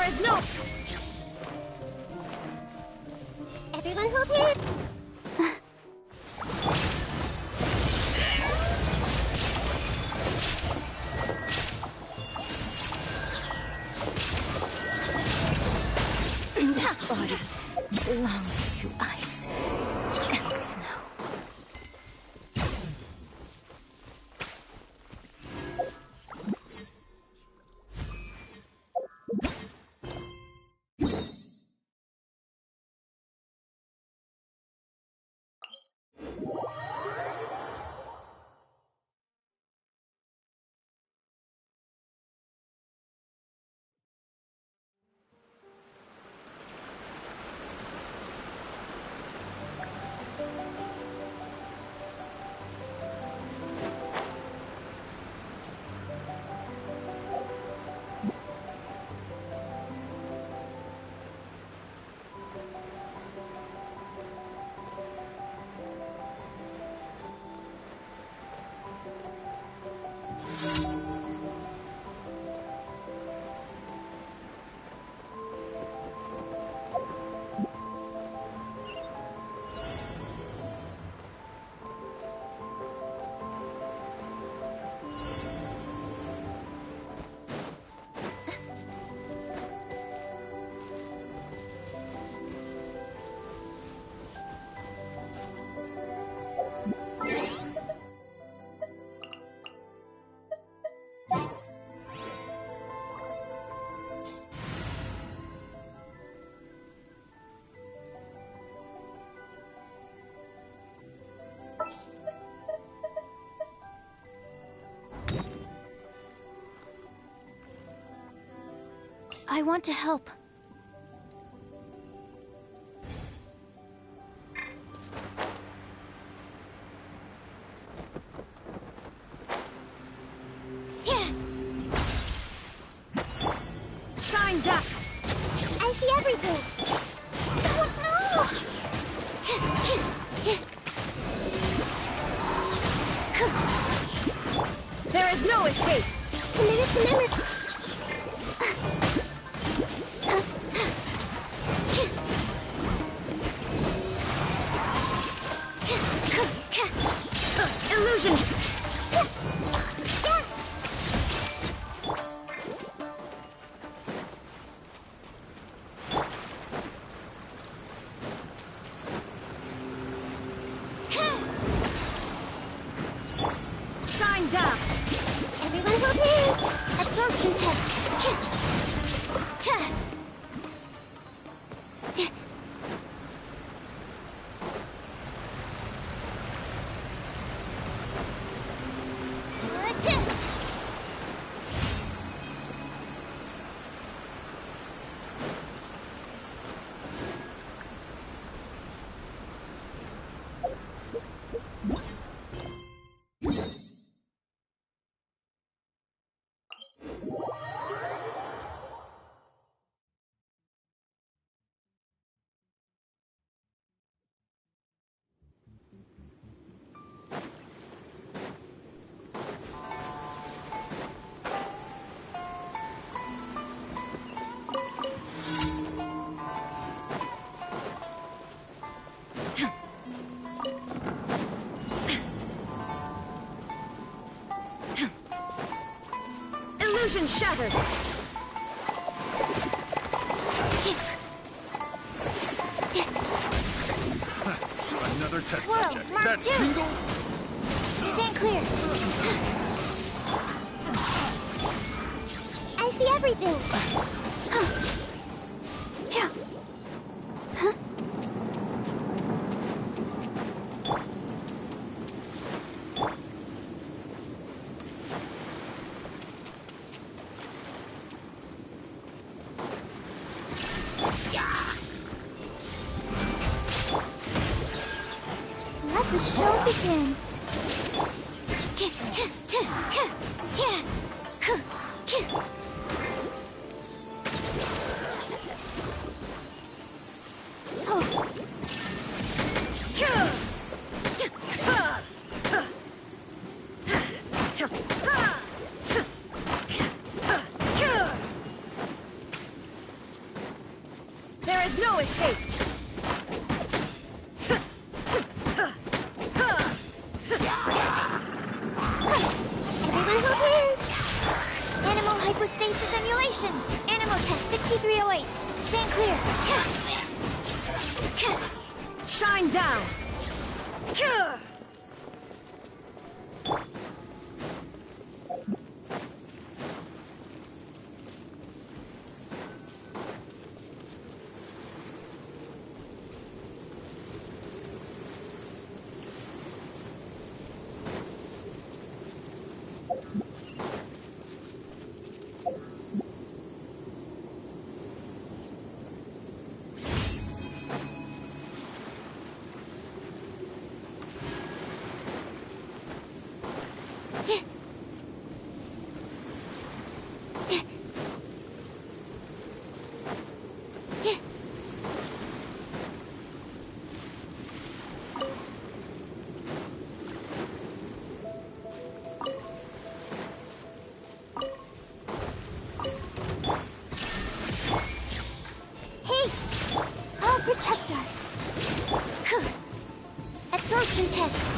is no. Everyone hold hands. This body belongs to ice and snow. I want to help. Here. Shined up. I see everything. Oh, no. There is no escape. Committed to memory. Illusion. Shine down. Everyone hold hands. Absorption test. Illusion shattered. Another test Whoa, subject. Mark That two. tingle? Stand clear. I see everything. Let the show begin. There's no escape! Animal hypostasis emulation! Animal test 6308. Stand clear. Shine down! Protect us. Absorption test.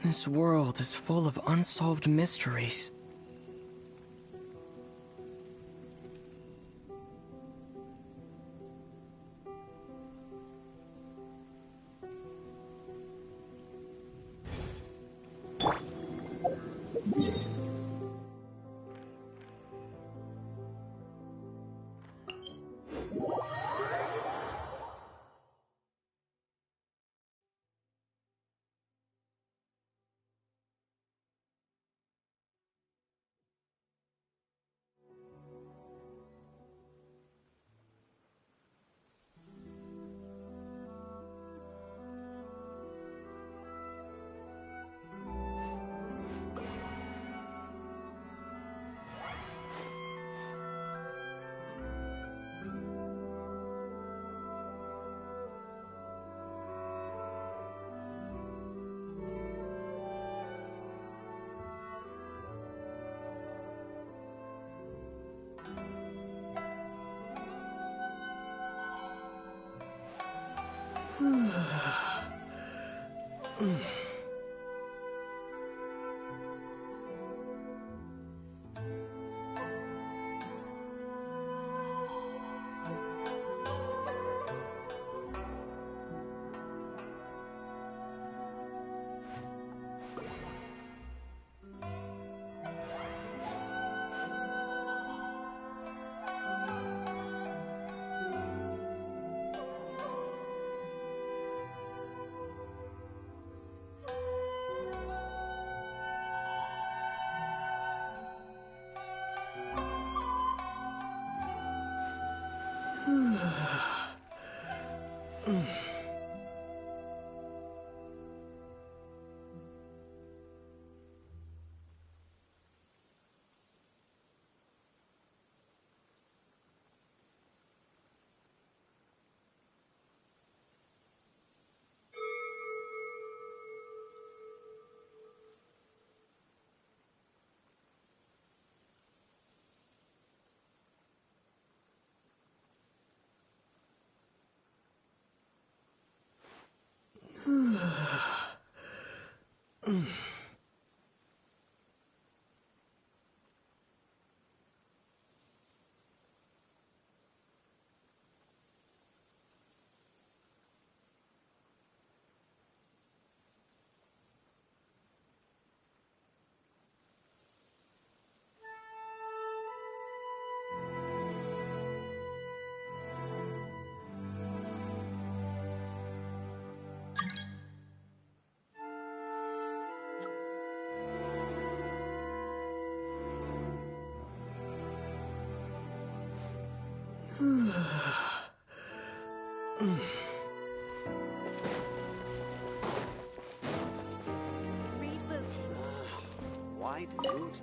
This world is full of unsolved mysteries.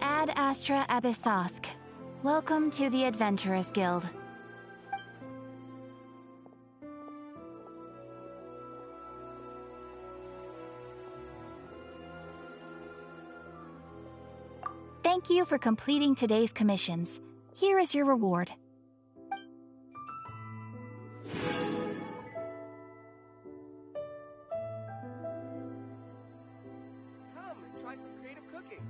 Ad Astra Abyssosk. Welcome to the Adventurers Guild. Thank you for completing today's commissions. Here is your reward. Come and try some creative cooking.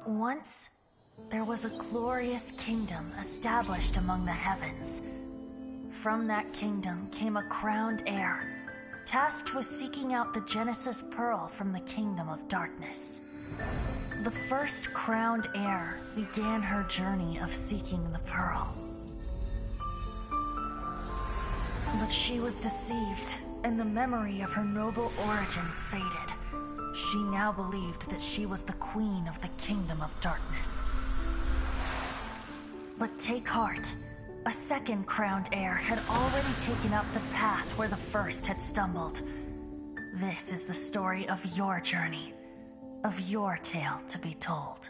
Once, there was a glorious kingdom established among the heavens. From that kingdom came a crowned heir, tasked with seeking out the Genesis Pearl from the kingdom of darkness. The first crowned heir began her journey of seeking the pearl. But she was deceived, and the memory of her noble origins faded. She now believed that she was the queen of the kingdom of darkness. But take heart. A second crowned heir had already taken up the path where the first had stumbled. This is the story of your journey, of your tale to be told.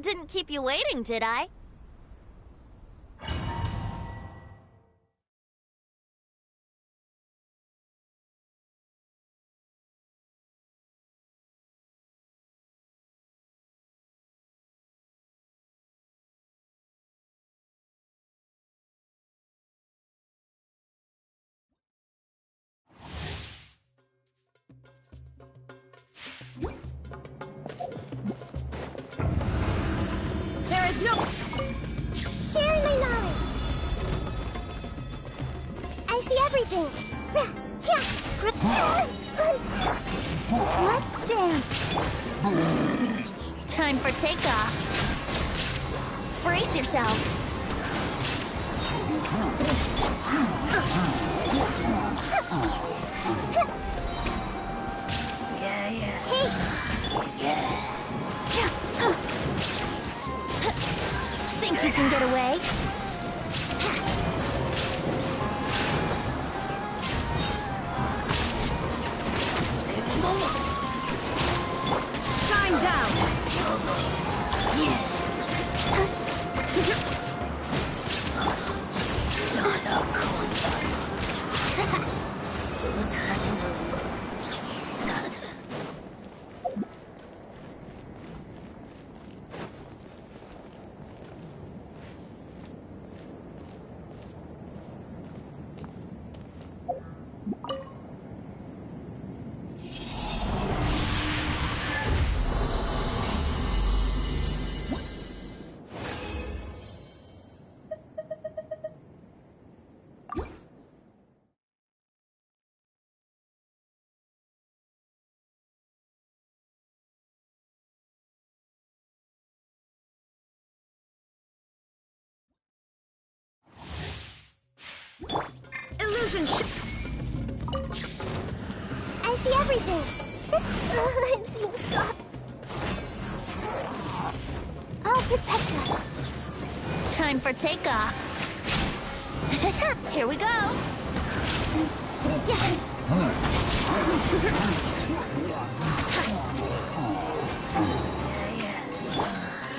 Didn't keep you waiting, did I? Share my knowledge. I see everything. Let's dance. Time for takeoff. Brace yourselves. Yeah. Hey. Think you can get away? Shine down! Illusion I see everything. This time seems stop. I'll protect us. Time for takeoff. Here we go.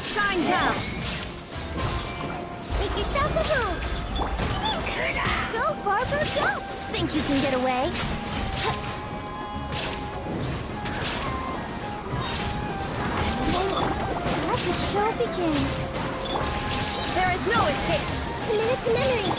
Shine down. Make yourselves at home. Go, Barber, go. Think you can get away? Let the show begin. There is no escape. Commit to memory.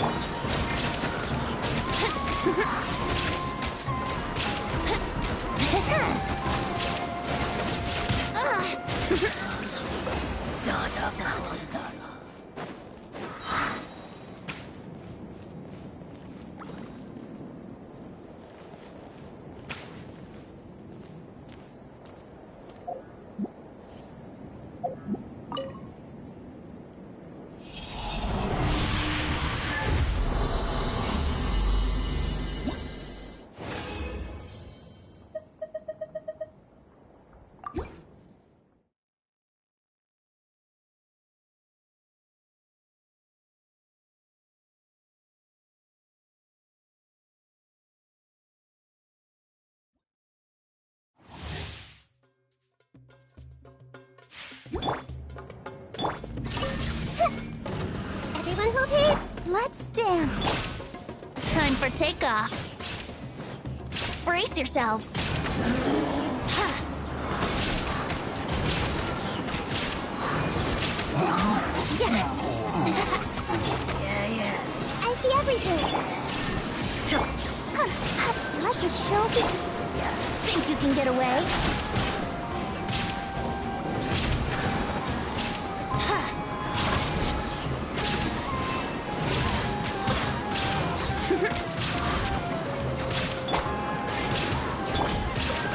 Everyone hold it. Let's dance. Time for takeoff. Brace yourselves. I see everything. Let the show begin. Think you can get away?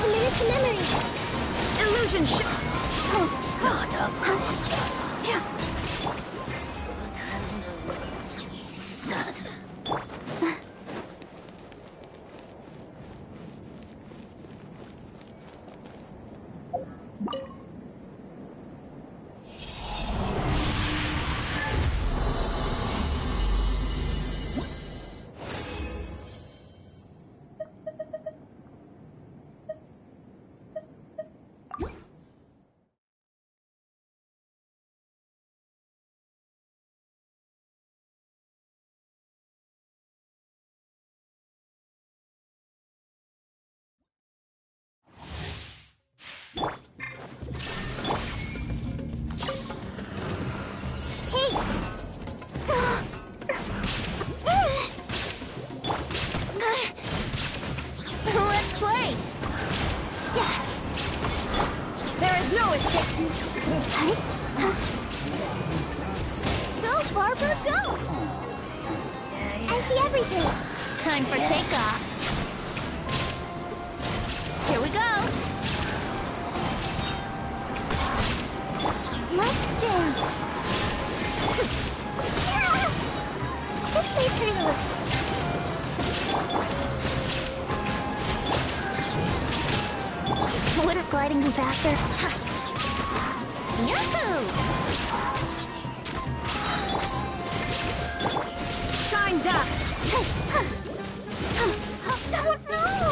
Commit to memory. Illusion Let's play. There is no escape. Go, Barber, go. I see everything. Time for takeoff. Here we go. Let's dance. This may hurt a little. Wouldn't gliding be faster? Yahoo! Shine down. Don't know.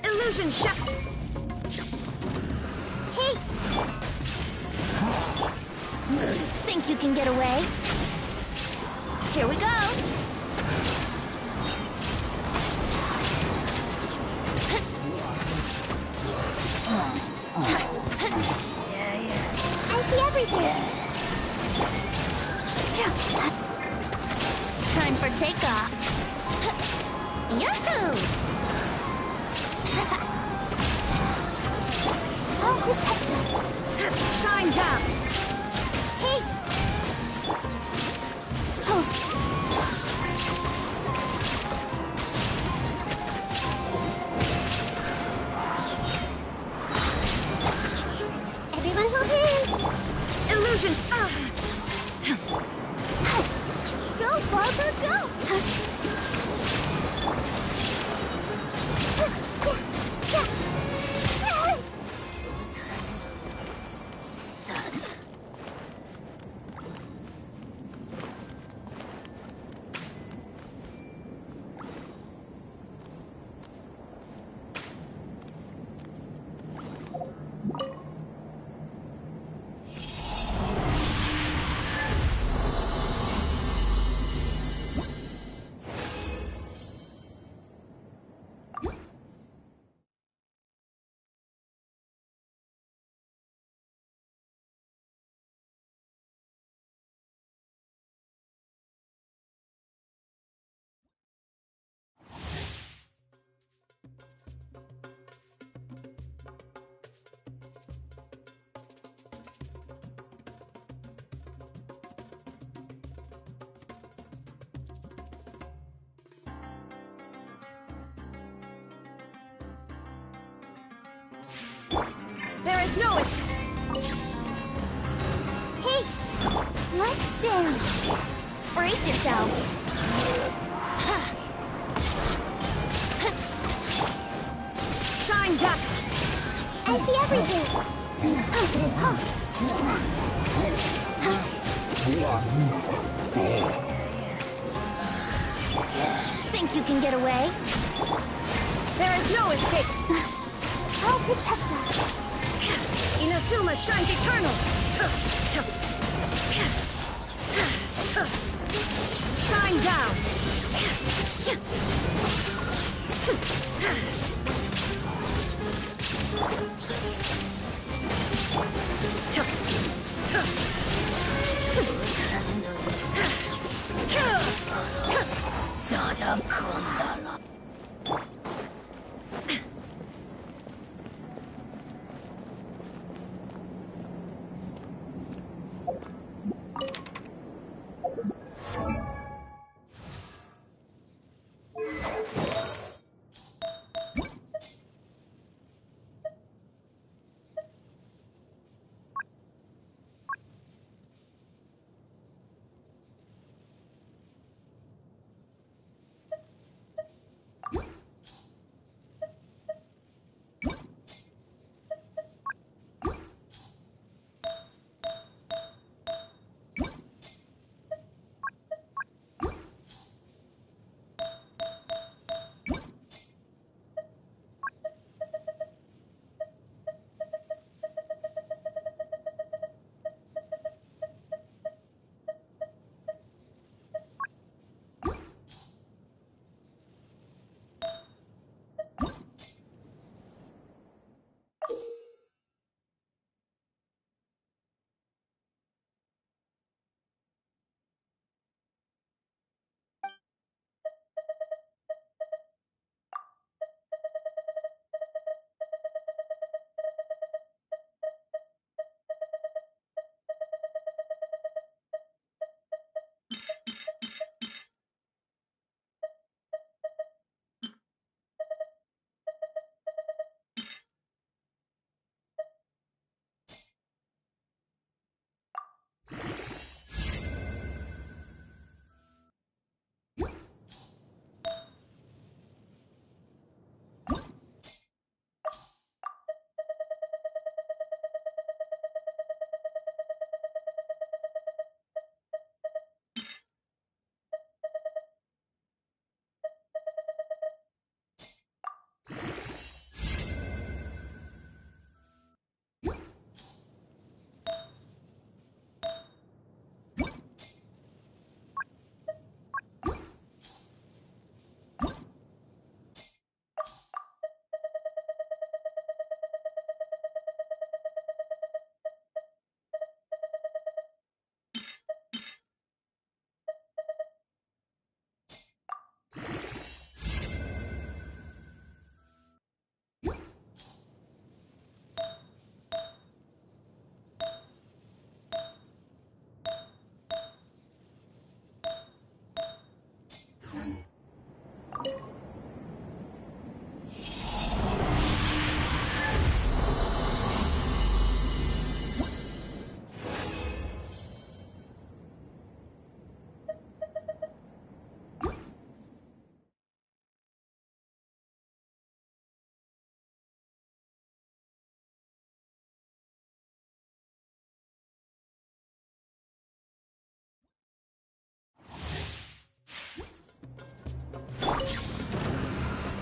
Illusion shot. Hey! Think you can get away? Here we go! I see everything! Time for takeoff! Yahoo! I'll protect us! Shine down! Hey! Oh. Everyone hold hands! Illusion! Go, Barbara, go! There is no Hey! Let's dance! Brace yourself! Shine duck! I see everything! Think you can get away? There is no escape! I'll protect us! Inazuma shines eternal! Shine down!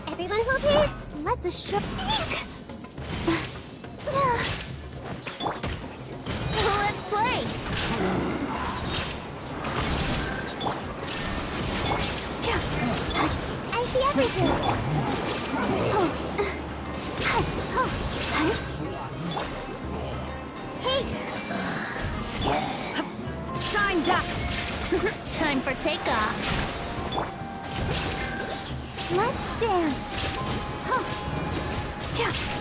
Everyone hold it. Let the show. Let's play. I see everything. Hey. Shine duck. Time for takeoff. Let's dance.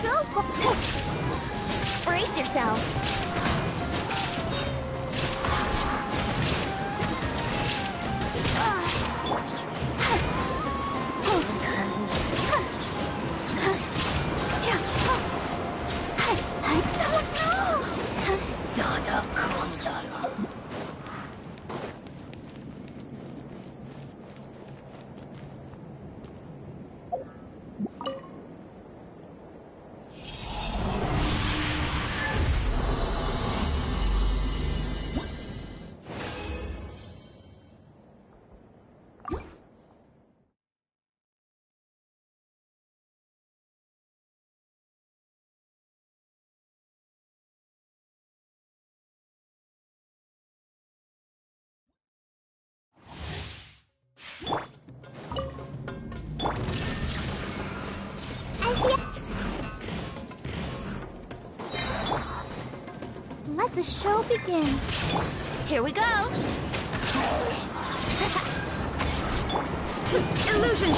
Go. Brace yourselves. I see. Let the show begin. Here we go. Illusion.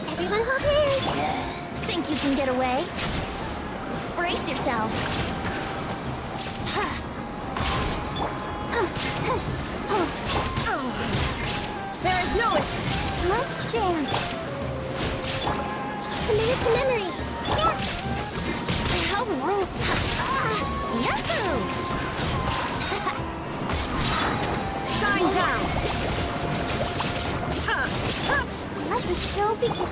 Everyone hold hands. Think you can get away? Brace yourself. There is no escape. Let's dance. Commit it to memory. Yeah. How rude. Yahoo! Shine down. Let the show begin.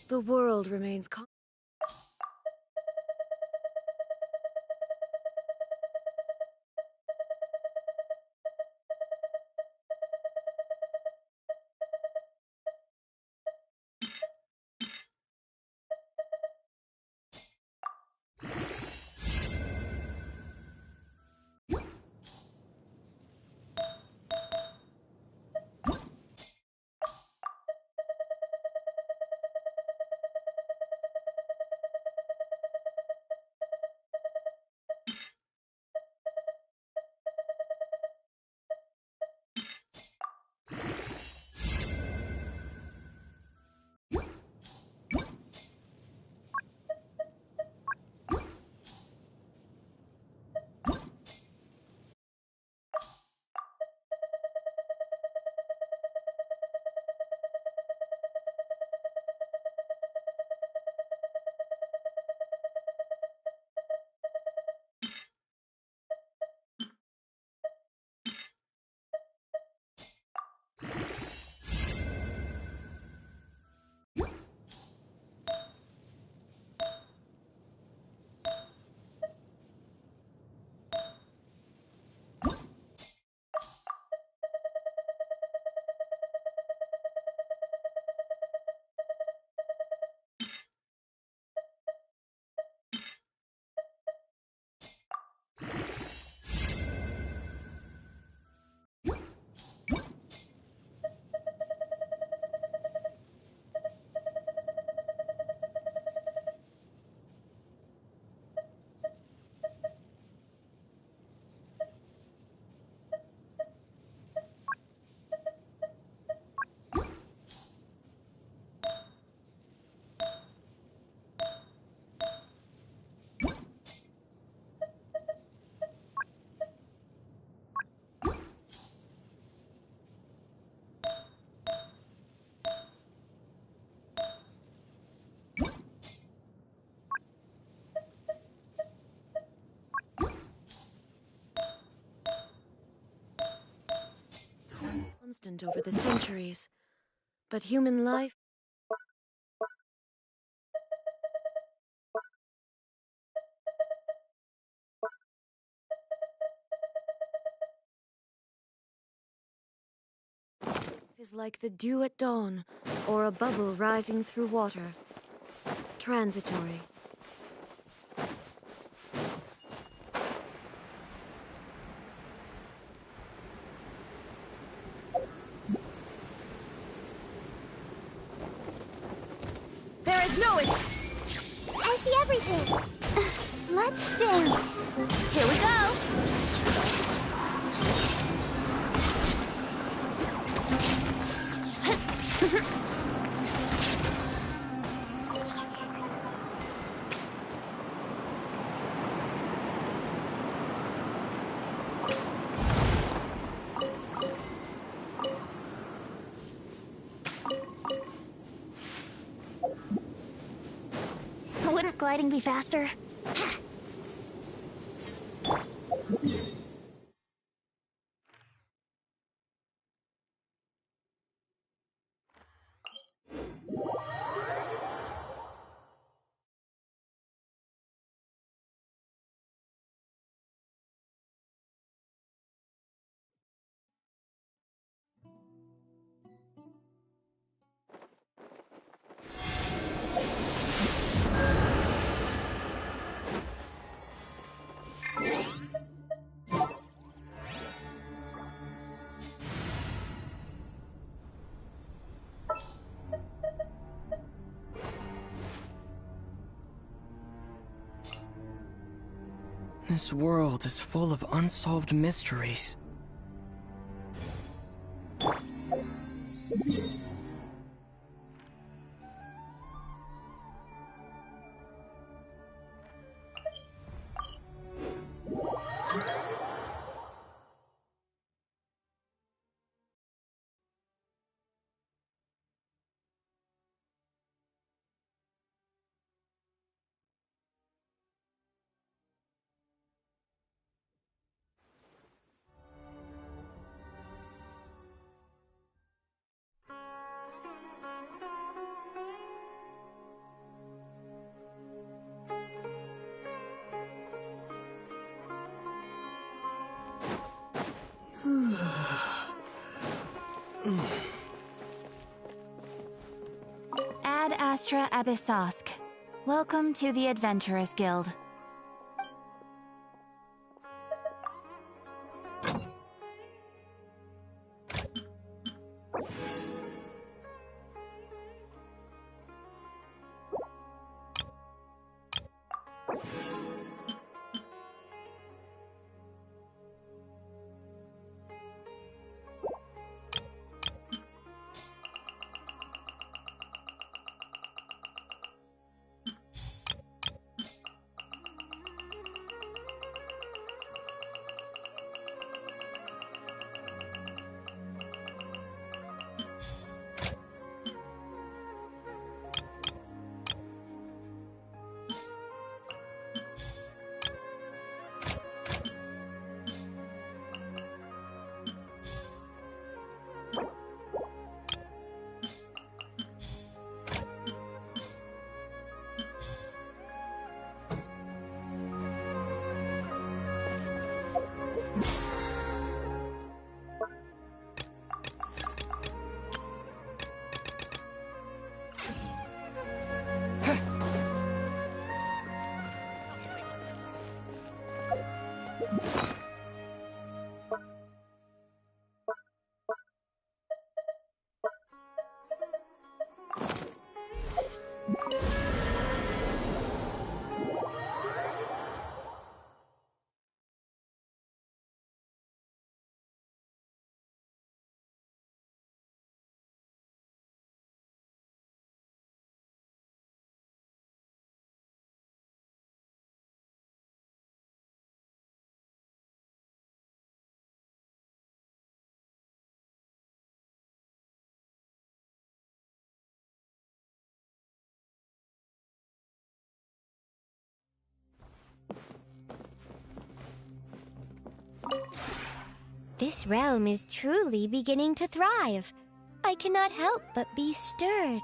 The world remains calm. constant over the centuries, but human life is like the dew at dawn, or a bubble rising through water. Transitory. There is no es- I see everything. Let's dance. Here we go. Wouldn't gliding be faster? This world is full of unsolved mysteries. Ad Astra Abyssosk. Welcome to the Adventurers Guild. This realm is truly beginning to thrive. I cannot help but be stirred.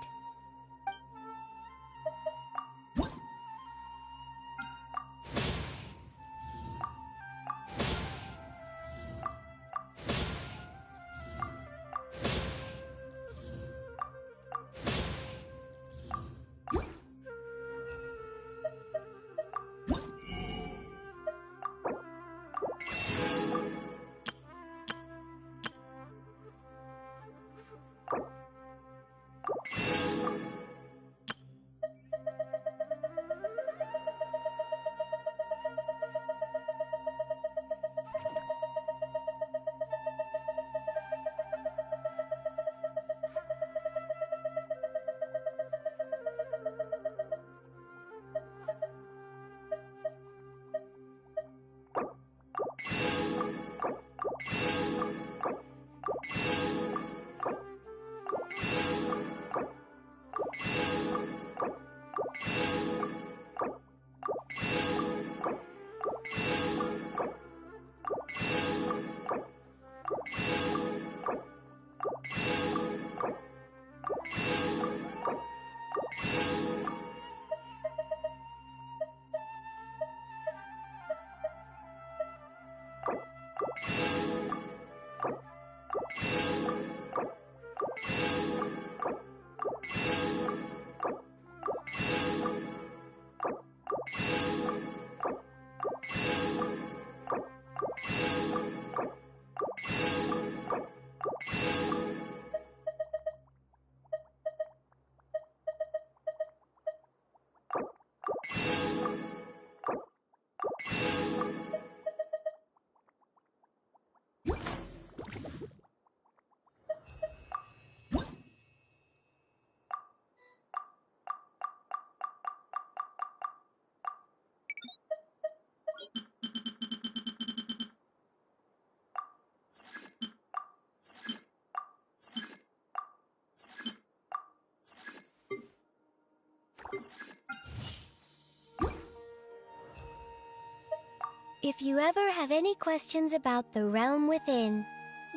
If you ever have any questions about the realm within,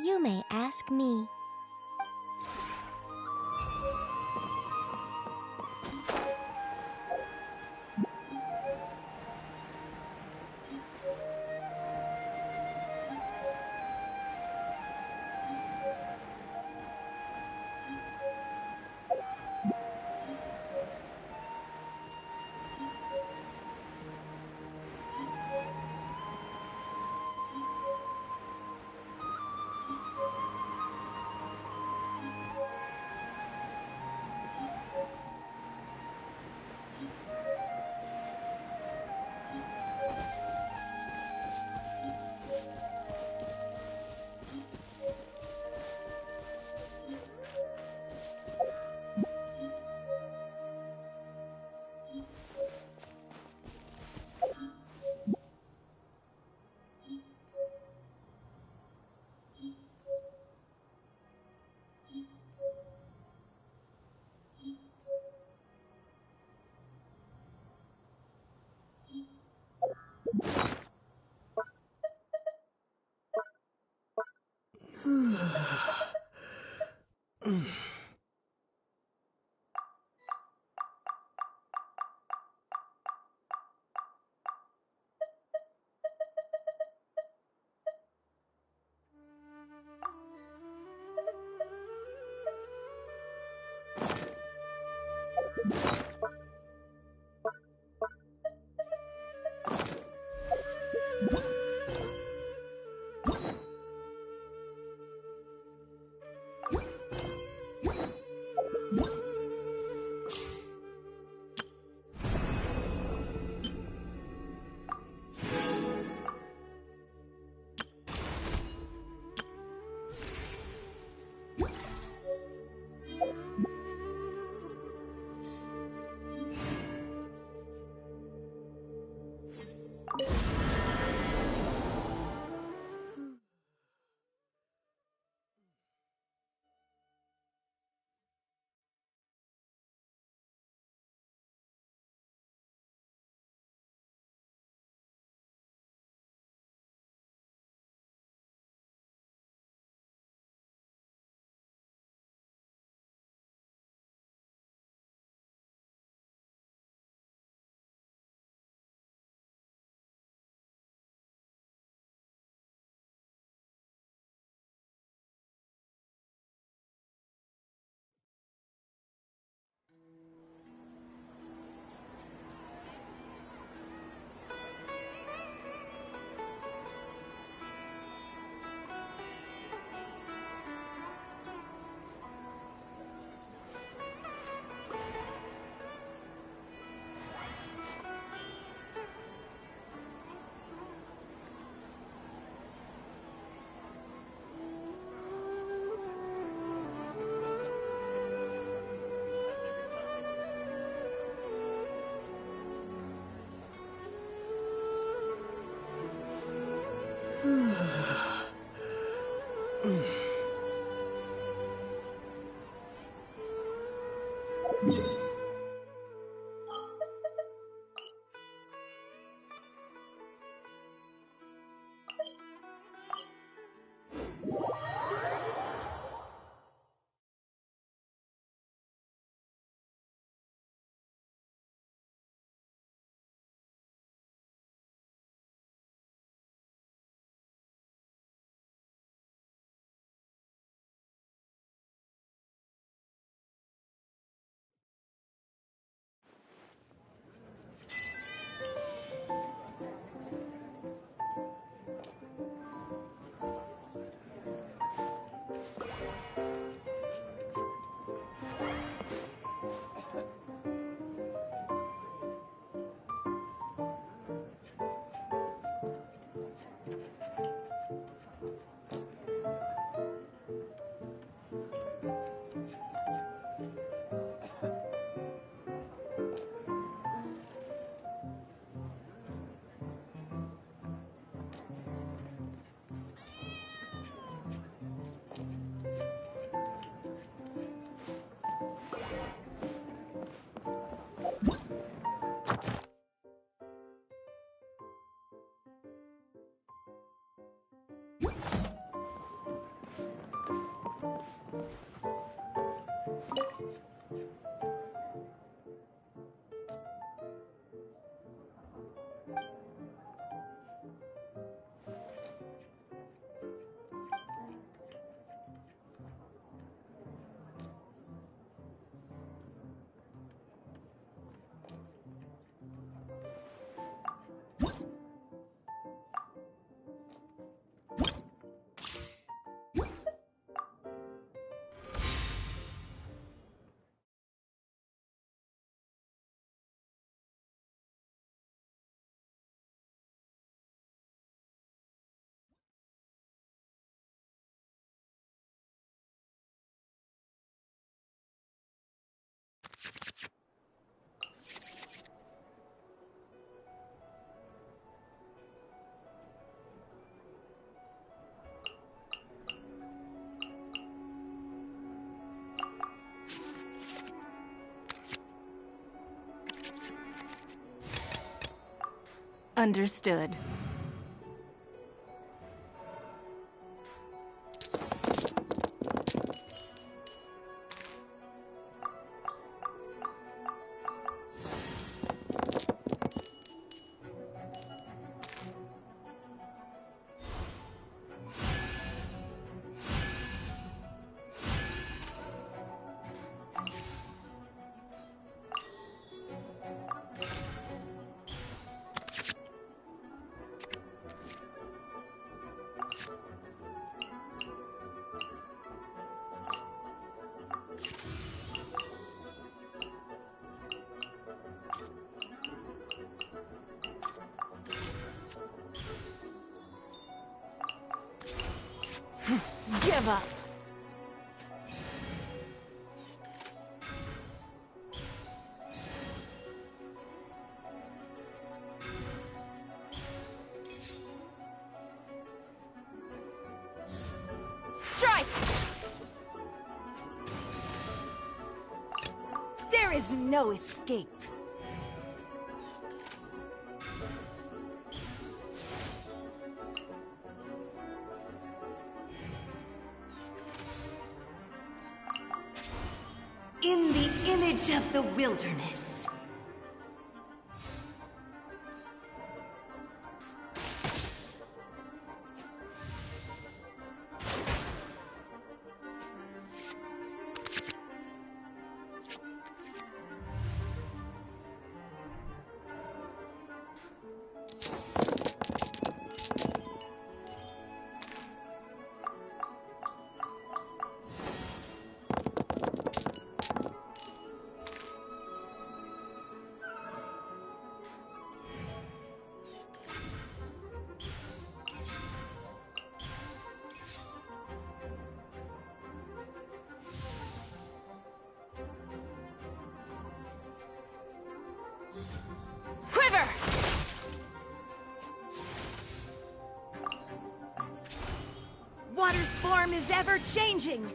you may ask me. Understood. Give up. Strike! There is no escape. In the image of the wilderness. Quiver! Water's form is ever changing.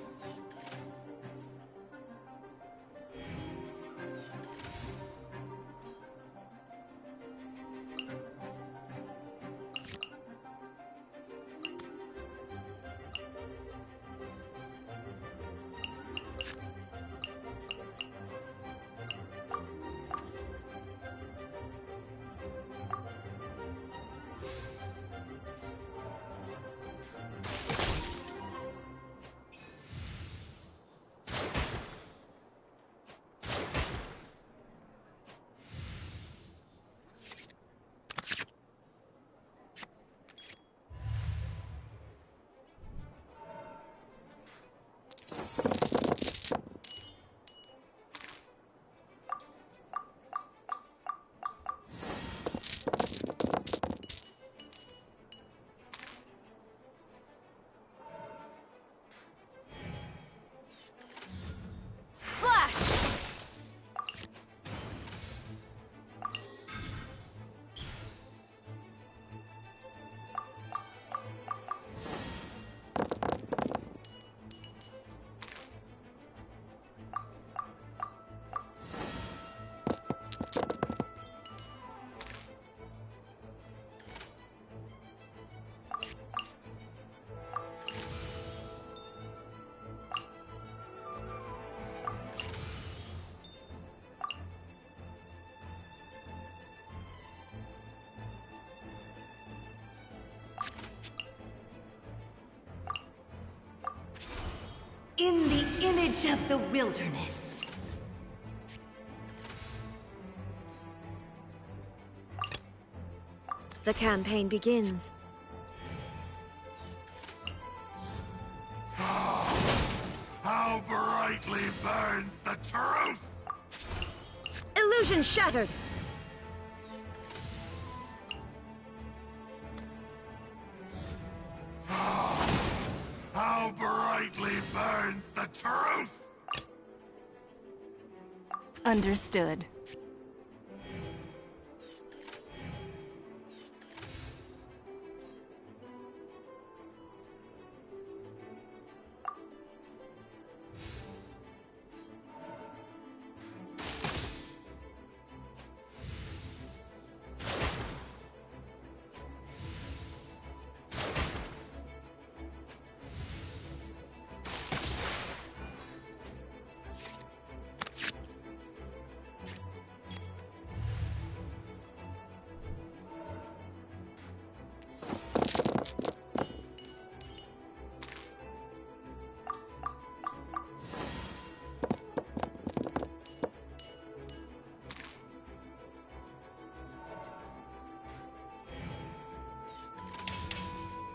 In the image of the wilderness. The campaign begins. How brightly burns the truth! Illusion shattered! How brightly burns the truth! Understood.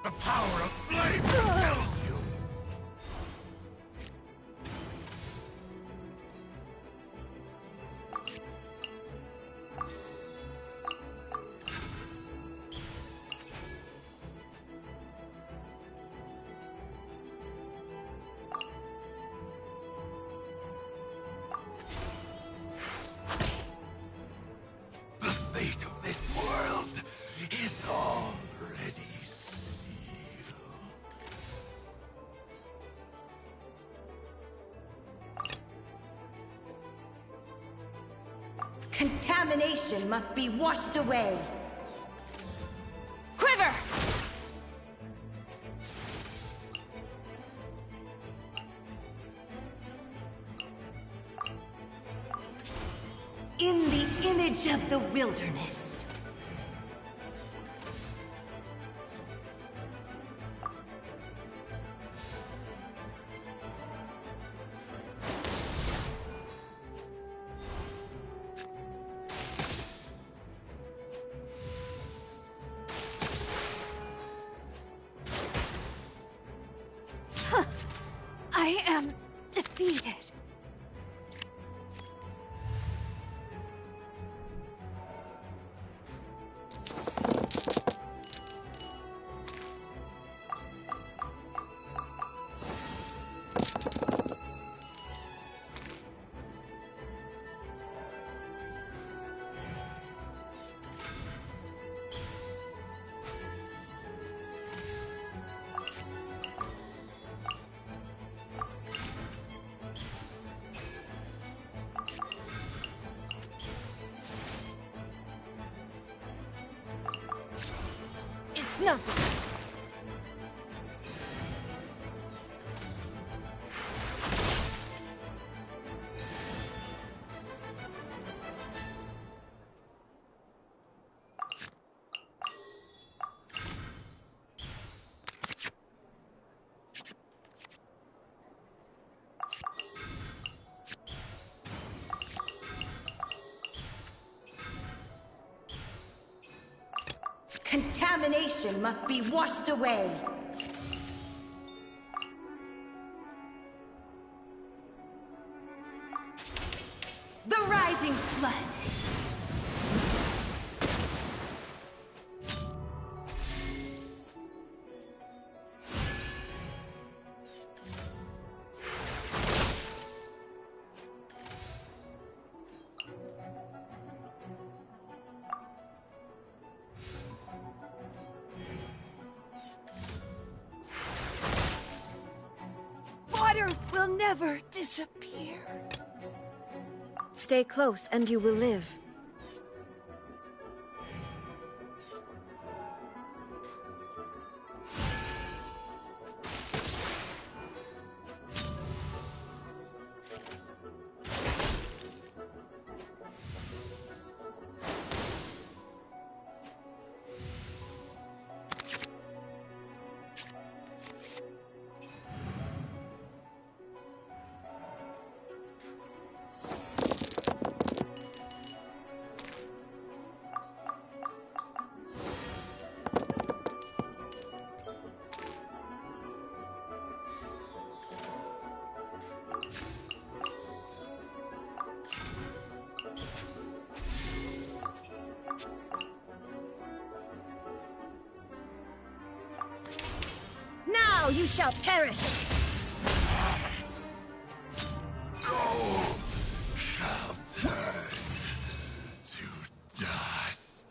The power of flame fills you! The fate of this world is already sealed. Contamination must be washed away. Quiver! In the image of the wilderness. I am defeated. It's nothing. Contamination must be washed away. The rising flood. Water will never disappear. Stay close and you will live. Now you shall perish! Gold shall turn to dust.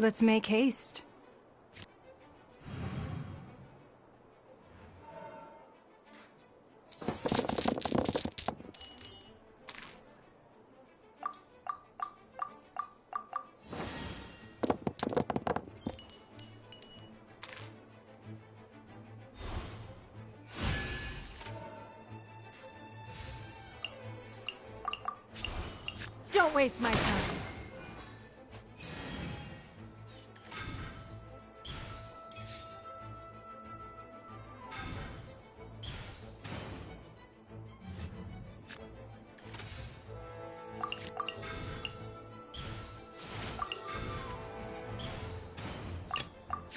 Let's make haste. Don't waste my time.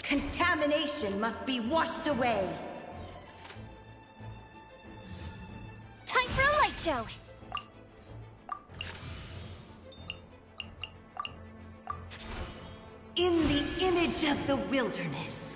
Contamination must be washed away. Time for a light show. In the image of the wilderness.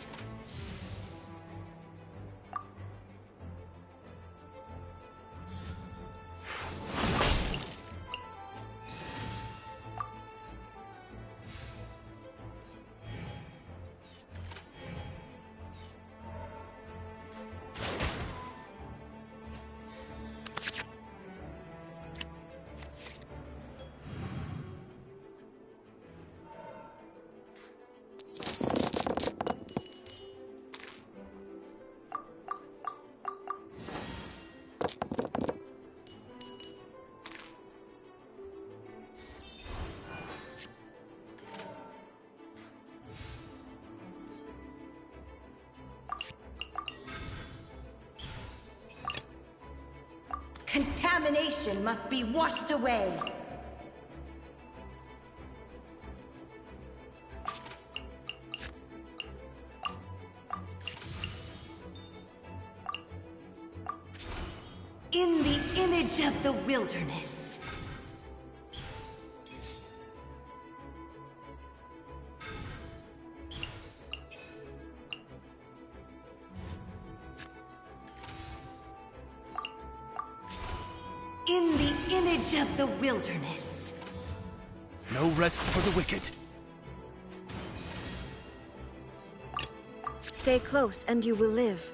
Contamination must be washed away. In the image of the wilderness. In the image of the wilderness. No rest for the wicked. Stay close and you will live.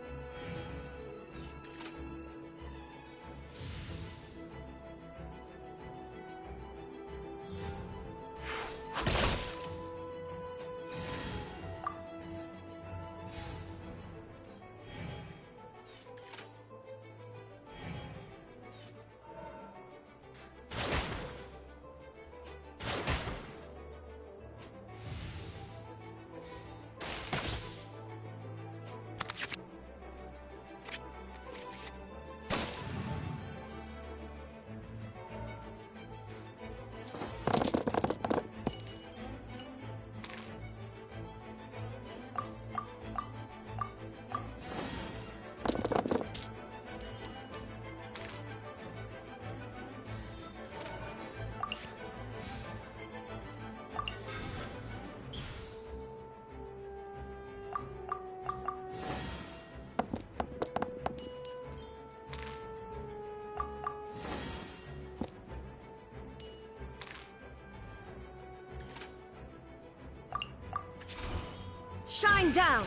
Shine down!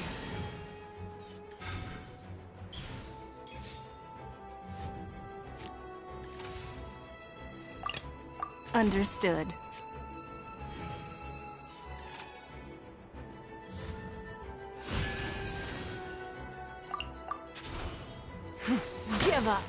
Understood. Give up.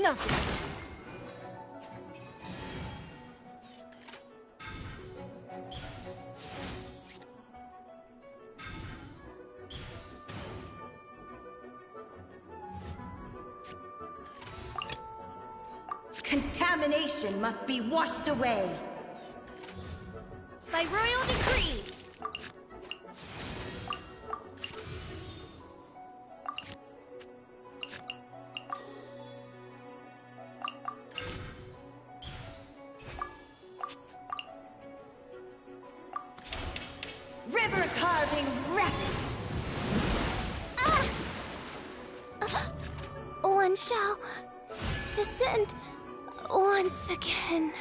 nothing. Contamination must be washed away. By royal decree. River carving rapids. One shall descend once again.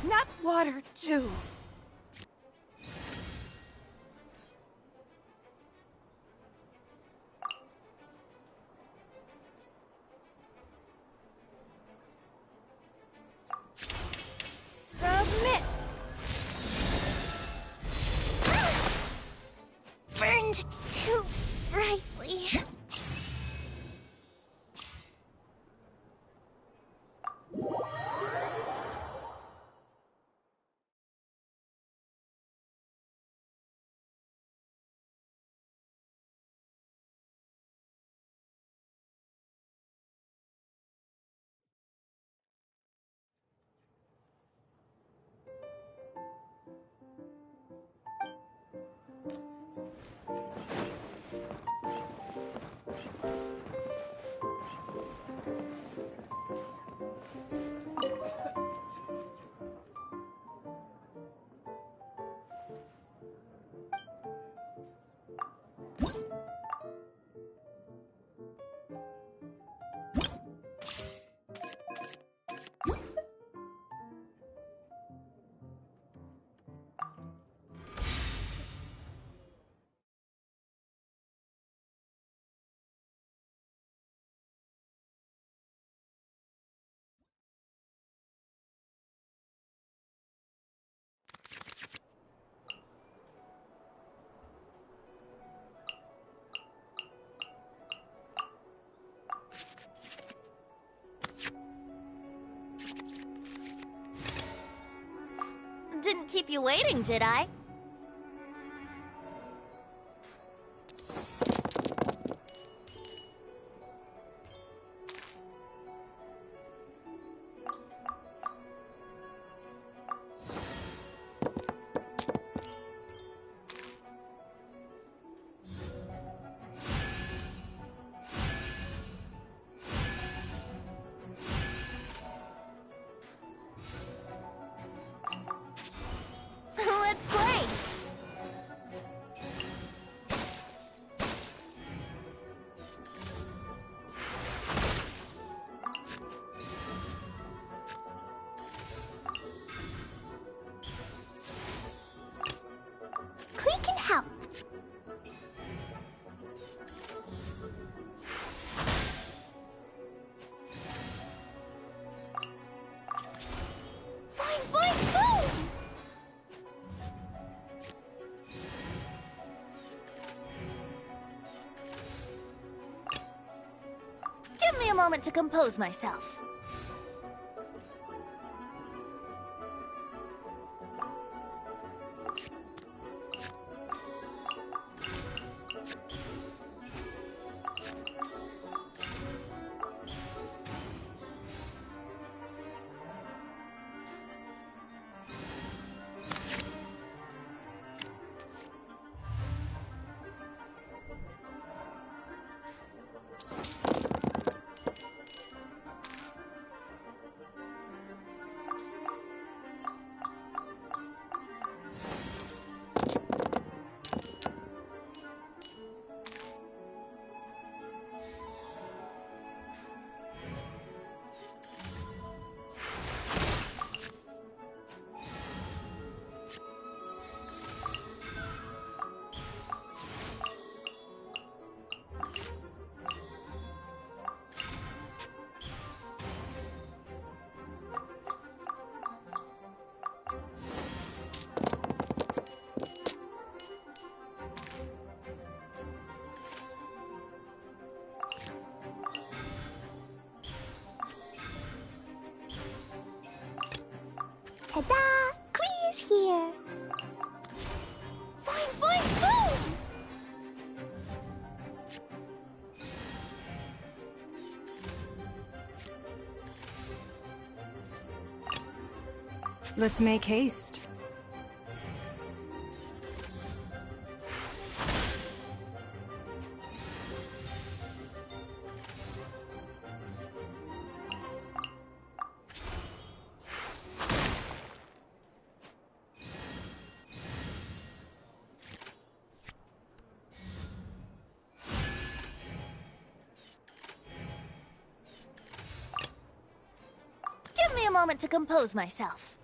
Not water, too. Submit. Burned too brightly. Didn't keep you waiting, did I? Let's play! a moment to compose myself. Ta-da! Clee's here! Boing, boing, boom! Let's make haste. Give me a moment to compose myself.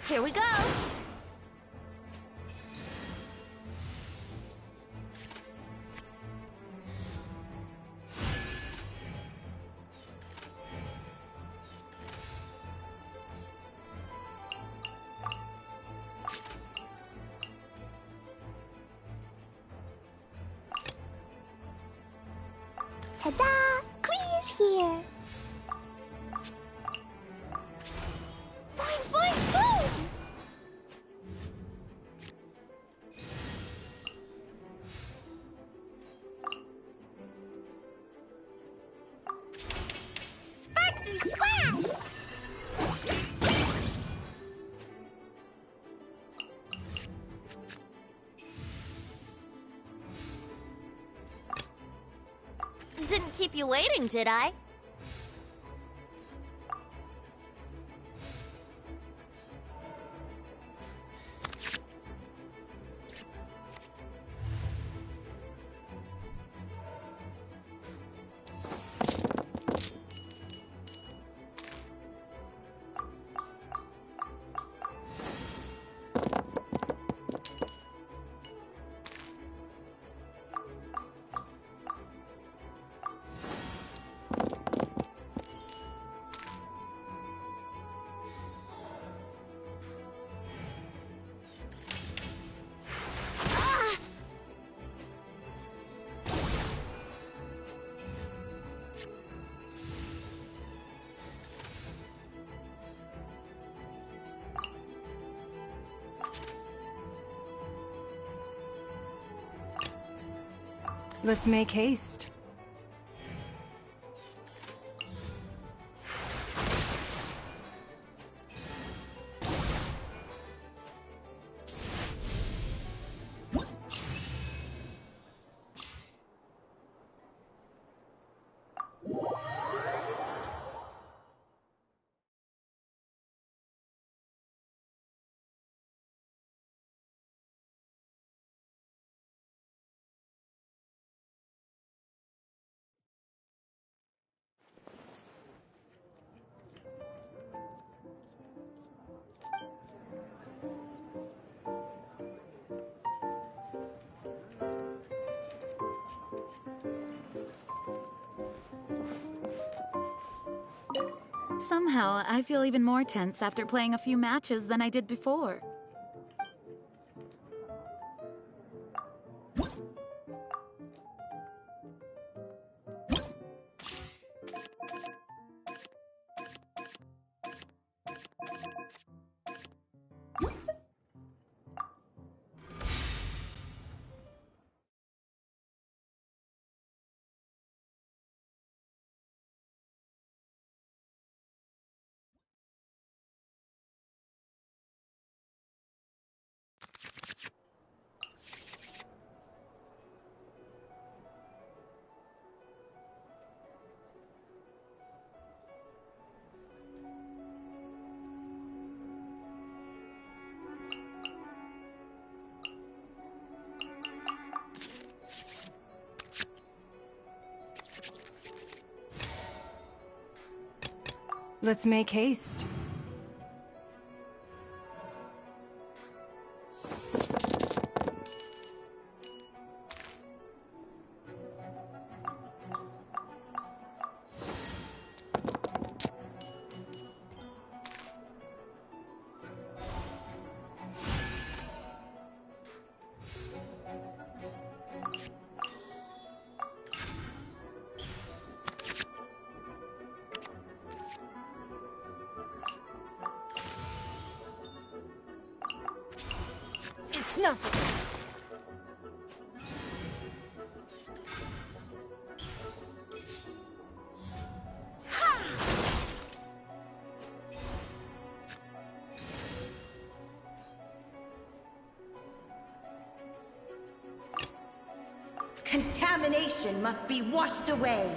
Here we go! Ta-da! Clee's here! Boing, boing, boom! Sparks and splash! Didn't keep you waiting, did I? Let's make haste. Somehow, I feel even more tense after playing a few matches than I did before. Let's make haste. It's nothing. Contamination must be washed away.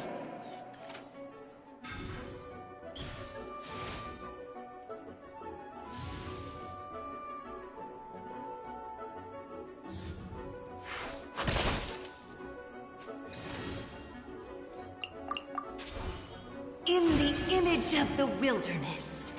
In the image of the wilderness.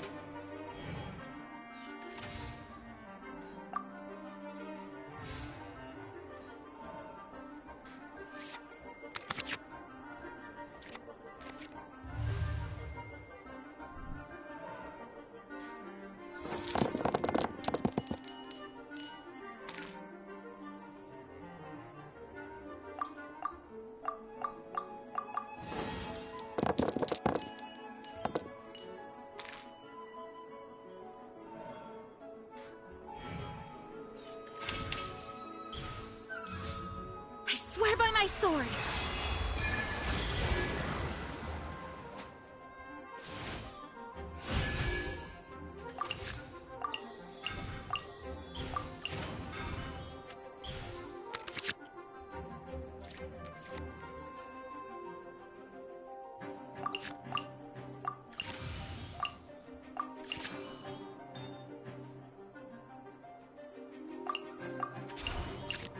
I swear by my sword!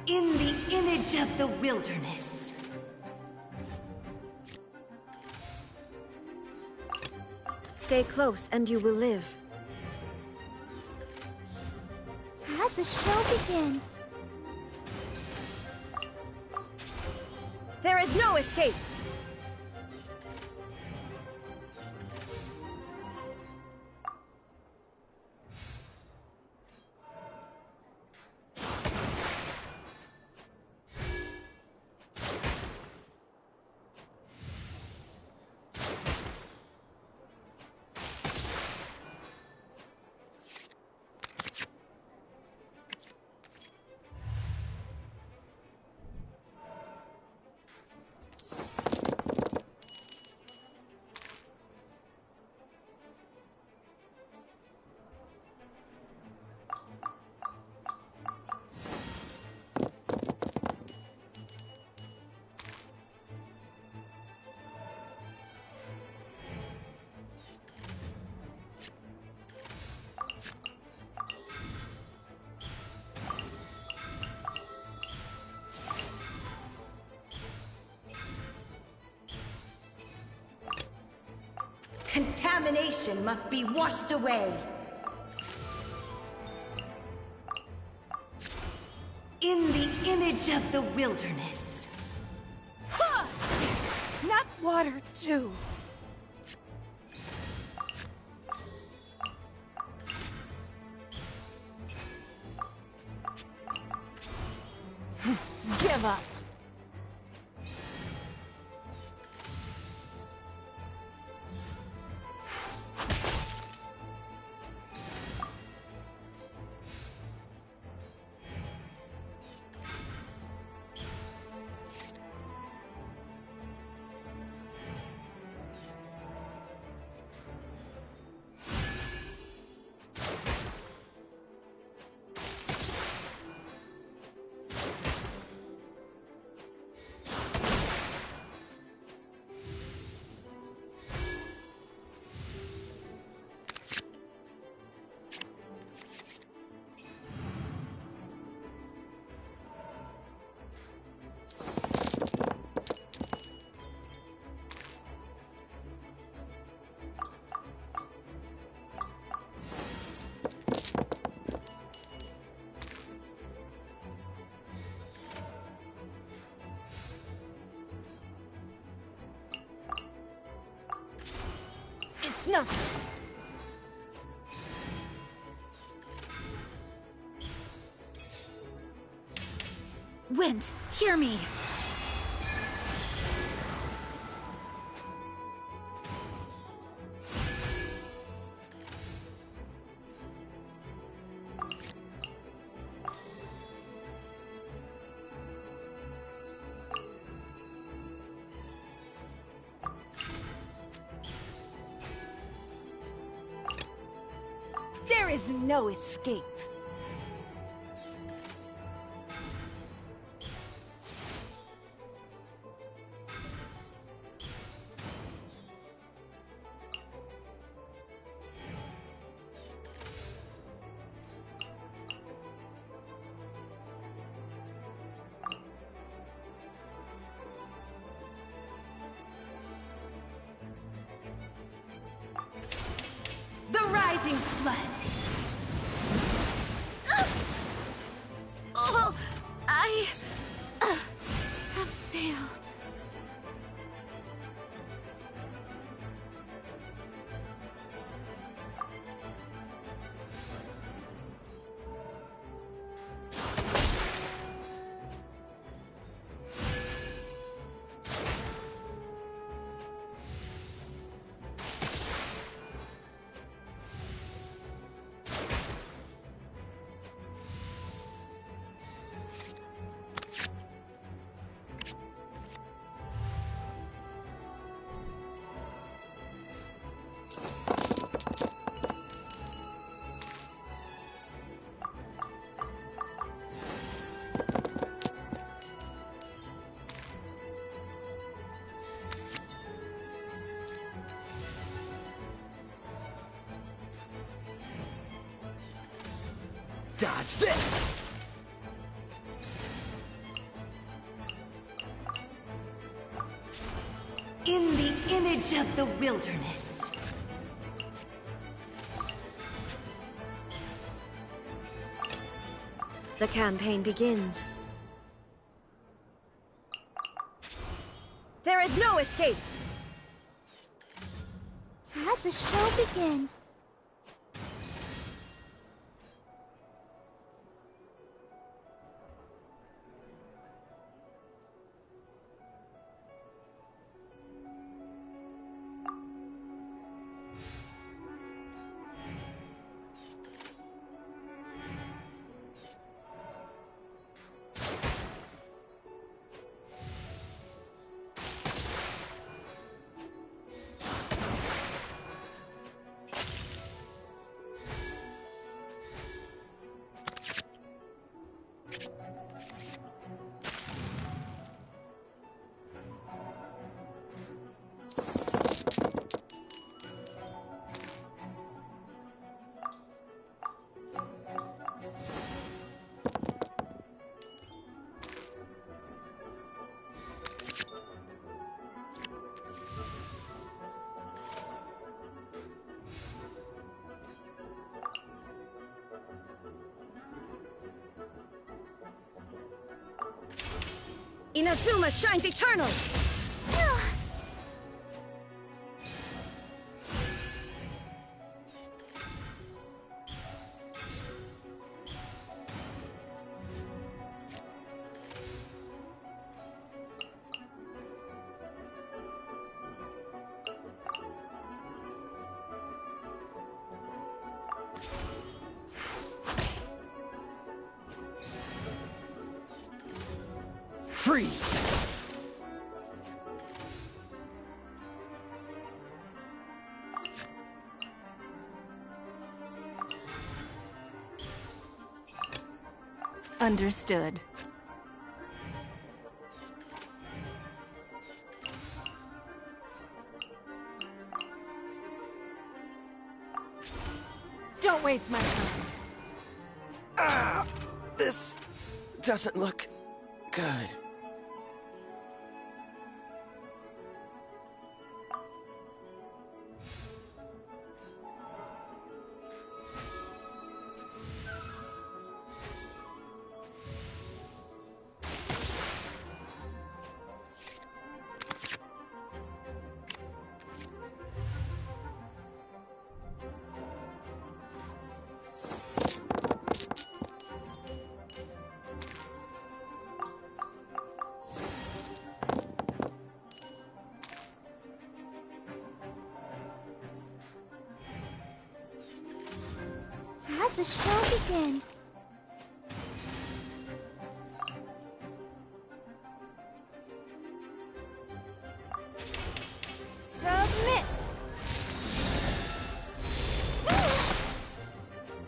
In the image of the wilderness. Stay close and you will live. Let the show begin. There is no escape! Contamination must be washed away. In the image of the wilderness. Not water, too. give up. It's nothing. Wind, hear me. There is no escape. The rising flood. Oh, I have failed. Dodge this! In the image of the wilderness. The campaign begins. There is no escape. Let the show begin. Inazuma shines eternal! Freeze! Understood. Don't waste my time. This doesn't look good. Let the show begin. Submit!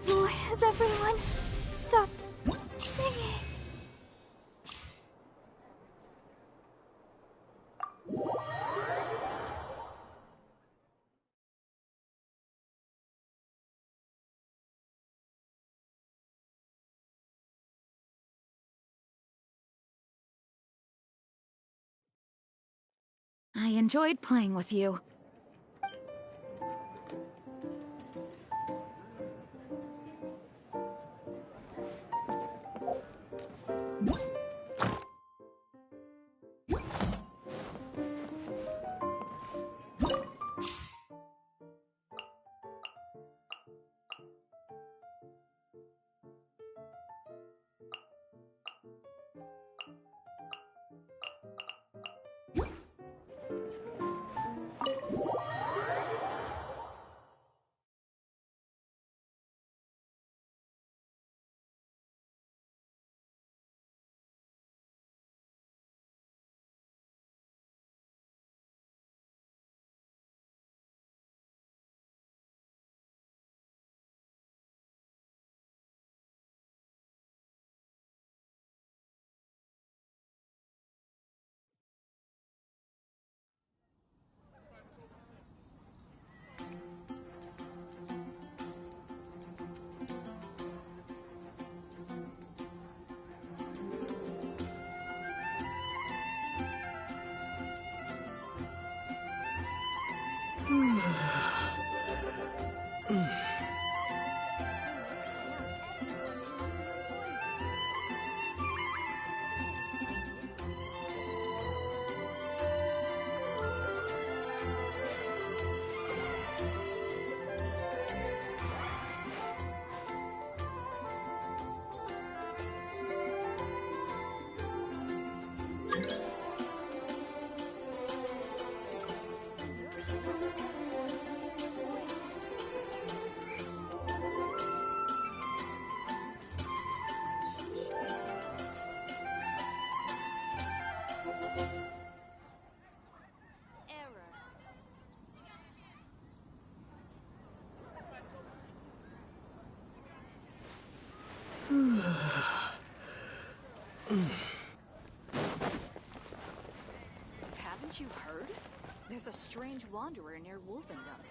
Why has everyone stopped singing? I enjoyed playing with you. Haven't you heard? There's a strange wanderer near Wolfendom.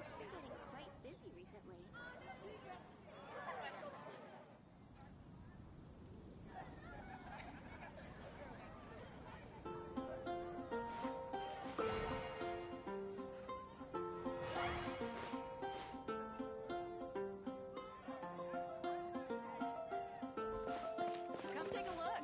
It's been getting quite busy recently. Come take a look.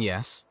Yes.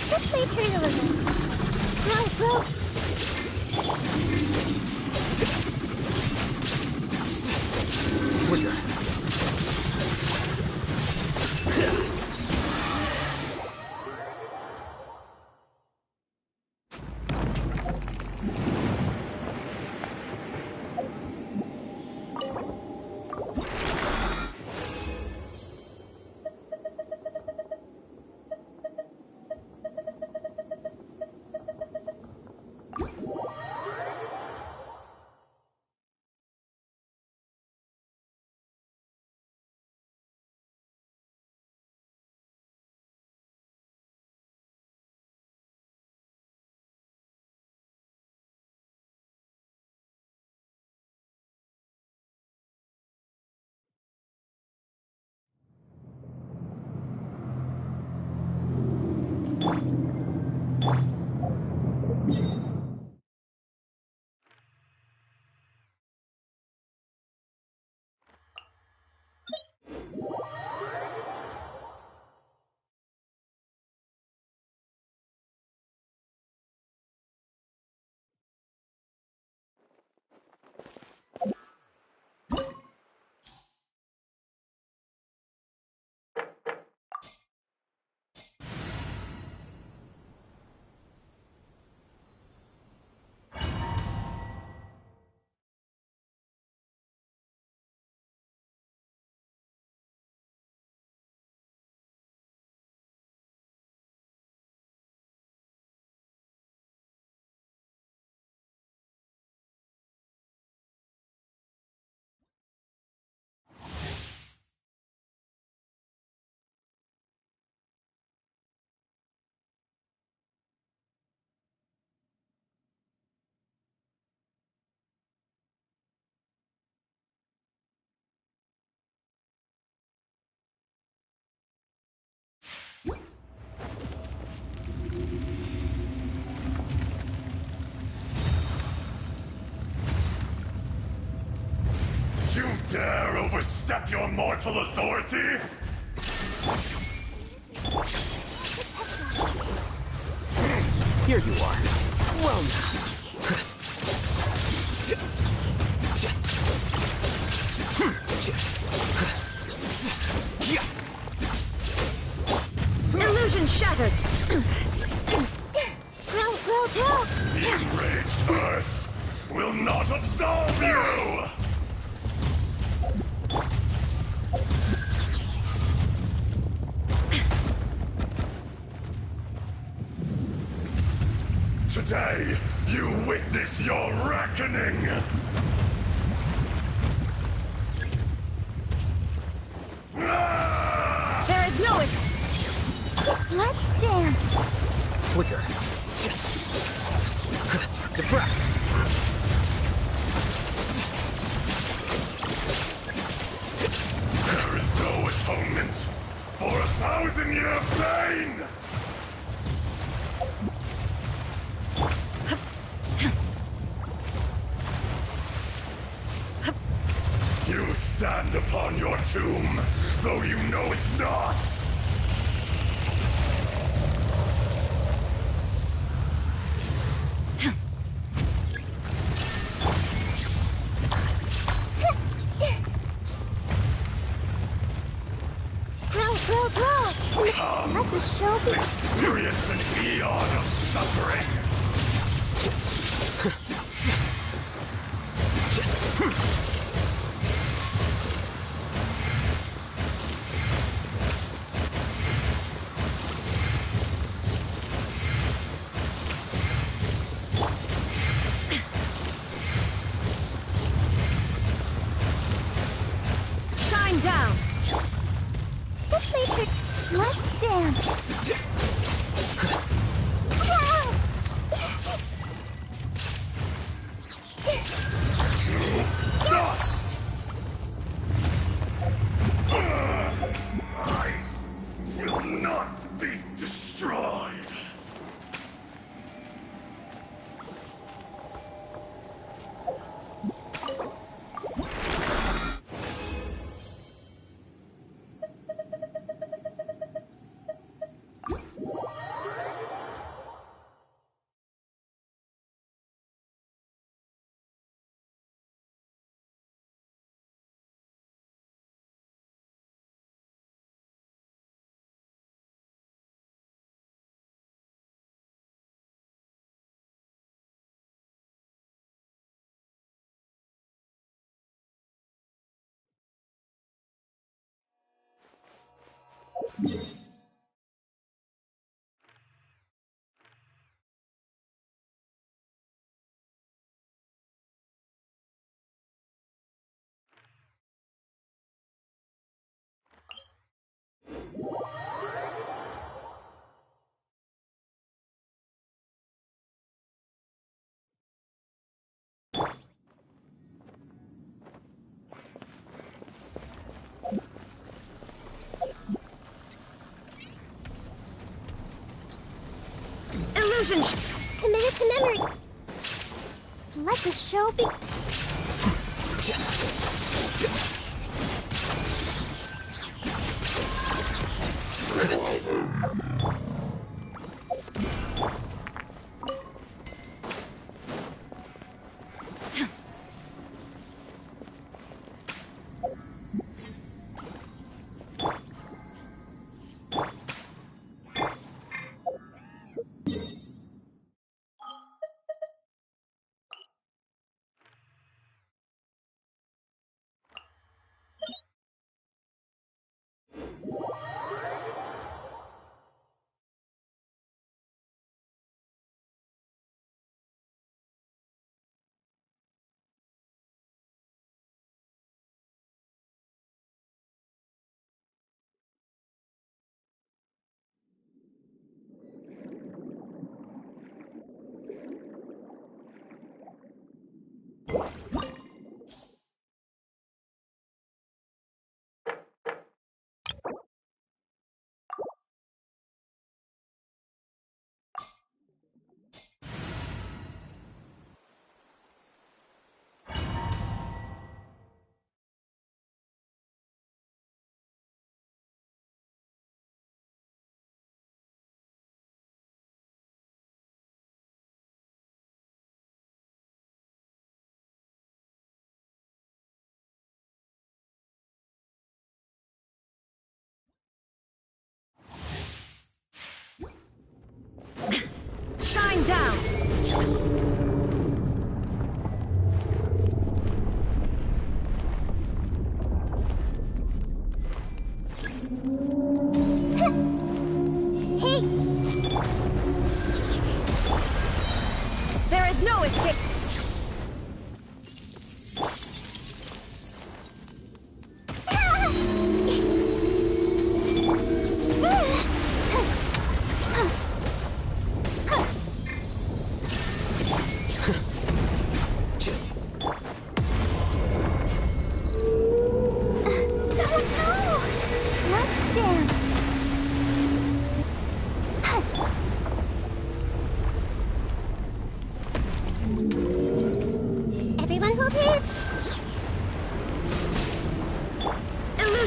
Just wait for your little. Go. Flicker. You dare overstep your mortal authority? Here you are. Well now. Illusion shattered. Go. The enraged Earth will not absolve you! Today, you witness your reckoning! There is no... Let's dance. Flicker. Deflect. atonement for 1,000-year pain! You stand upon your tomb, though you know it not! Come, let the show be. Experience an eon of suffering! Shine down! This makes it. Let's dance. Dust! I will not be destroyed. Illusion! Committed to memory. Let the show be.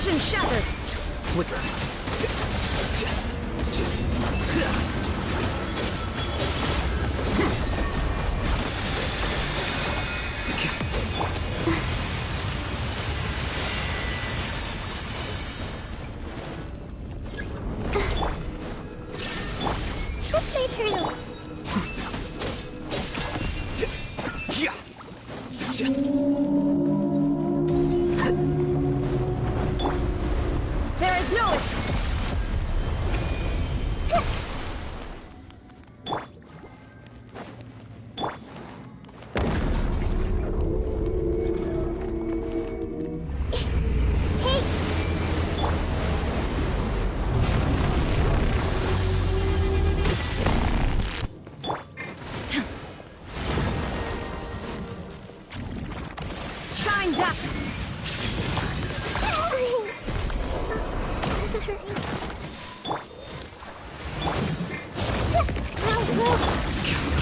Illusion shattered. Flicker. This may turn away. There is no shine down.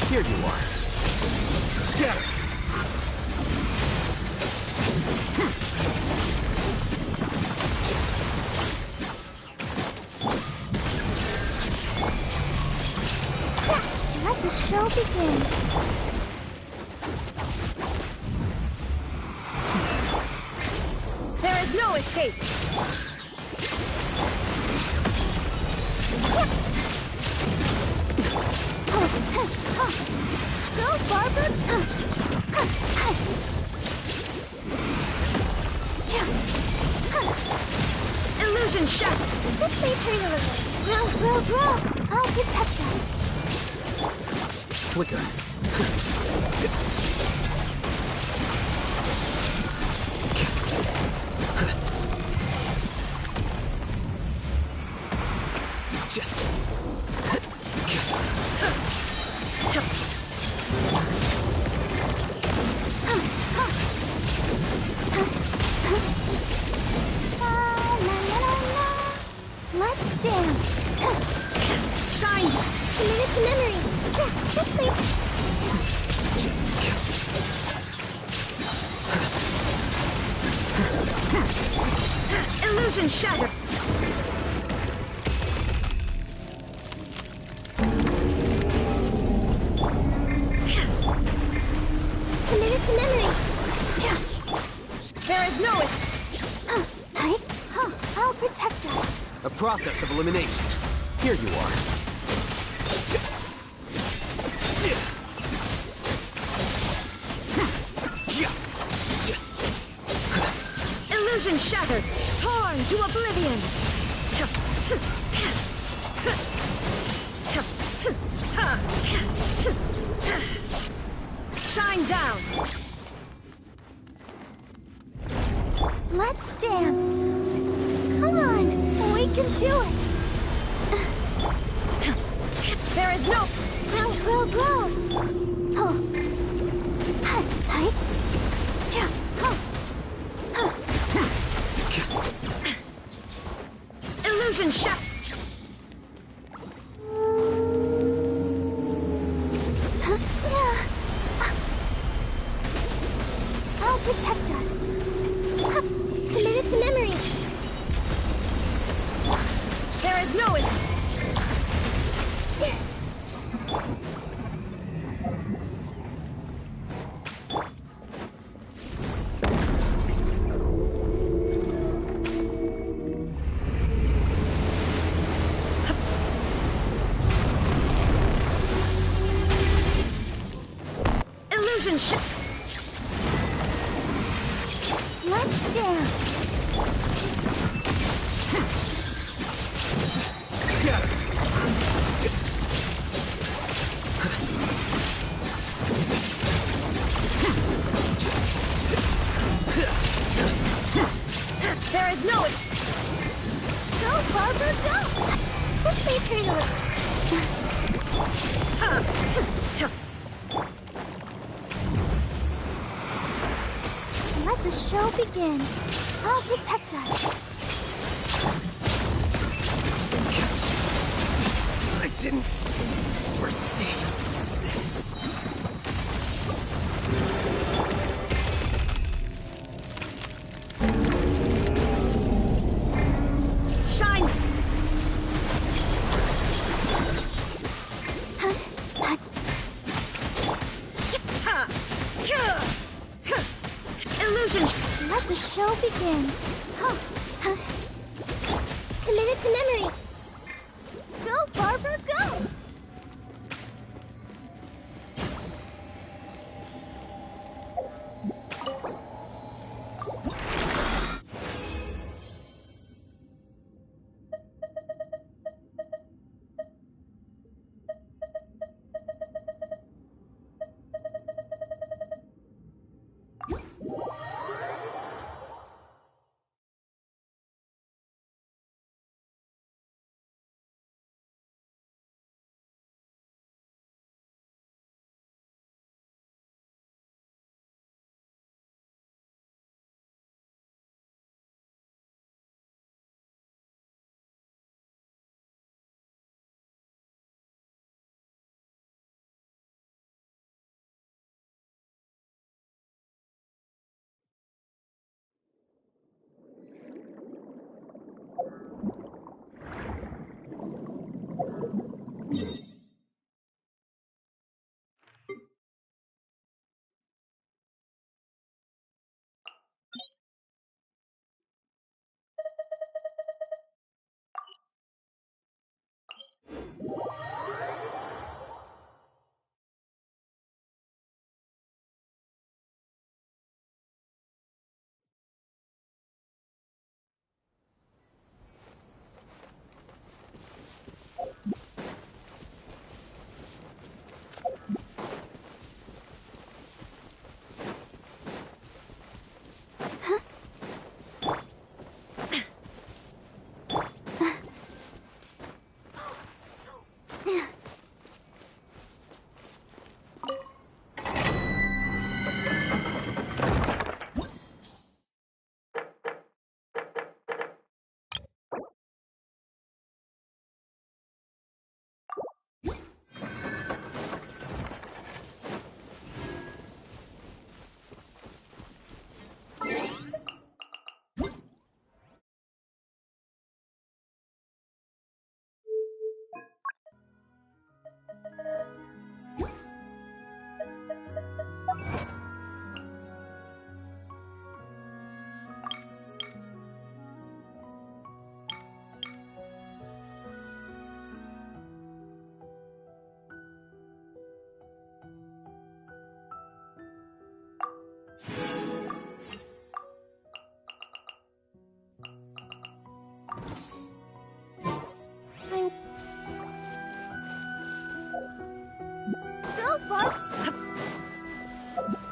Here you are. Scatter. Let the show begin. There is no escape. Go, Barbara! Illusion shattered. This may turn a little. Grow! I'll protect us. Flicker. Let's dance. Shine. Commit it to memory. Just wait. Illusion shattered. Commit it to memory. There is no escape. I'll protect us. A process of elimination. Here you are. Illusion shattered. Torn to oblivion. Shine down. Let's dance. Come on, we can do it. There is no... Grow. Oh. Hi. Illusion shattered. I'll protect us. Commit it to memory. There is no escape. Illusion shattered. Let's dance. Scatter. There is no... Go, Barbara, go! This may turn a little. Let the show begin. I'll protect us. I didn't foresee this. show begin? Commit it to memory. Go, Barbara, go!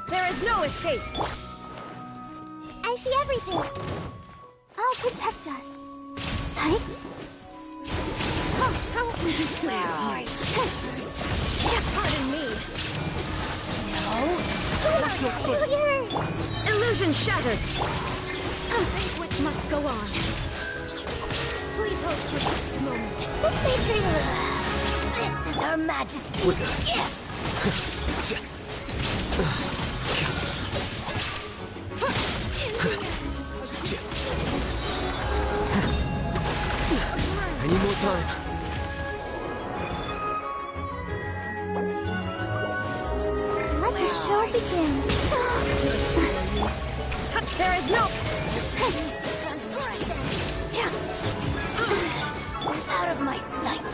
There is no escape! I see everything. I'll protect us. Where are you? Pardon me. No. Illusion shattered. Banquet must go on. Please hold for just a moment. This may turn a little. This is Her Majesty's gift. I need more time. Let the show begin. There is no... Out of my sight.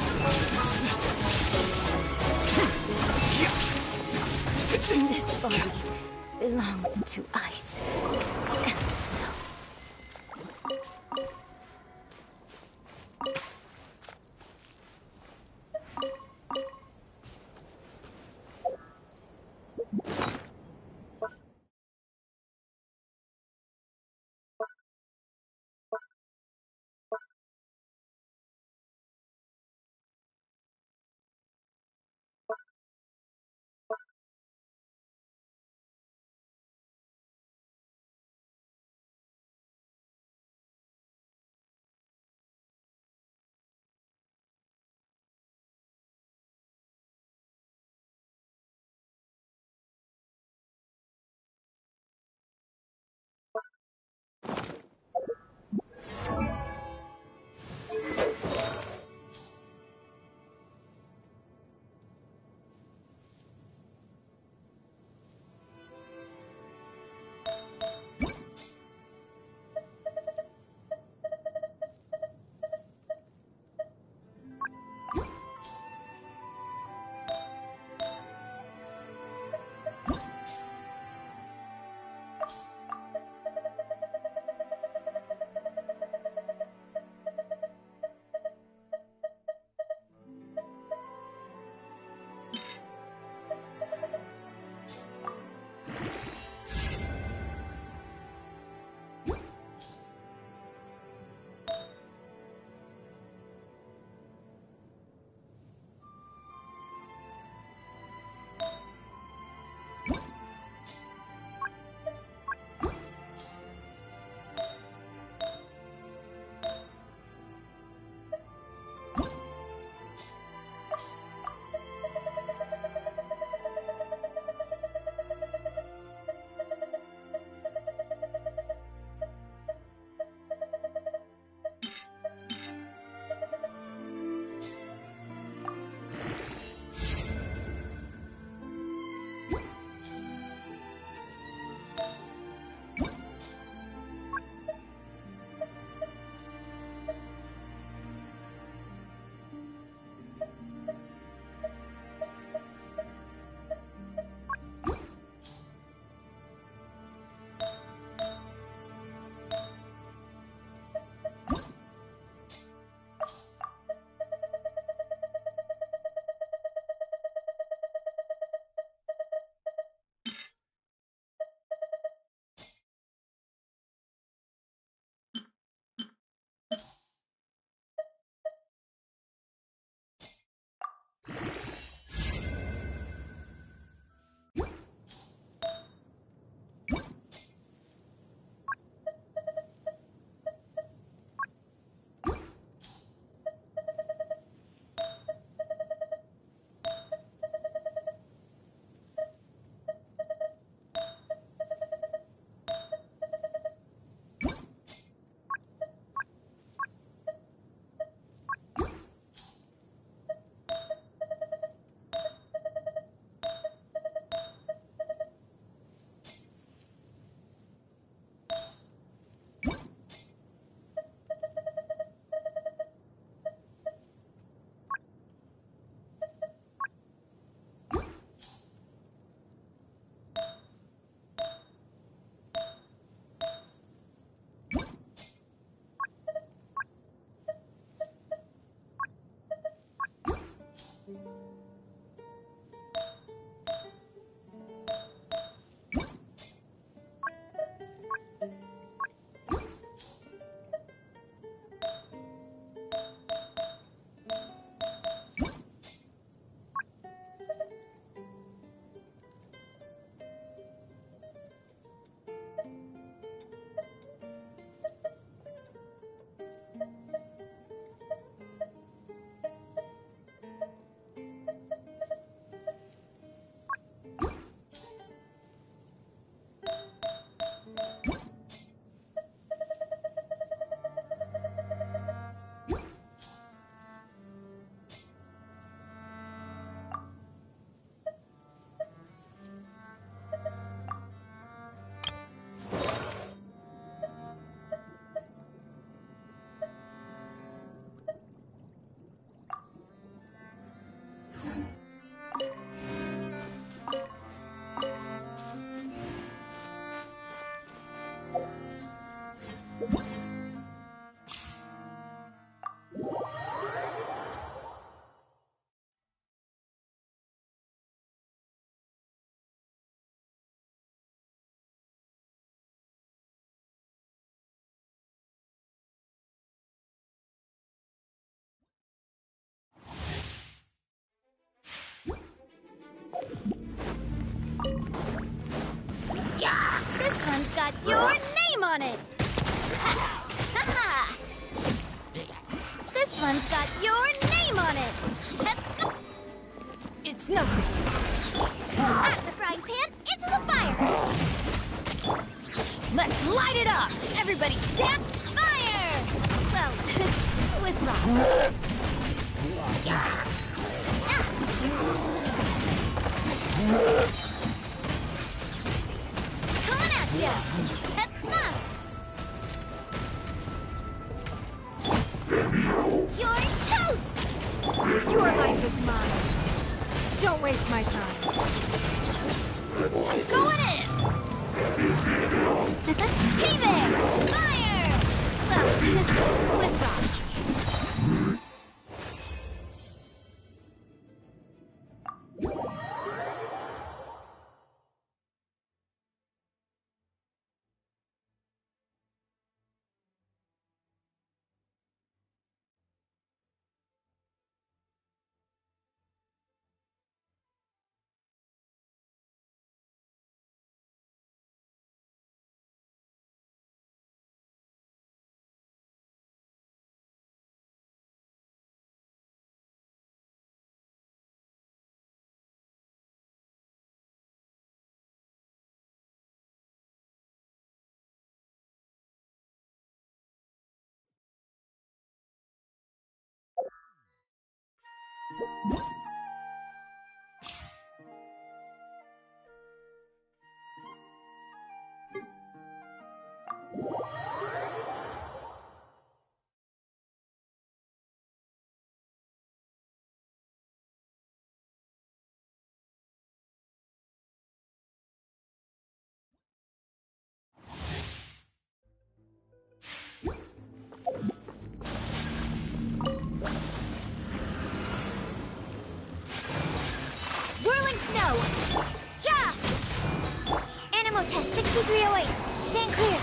This body belongs to ice and snow. This one's got your name on it! This one's got your name on it! It's nothing. Out of the frying pan, into the fire! Let's light it up! Everybody stand Fire! Well, with rocks. Coming at ya! You're toast! Your life is mine. Don't waste my time. I'm going in! Hey there! Fire! Well, with rocks. Whirling snow! Yeah! Animal test 6308. Stand clear.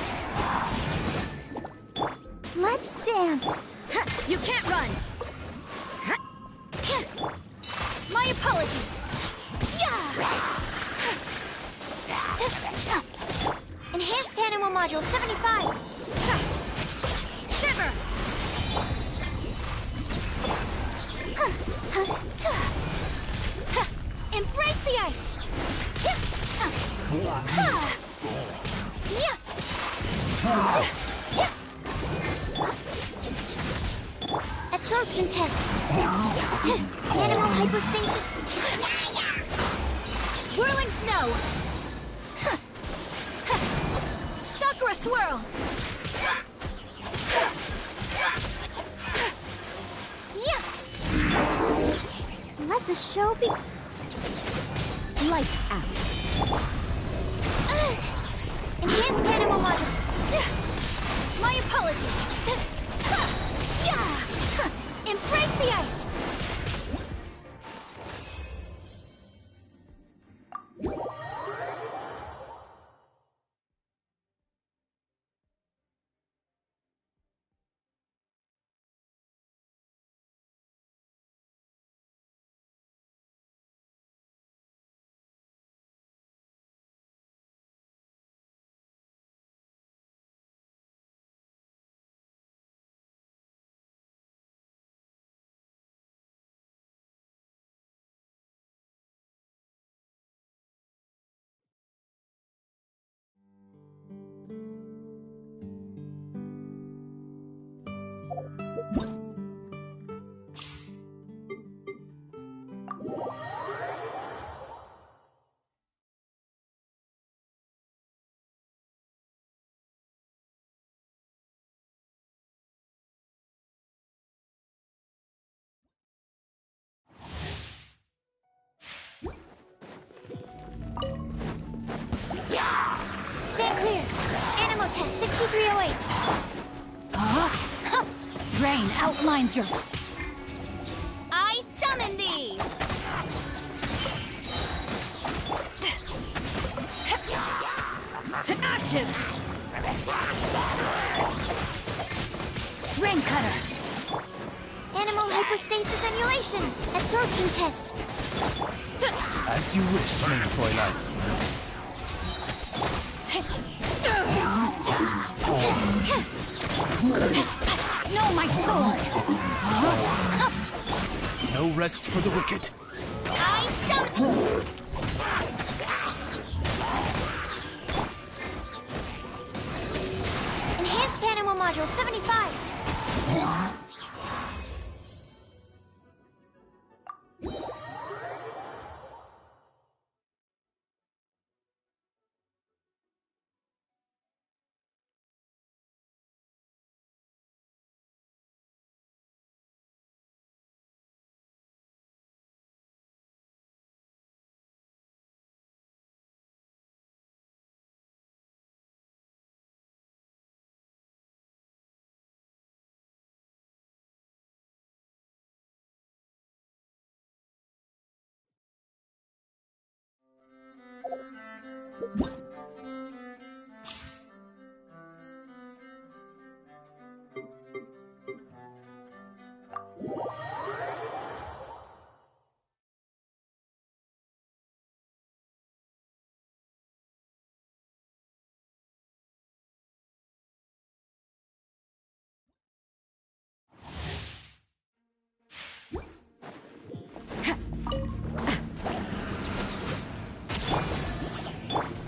Let's dance. You can't run. My apologies. Yeah! Enhanced animal module 75. Shiver! Embrace the ice! Absorption test. Animal hypostasis. Whirling snow. Sakura swirl. Let the show be. lights out. Enhanced animal module. My apologies. Embrace the ice. terrain outlines your... I summon thee! To ashes! Rain cutter! Animal hypostasis emulation! Absorption test! As you wish, mein Fräulein. No, my sword! No rest for the wicked. I summon... Enhanced Animal Module 75!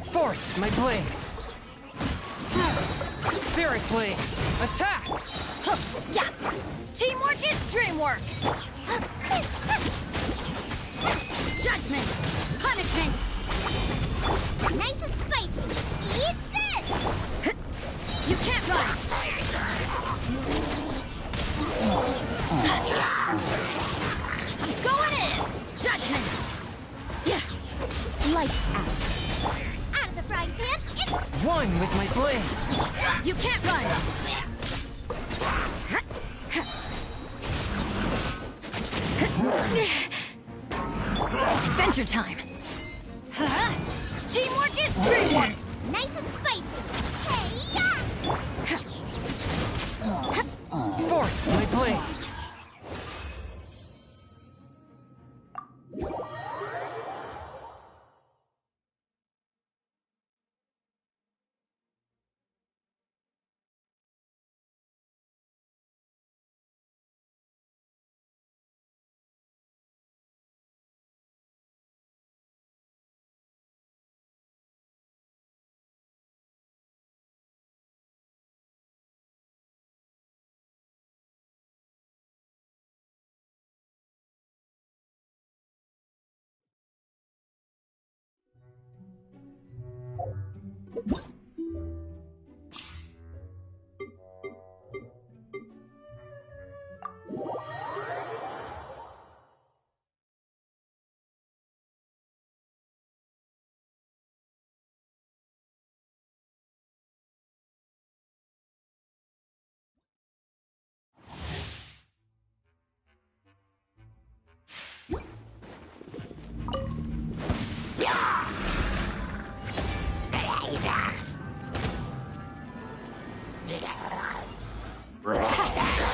Forth, my blade! Spirit blade! Attack! Yeah! Teamwork is dreamwork! Judgment! Punishment! Nice and spicy! Eat this! You can't run! I'm going in! Judgment! Yeah! Lights out! Out of the frying pan, it's... One with my blade! You can't run! Adventure time! Huh? Teamwork is dreamwork! Nice and spicy! Hey-ya! Forth, my blade!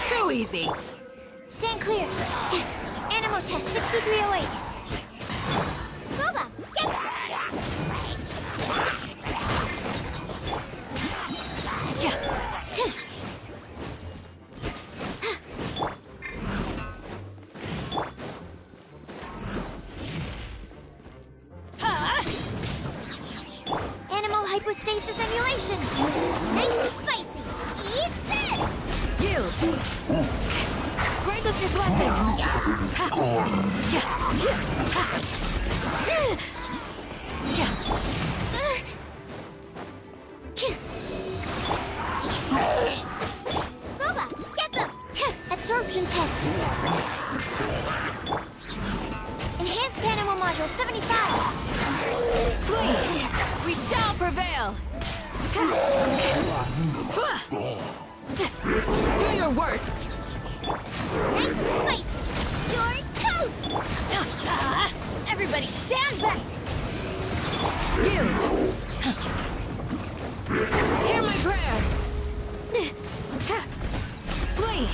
Too easy! Stand clear! Animal test 6308! Booba, get... Animal hypostasis emulation! Nice and spicy! Eat this! Yield! Grant us your blessing! Booba, get them! Absorption test! Enhanced Animal Module 75! Flee! We shall prevail! Do your worst! Nice and spicy. You're toast. Everybody stand back. Yield. Hear my prayer. Flee.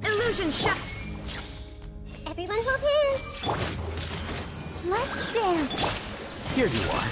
Illusion shot. Everyone hold hands. Let's dance. Here you are.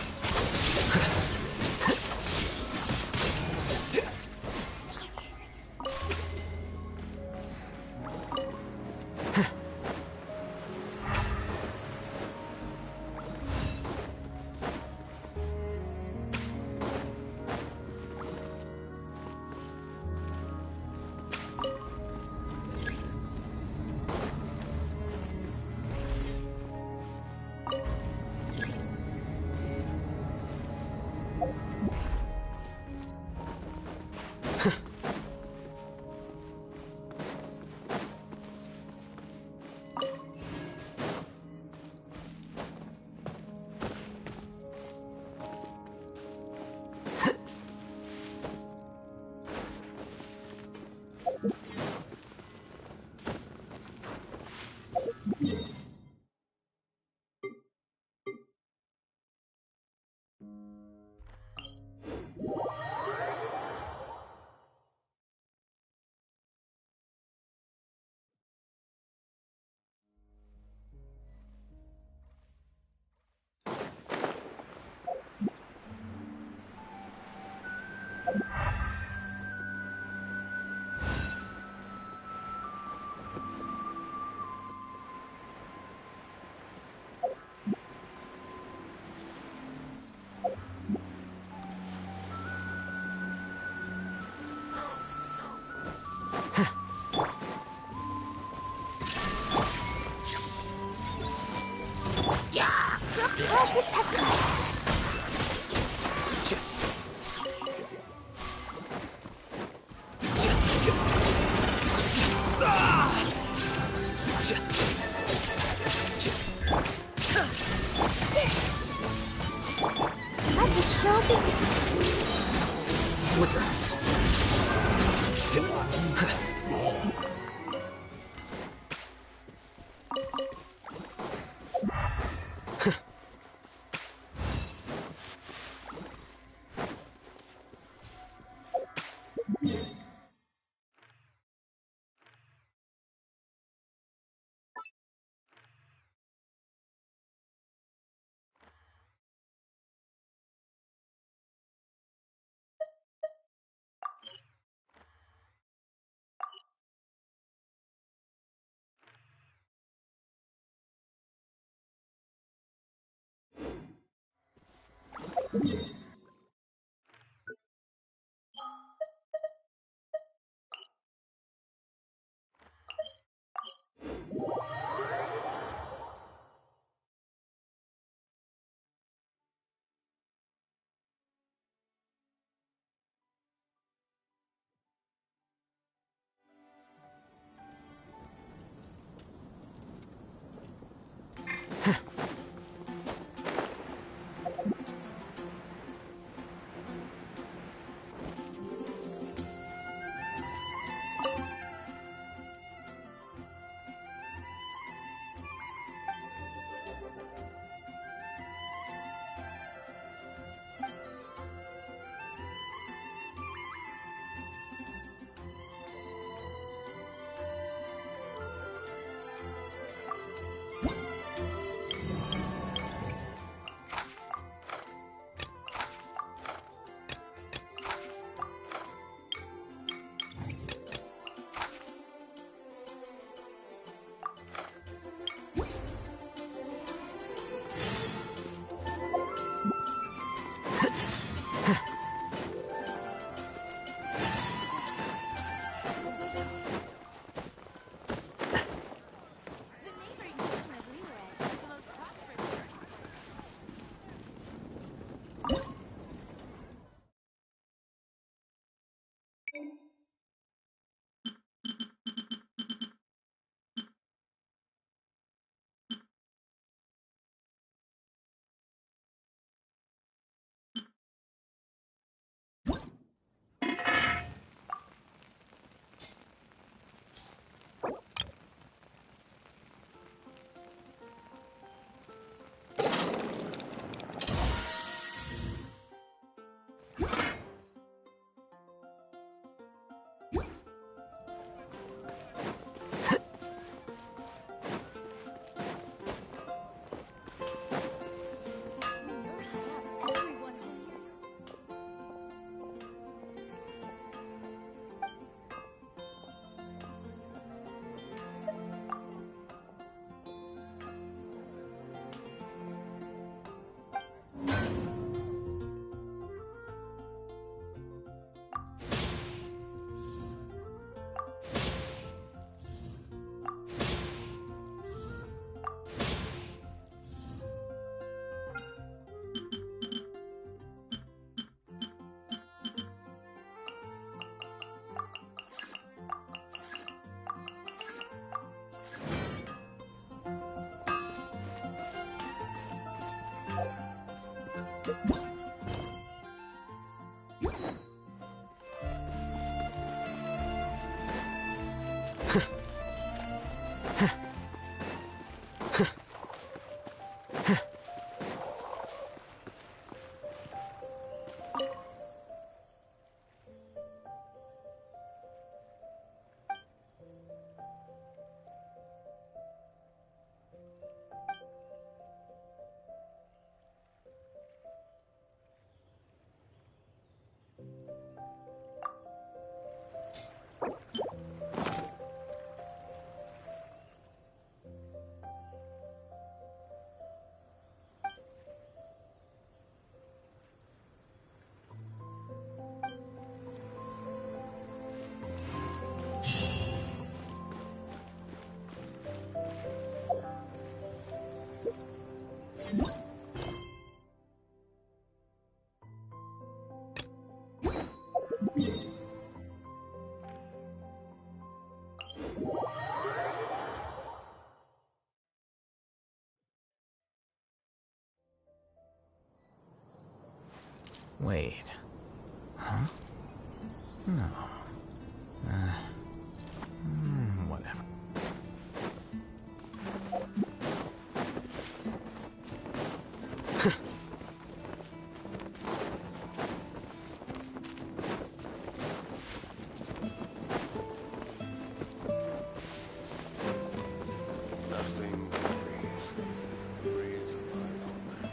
I'll protect us. Let the show begin. Flicker. Wait. Huh? No. Whatever. Nothing but breeze. Breeze of my element.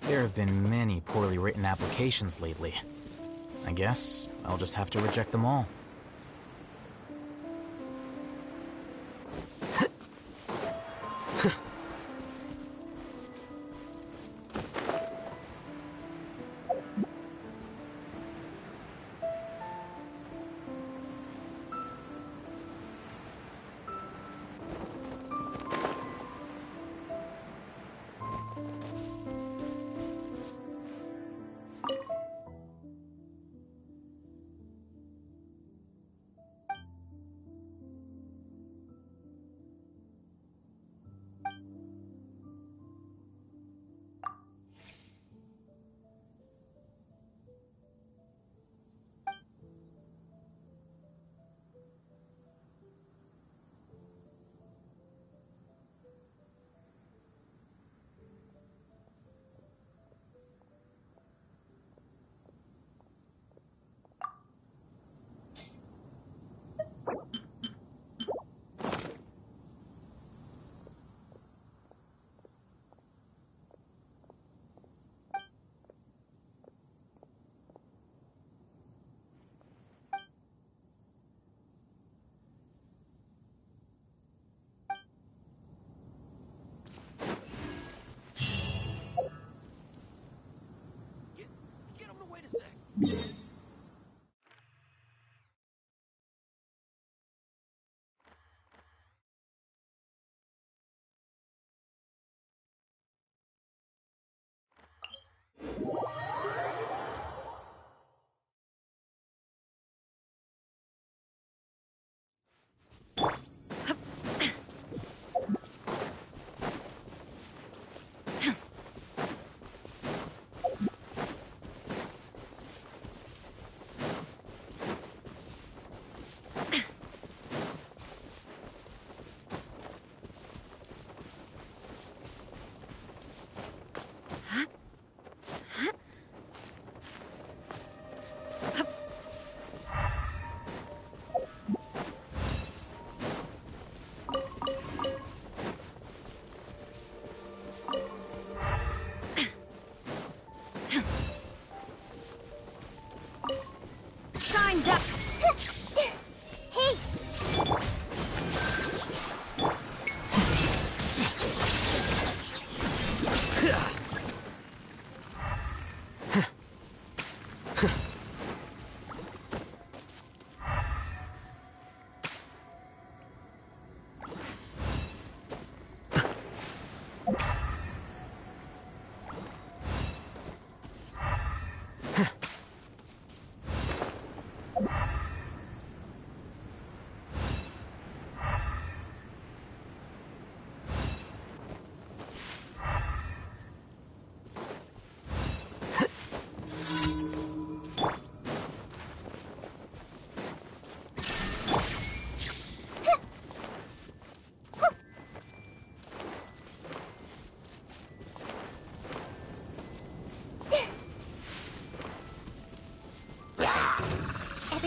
There have been many poorly written applications lately. I guess I'll just have to reject them all. Get him to wait a sec.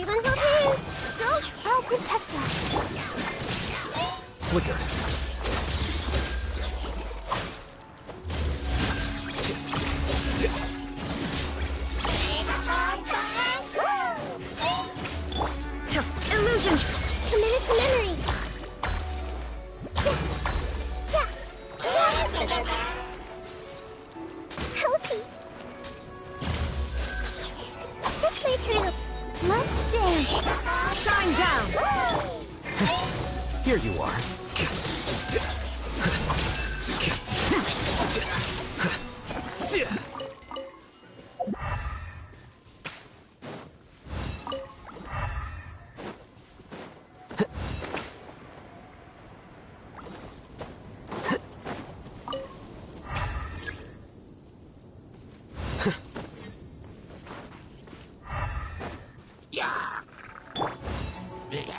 Everyone hold hands. Don't. I'll protect us. Flicker. Illusion! Committed to memory. Ouchie. This may hurt. Let's dance. Shine down! Here you are.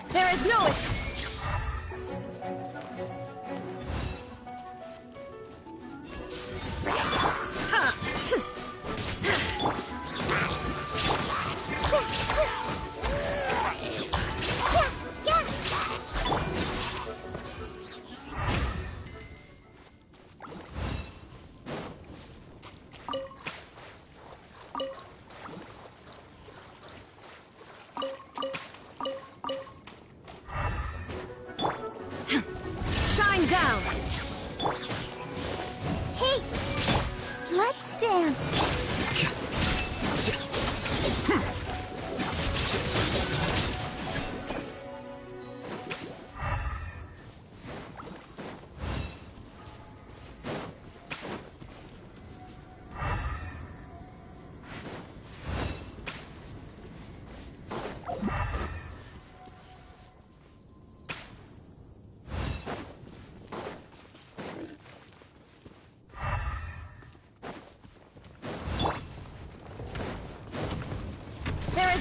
There is no Shine down! Hey! Let's dance.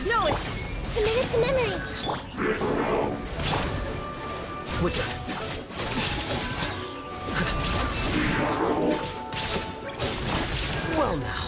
No, it's committed to memory. Flicker. Well now.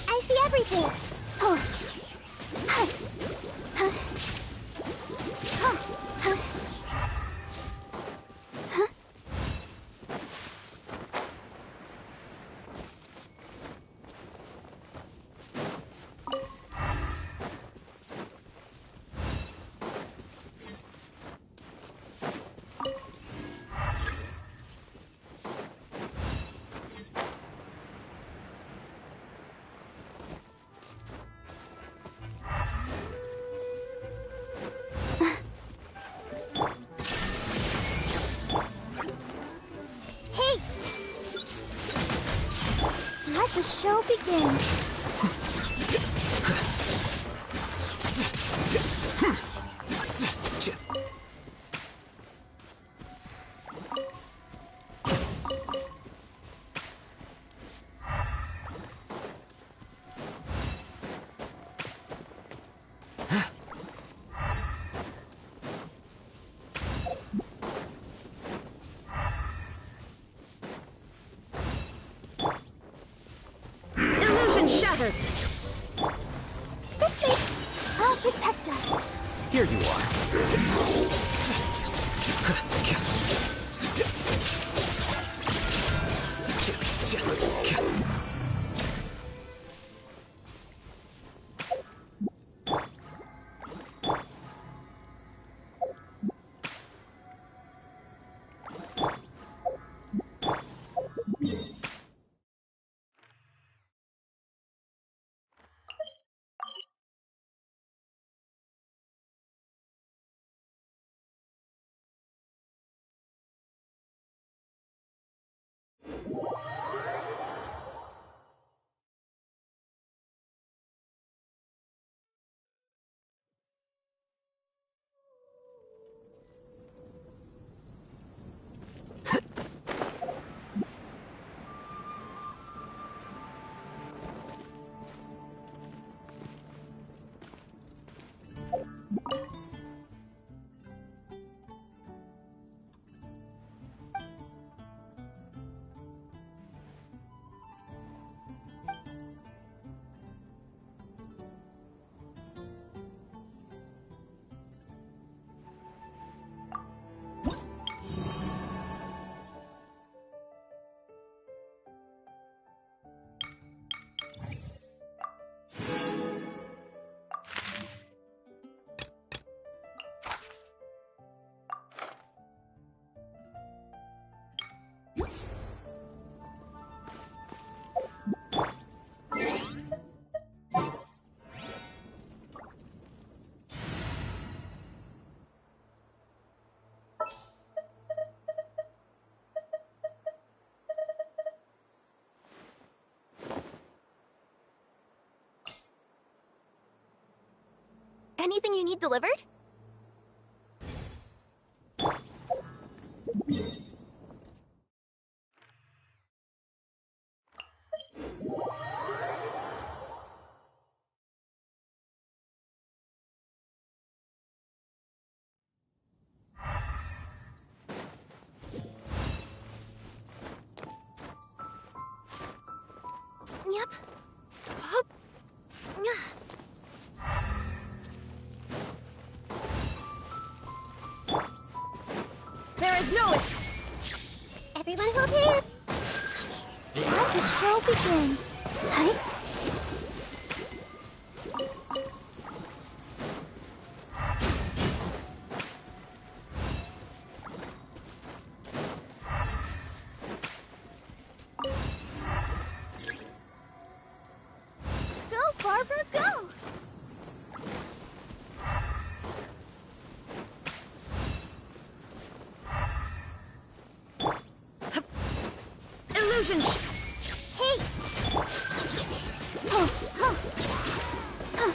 I see everything. Oh. the show begin. Shattered. This way. I'll protect us. Here you are. Anything you need delivered? Yep. Hup. Yeah. There is no Everyone hold hands. Let the show begin. Hi. Go, Barbara, go! illusion. Hey! Oh, oh. Huh.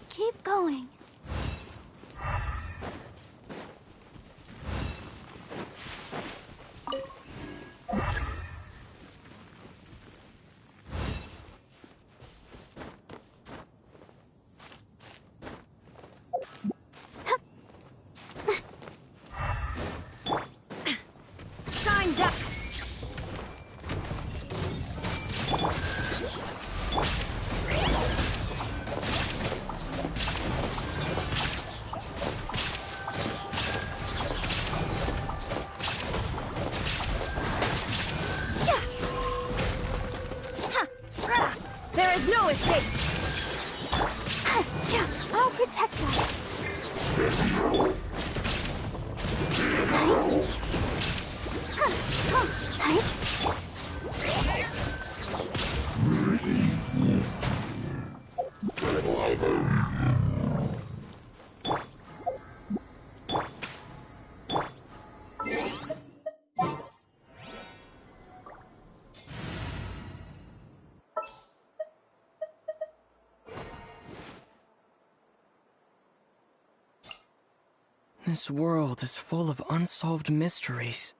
Keep going. Shine down. There is no escape. I'll protect us. This world is full of unsolved mysteries.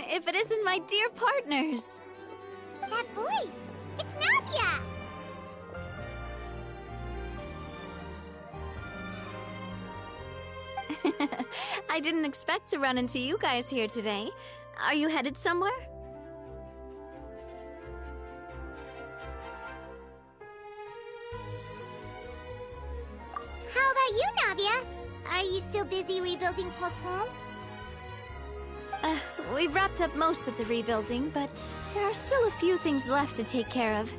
if it isn't my dear partners? That voice! It's Navia! I didn't expect to run into you guys here today. Are you headed somewhere? How about you, Navia? Are you still busy rebuilding Poisson? We've wrapped up most of the rebuilding, but there are still a few things left to take care of.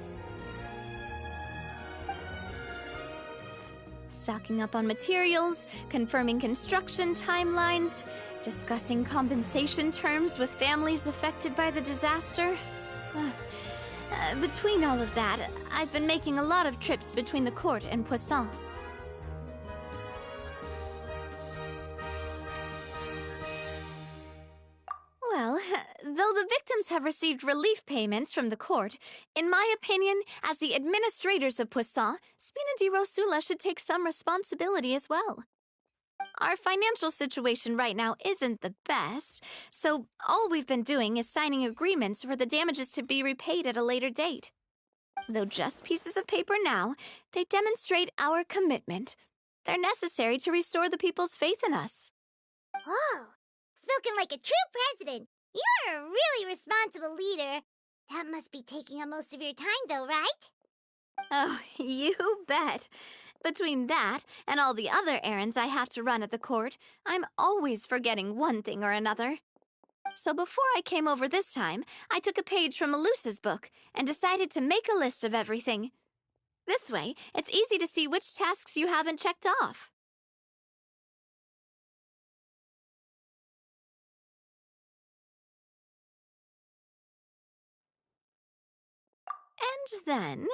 Stocking up on materials, confirming construction timelines, discussing compensation terms with families affected by the disaster. Between all of that, I've been making a lot of trips between the court and Poisson. Well, though the victims have received relief payments from the court, in my opinion, as the administrators of Poisson, Spina di Rosula should take some responsibility as well. Our financial situation right now isn't the best, so all we've been doing is signing agreements for the damages to be repaid at a later date. Though just pieces of paper now, they demonstrate our commitment. They're necessary to restore the people's faith in us. Oh! Spoken like a true president. You're a really responsible leader. That must be taking up most of your time, though, right? Oh, you bet. Between that and all the other errands I have to run at the court, I'm always forgetting one thing or another. So before I came over this time, I took a page from Melusa's book and decided to make a list of everything. This way, it's easy to see which tasks you haven't checked off. And then,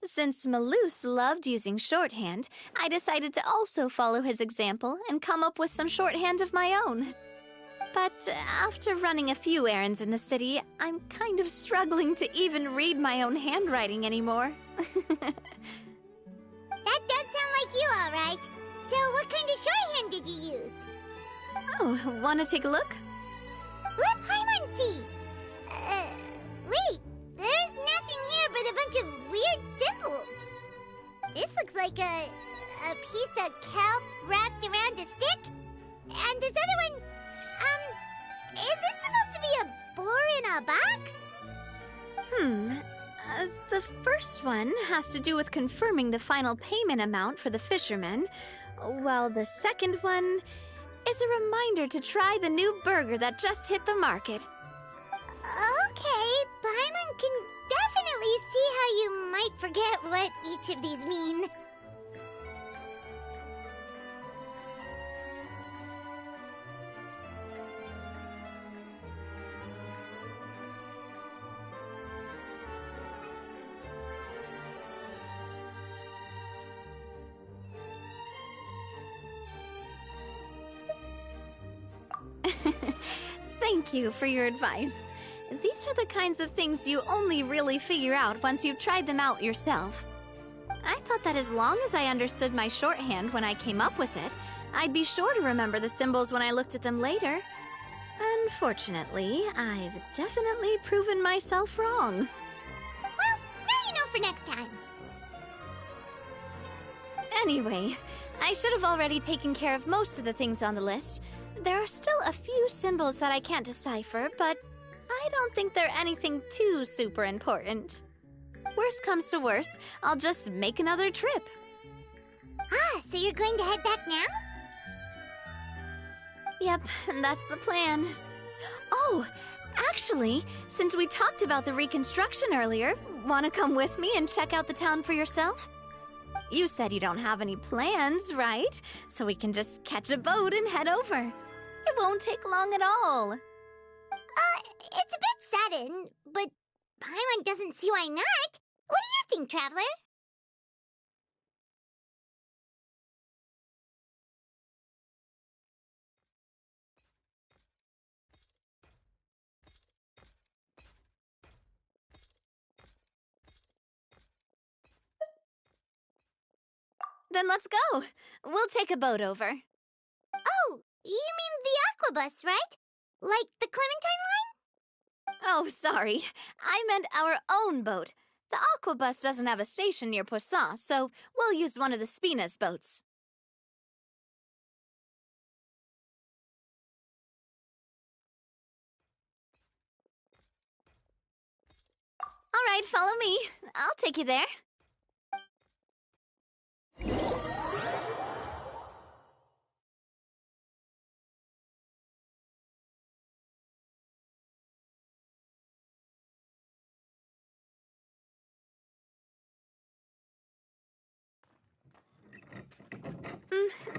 since Melus loved using shorthand, I decided to also follow his example and come up with some shorthand of my own. But after running a few errands in the city, I'm kind of struggling to even read my own handwriting anymore. That does sound like you, all right. So what kind of shorthand did you use? Oh, want to take a look? Let Paimon see. Wait. There's nothing here but a bunch of weird symbols. This looks like a piece of kelp wrapped around a stick. And this other one, is it supposed to be a boar in a box? The first one has to do with confirming the final payment amount for the fishermen, while the second one is a reminder to try the new burger that just hit the market. Okay, Paimon can definitely see how you might forget what each of these mean. Thank you for your advice. These are the kinds of things you only really figure out once you've tried them out yourself. I thought that as long as I understood my shorthand when I came up with it, I'd be sure to remember the symbols when I looked at them later. Unfortunately, I've definitely proven myself wrong. Well, now you know for next time. Anyway, I should have already taken care of most of the things on the list. There are still a few symbols that I can't decipher, but I don't think they're anything too super important. Worst comes to worst, I'll just make another trip. So you're going to head back now? Yep, that's the plan. Oh, actually, since we talked about the reconstruction earlier, want to come with me and check out the town for yourself? You said you don't have any plans, right? So we can just catch a boat and head over. It won't take long at all. It's a bit sudden, but Paimon doesn't see why not. What do you think, Traveler? Then let's go. We'll take a boat over. Oh, you mean the aqua bus, right? Like the Clementine line? Oh, sorry. I meant our own boat. The Aquabus doesn't have a station near Poisson, so we'll use one of the Spina's boats. All right, follow me. I'll take you there.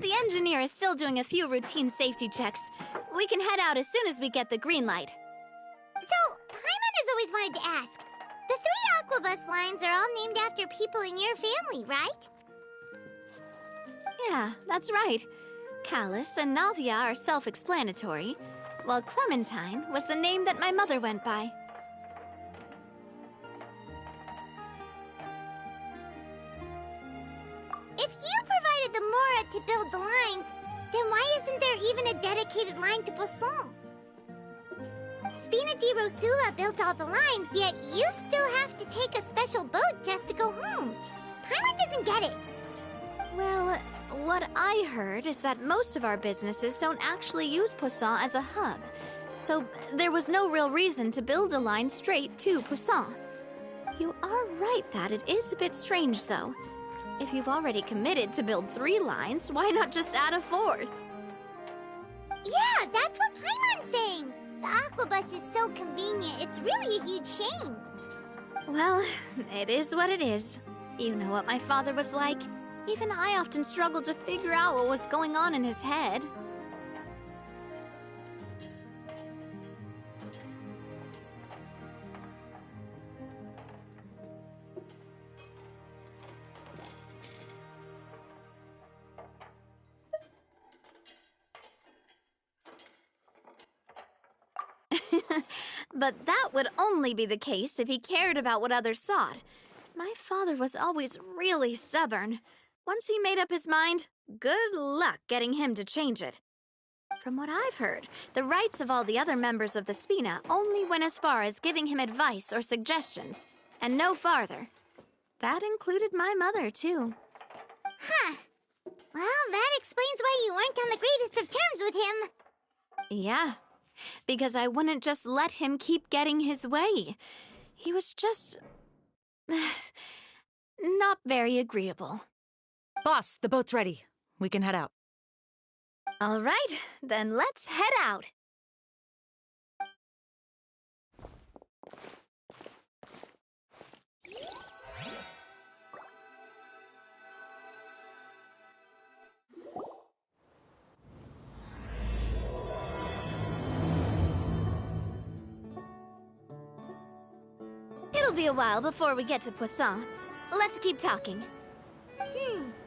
The engineer is still doing a few routine safety checks. We can head out as soon as we get the green light. So, Paimon has always wanted to ask. The 3 Aquabus lines are all named after people in your family, right? Yeah, that's right. Callus and Navia are self-explanatory, while Clementine was the name that my mother went by. If you provided the Mora to build the lines, then why isn't there even a dedicated line to Poisson? Spina di Rosula built all the lines, yet you still have to take a special boat just to go home. Paimon doesn't get it. Well, what I heard is that most of our businesses don't actually use Poisson as a hub, so there was no real reason to build a line straight to Poisson. You are right that it is a bit strange, though. If you've already committed to build 3 lines, why not just add a 4th? Yeah, that's what Paimon's saying. The Aquabus is so convenient, it's really a huge shame. Well, it is what it is. You know what my father was like. Even I often struggled to figure out what was going on in his head. But that would only be the case if he cared about what others thought. My father was always really stubborn. Once he made up his mind, good luck getting him to change it. From what I've heard, the rights of all the other members of the Spina only went as far as giving him advice or suggestions, and no farther. That included my mother, too. Huh. Well, that explains why you weren't on the greatest of terms with him. Yeah, because I wouldn't just let him keep getting his way. He was just... not very agreeable. Boss, the boat's ready. We can head out. All right, then let's head out. It'll be a while before we get to Poisson. Let's keep talking.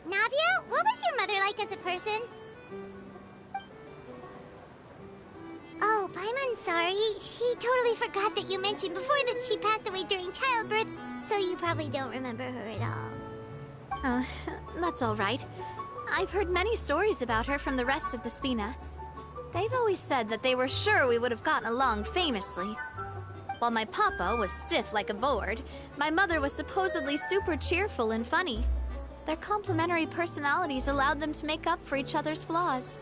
Navia, what was your mother like as a person? Oh, Paimon's sorry. She totally forgot that you mentioned before that she passed away during childbirth, so you probably don't remember her at all. That's all right. I've heard many stories about her from the rest of the Spina. They've always said that they were sure we would have gotten along famously. While my papa was stiff like a board, my mother was supposedly super cheerful and funny. Their complementary personalities allowed them to make up for each other's flaws.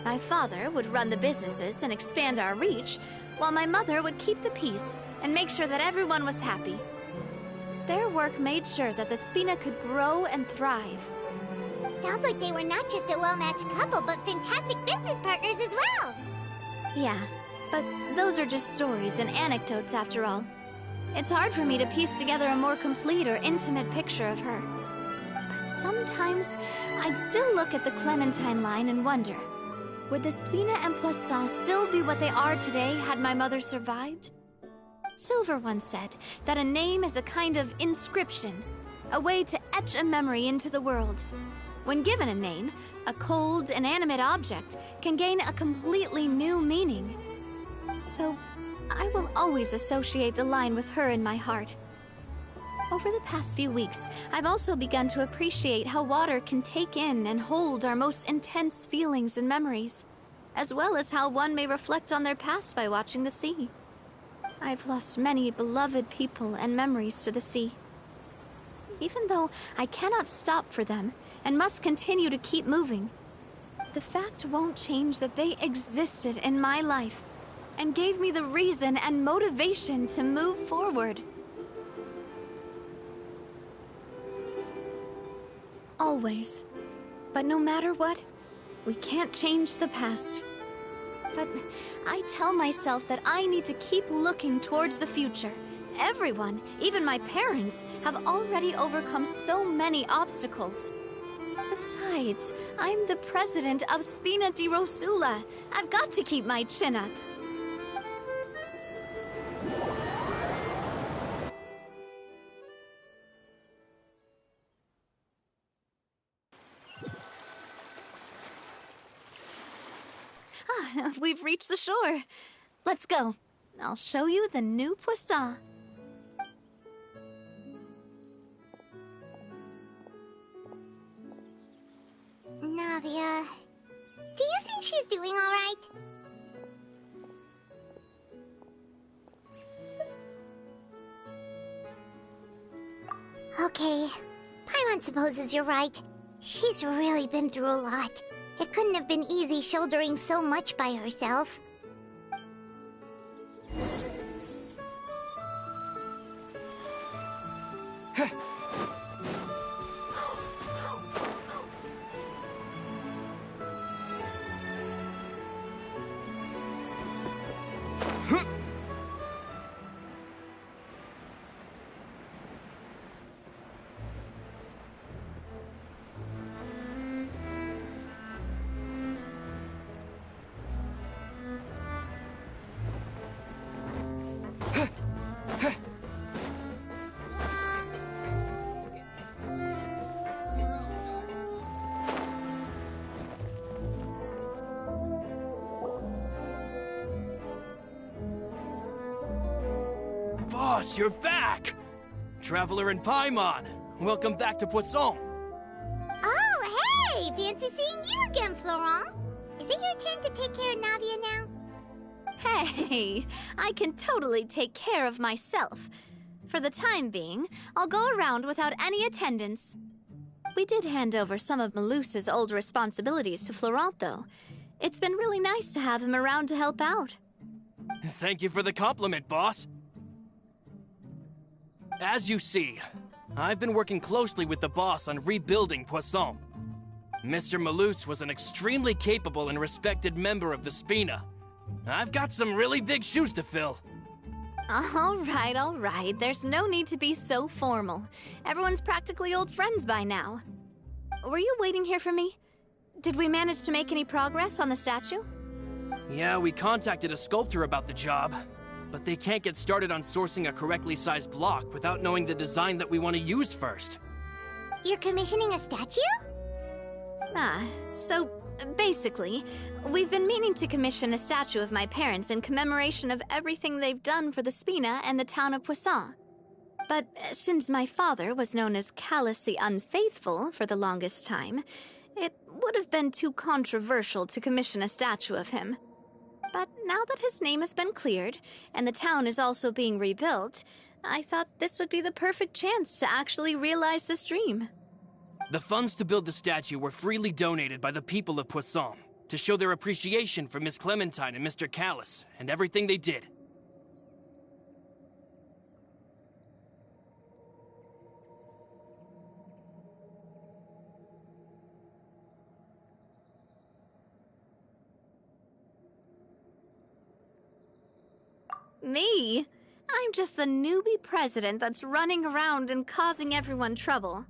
My father would run the businesses and expand our reach, while my mother would keep the peace and make sure that everyone was happy. Their work made sure that the Spina could grow and thrive. Sounds like they were not just a well-matched couple, but fantastic business partners as well. Yeah, but those are just stories and anecdotes after all. It's hard for me to piece together a more complete or intimate picture of her. But sometimes, I'd still look at the Clementine line and wonder, would the Spina and Poisson still be what they are today had my mother survived? Silver once said that a name is a kind of inscription, a way to etch a memory into the world. When given a name, a cold, inanimate object can gain a completely new meaning. So, I will always associate the line with her in my heart. Over the past few weeks, I've also begun to appreciate how water can take in and hold our most intense feelings and memories, as well as how one may reflect on their past by watching the sea. I've lost many beloved people and memories to the sea. Even though I cannot stop for them and must continue to keep moving, the fact won't change that they existed in my life and gave me the reason and motivation to move forward. Always. But no matter what, we can't change the past. But I tell myself that I need to keep looking towards the future. Everyone, even my parents, have already overcome so many obstacles. Besides, I'm the president of Spina di Rosula. I've got to keep my chin up. We've reached the shore. Let's go. I'll show you the new poisson. Navia, do you think she's doing all right? Okay, Paimon supposes you're right. She's really been through a lot. It couldn't have been easy shouldering so much by herself. Boss, you're back! Traveler and Paimon, welcome back to Poisson. Oh, hey! Fancy seeing you again, Florent. Is it your turn to take care of Navia now? Hey, I can totally take care of myself. For the time being, I'll go around without any attendance. We did hand over some of Malus's old responsibilities to Florent, though. It's been really nice to have him around to help out. Thank you for the compliment, boss. As you see, I've been working closely with the boss on rebuilding Poisson. Mr. Malus was an extremely capable and respected member of the Spina. I've got some really big shoes to fill. All right. There's no need to be so formal. Everyone's practically old friends by now. Were you waiting here for me? Did we manage to make any progress on the statue? Yeah, we contacted a sculptor about the job, but they can't get started on sourcing a correctly sized block without knowing the design that we want to use first. You're commissioning a statue? So basically, we've been meaning to commission a statue of my parents in commemoration of everything they've done for the Spina and the town of Poisson. But since my father was known as Callous the Unfaithful for the longest time, it would have been too controversial to commission a statue of him. But now that his name has been cleared, and the town is also being rebuilt, I thought this would be the perfect chance to actually realize this dream. The funds to build the statue were freely donated by the people of Poisson to show their appreciation for Miss Clementine and Mr. Callous and everything they did. Me? I'm just the newbie president that's running around and causing everyone trouble.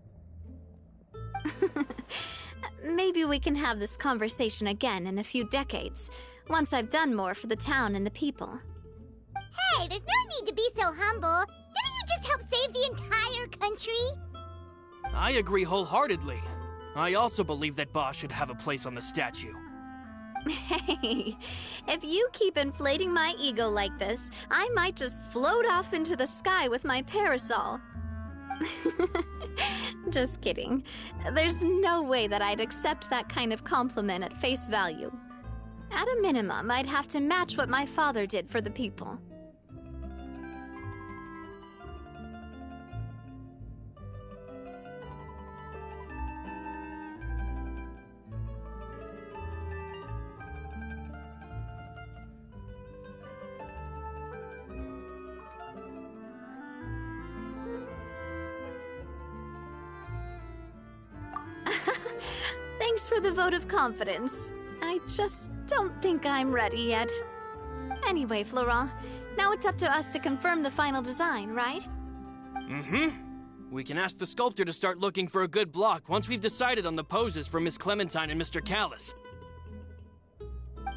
Maybe we can have this conversation again in a few decades, once I've done more for the town and the people. Hey, there's no need to be so humble. Didn't you just help save the entire country? I agree wholeheartedly. I also believe that Boss should have a place on the statue. Hey, if you keep inflating my ego like this, I might just float off into the sky with my parasol. Just kidding. There's no way that I'd accept that kind of compliment at face value. At a minimum, I'd have to match what my father did for the people. Thanks for the vote of confidence. I just don't think I'm ready yet. Anyway, Florent, now it's up to us to confirm the final design, right? Mm-hmm. We can ask the sculptor to start looking for a good block once we've decided on the poses for Miss Clementine and Mr. Callis.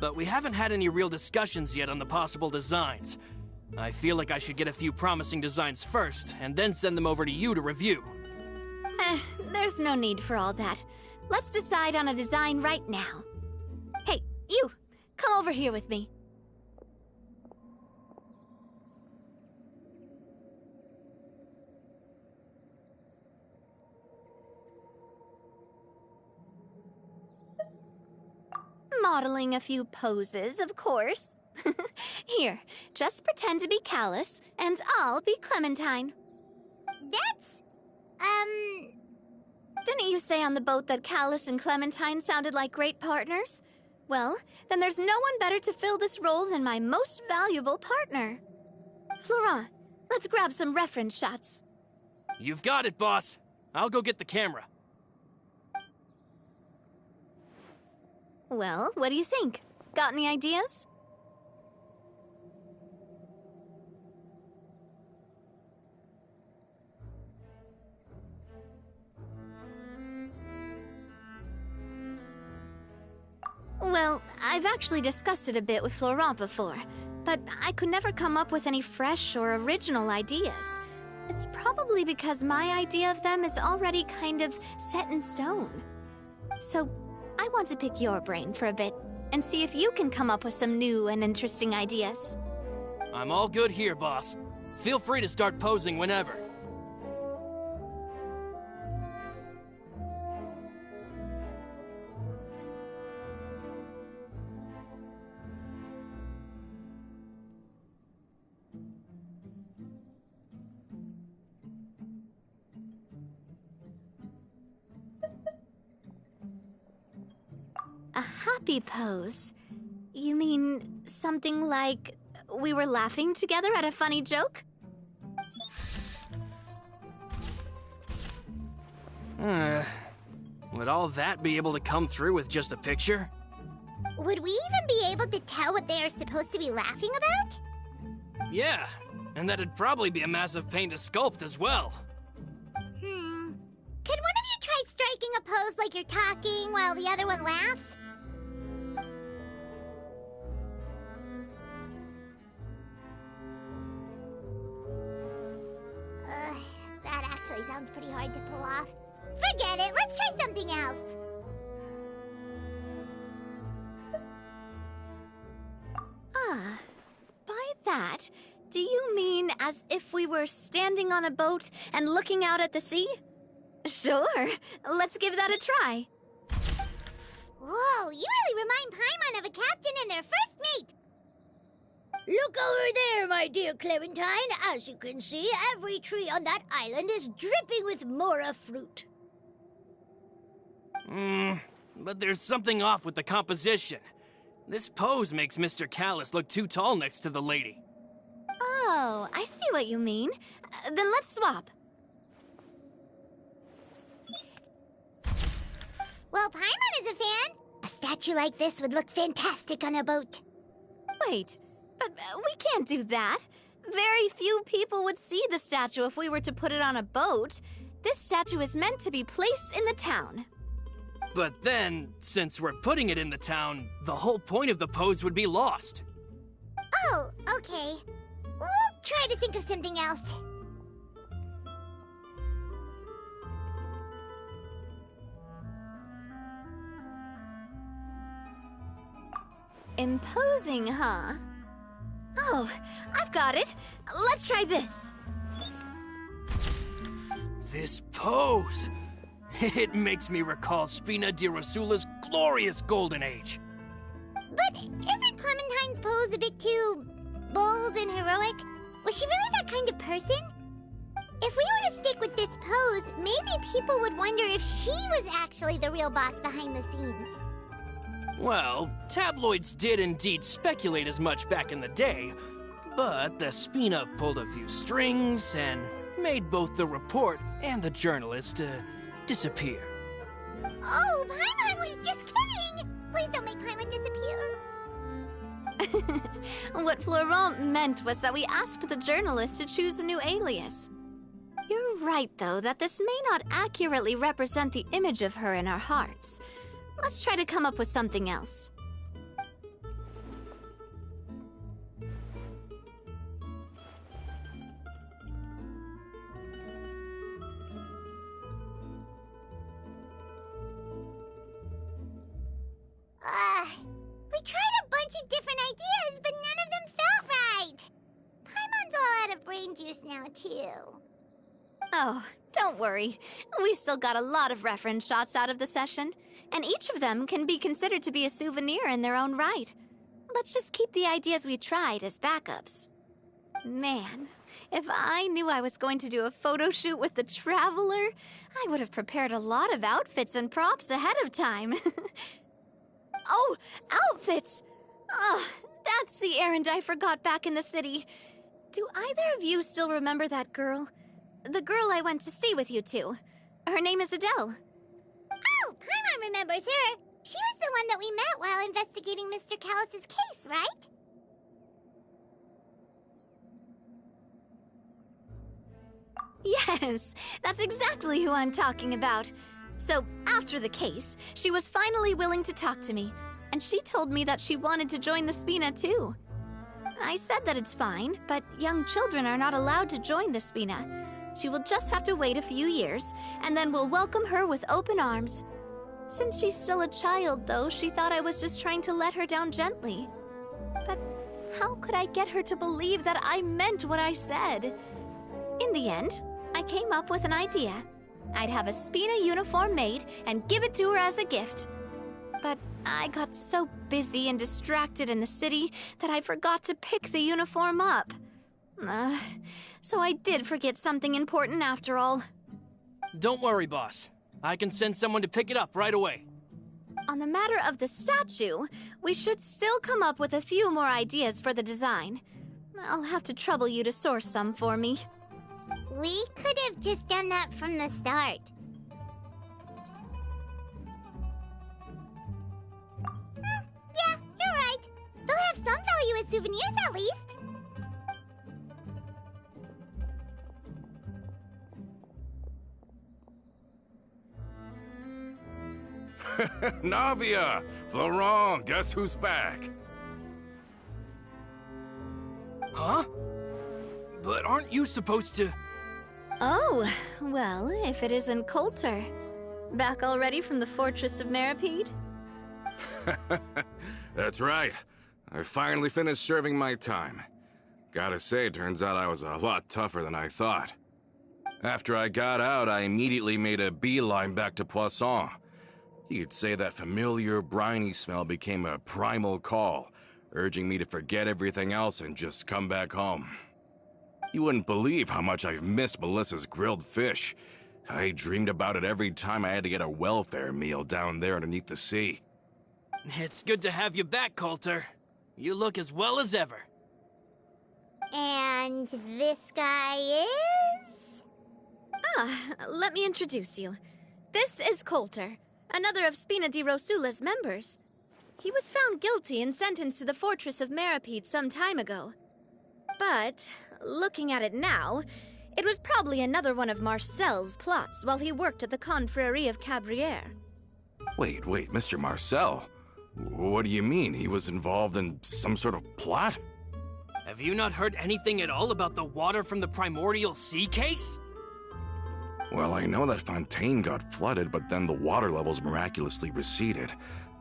But we haven't had any real discussions yet on the possible designs. I feel like I should get a few promising designs first, and then send them over to you to review. There's no need for all that. Let's decide on a design right now. Hey, you! Come over here with me. Modeling a few poses, of course. Here, just pretend to be Callis, and I'll be Clementine. That's... Didn't you say on the boat that Callis and Clementine sounded like great partners? Well, then there's no one better to fill this role than my most valuable partner. Florent, let's grab some reference shots. You've got it, boss. I'll go get the camera. Well, what do you think? Got any ideas? Well, I've actually discussed it a bit with Florent before, but I could never come up with any fresh or original ideas. It's probably because my idea of them is already kind of set in stone. So, I want to pick your brain for a bit and see if you can come up with some new and interesting ideas. I'm all good here, boss. Feel free to start posing whenever. A happy pose? You mean something like we were laughing together at a funny joke? Would all that be able to come through with just a picture? Would we even be able to tell what they are supposed to be laughing about? Yeah, and that'd probably be a massive pain to sculpt as well. Could one of you try striking a pose like you're talking while the other one laughs? That actually sounds pretty hard to pull off. Forget it, let's try something else. By that, do you mean as if we were standing on a boat and looking out at the sea? Sure, let's give that a try. Whoa, you really remind Paimon of a captain and their first mate. Look over there, my dear Clementine. As you can see, every tree on that island is dripping with mora fruit. But there's something off with the composition. This pose makes Mr. Callis look too tall next to the lady. Oh, I see what you mean. Then let's swap. Well, Paimon is a fan. A statue like this would look fantastic on a boat. Wait, but we can't do that. Very few people would see the statue if we were to put it on a boat. This statue is meant to be placed in the town. But then, since we're putting it in the town, the whole point of the pose would be lost. Oh, okay. We'll try to think of something else. Imposing, huh? Oh, I've got it. Let's try this. This pose! It makes me recall Spina di Rosula's glorious golden age. But isn't Clementine's pose a bit too bold and heroic? Was she really that kind of person? If we were to stick with this pose, maybe people would wonder if she was actually the real boss behind the scenes. Well, tabloids did indeed speculate as much back in the day, but the Spina pulled a few strings and made both the report and the journalist disappear. Oh, Paimon was just kidding! Please don't make Paimon disappear. What Florent meant was that we asked the journalist to choose a new alias. You're right, though, that this may not accurately represent the image of her in our hearts. Let's try to come up with something else. We tried a bunch of different ideas, but none of them felt right. Paimon's all out of brain juice now, too. Oh, don't worry. We still got a lot of reference shots out of the session, and each of them can be considered to be a souvenir in their own right. Let's just keep the ideas we tried as backups. Man, if I knew I was going to do a photo shoot with the Traveler, I would have prepared a lot of outfits and props ahead of time. Oh, outfits! Oh, that's the errand I forgot back in the city. Do either of you still remember that girl? The girl I went to see with you two. Her name is Adele. Oh, Paimon remembers her. She was the one that we met while investigating Mr. Callus's case, right? Yes, that's exactly who I'm talking about. So, after the case, she was finally willing to talk to me, and she told me that she wanted to join the Spina too. I said that it's fine, but young children are not allowed to join the Spina. She will just have to wait a few years, and then we'll welcome her with open arms. Since she's still a child, though, she thought I was just trying to let her down gently. But how could I get her to believe that I meant what I said? In the end, I came up with an idea. I'd have a Spina uniform made and give it to her as a gift. But I got so busy and distracted in the city that I forgot to pick the uniform up. So I did forget something important after all. Don't worry, boss. I can send someone to pick it up right away. On the matter of the statue, we should still come up with a few more ideas for the design. I'll have to trouble you to source some for me. We could have just done that from the start. Yeah, you're right. They'll have some value as souvenirs at least. Navia! Florent, guess who's back? Huh? But aren't you supposed to... Oh, well, if it isn't Coulter. Back already from the Fortress of Meripede? That's right. I finally finished serving my time. Gotta say, turns out I was a lot tougher than I thought. After I got out, I immediately made a beeline back to Poisson. You could say that familiar, briny smell became a primal call, urging me to forget everything else and just come back home. You wouldn't believe how much I've missed Melissa's grilled fish. I dreamed about it every time I had to get a welfare meal down there underneath the sea. It's good to have you back, Coulter. You look as well as ever. And this guy is? Let me introduce you. This is Coulter, another of Spina di Rosula's members. He was found guilty and sentenced to the Fortress of Meripede some time ago. But, looking at it now, it was probably another one of Marcel's plots while he worked at the Confrérie of Cabrières. Wait, Mr. Marcel? What do you mean? He was involved in some sort of plot? Have you not heard anything at all about the water from the primordial sea case? Well, I know that Fontaine got flooded, but then the water levels miraculously receded.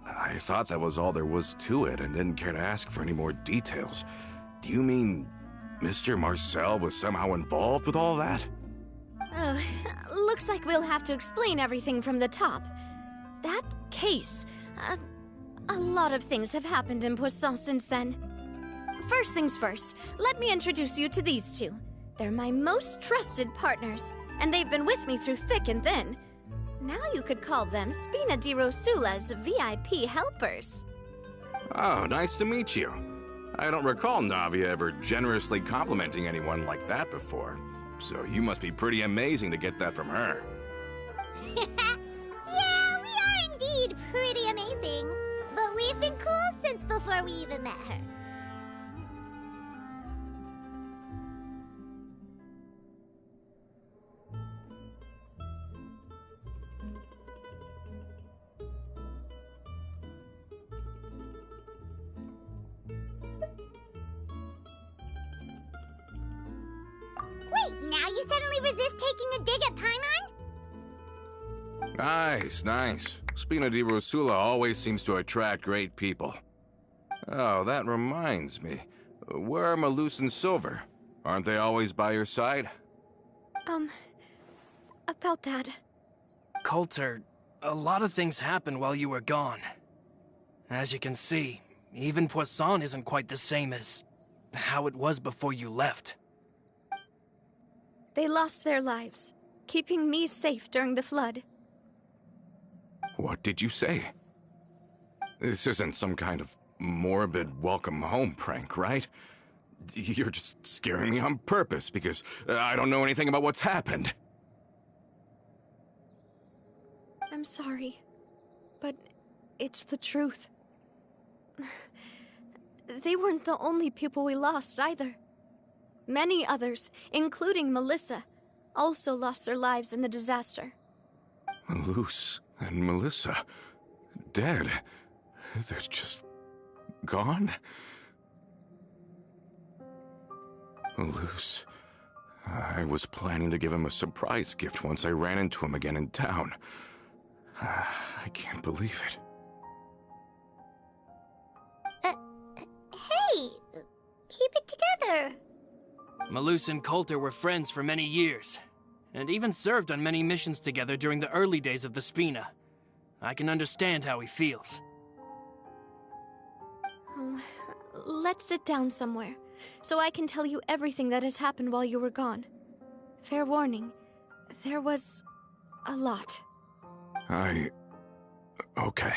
I thought that was all there was to it and didn't care to ask for any more details. Do you mean Mr. Marcel was somehow involved with all that? Looks like we'll have to explain everything from the top. That case, a lot of things have happened in Poisson since then. First things first, let me introduce you to these two. They're my most trusted partners, and they've been with me through thick and thin. Now you could call them Spina di Rosula's VIP helpers. Oh, nice to meet you. I don't recall Navia ever generously complimenting anyone like that before, so you must be pretty amazing to get that from her. Yeah, we been cool since before we even met her. Wait, now you suddenly resist taking a dig at Paimon? Nice, nice. Spina di Rosula always seems to attract great people. Oh, that reminds me. Where are Malus and Silver? Aren't they always by your side? About that. Coulter, a lot of things happened while you were gone. As you can see, even Poisson isn't quite the same as how it was before you left. They lost their lives, keeping me safe during the flood. What did you say? This isn't some kind of morbid welcome home prank, right? You're just scaring me on purpose because I don't know anything about what's happened. I'm sorry, but it's the truth. They weren't the only people we lost either. Many others, including Melissa, also lost their lives in the disaster. Malus and Melissa, dead. They're just gone? Malus, I was planning to give him a surprise gift once I ran into him again in town. I can't believe it. Hey, keep it together. Malus and Coulter were friends for many years, and even served on many missions together during the early days of the Spina. I can understand how he feels. Let's sit down somewhere, so I can tell you everything that has happened while you were gone. Fair warning, there was a lot. Okay.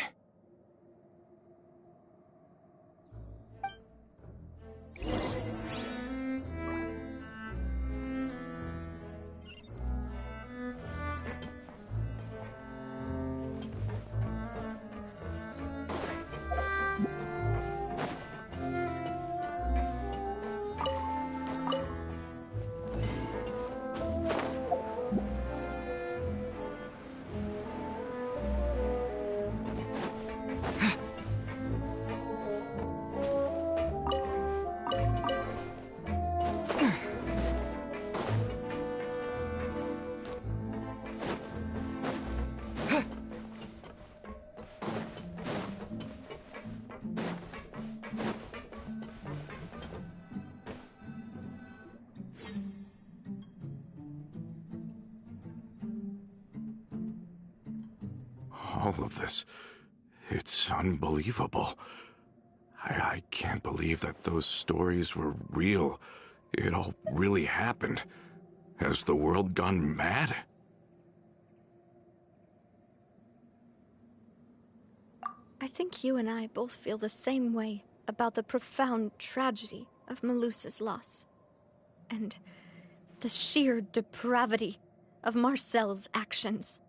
All of this, it's unbelievable. I can't believe that those stories were real. It all really happened. Has the world gone mad? I think you and I both feel the same way about the profound tragedy of Melusa's loss. And the sheer depravity of Marcel's actions.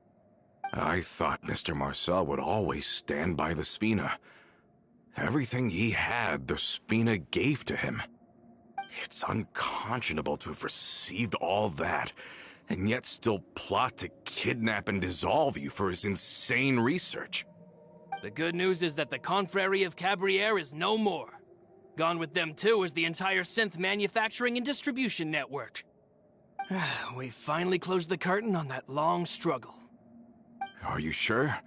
I thought Mr. Marcel would always stand by the Spina. Everything he had, the Spina gave to him. It's unconscionable to have received all that, and yet still plot to kidnap and dissolve you for his insane research. The good news is that the Confrérie of Cabriere is no more. Gone with them too is the entire synth manufacturing and distribution network. We finally closed the curtain on that long struggle. Are you sure?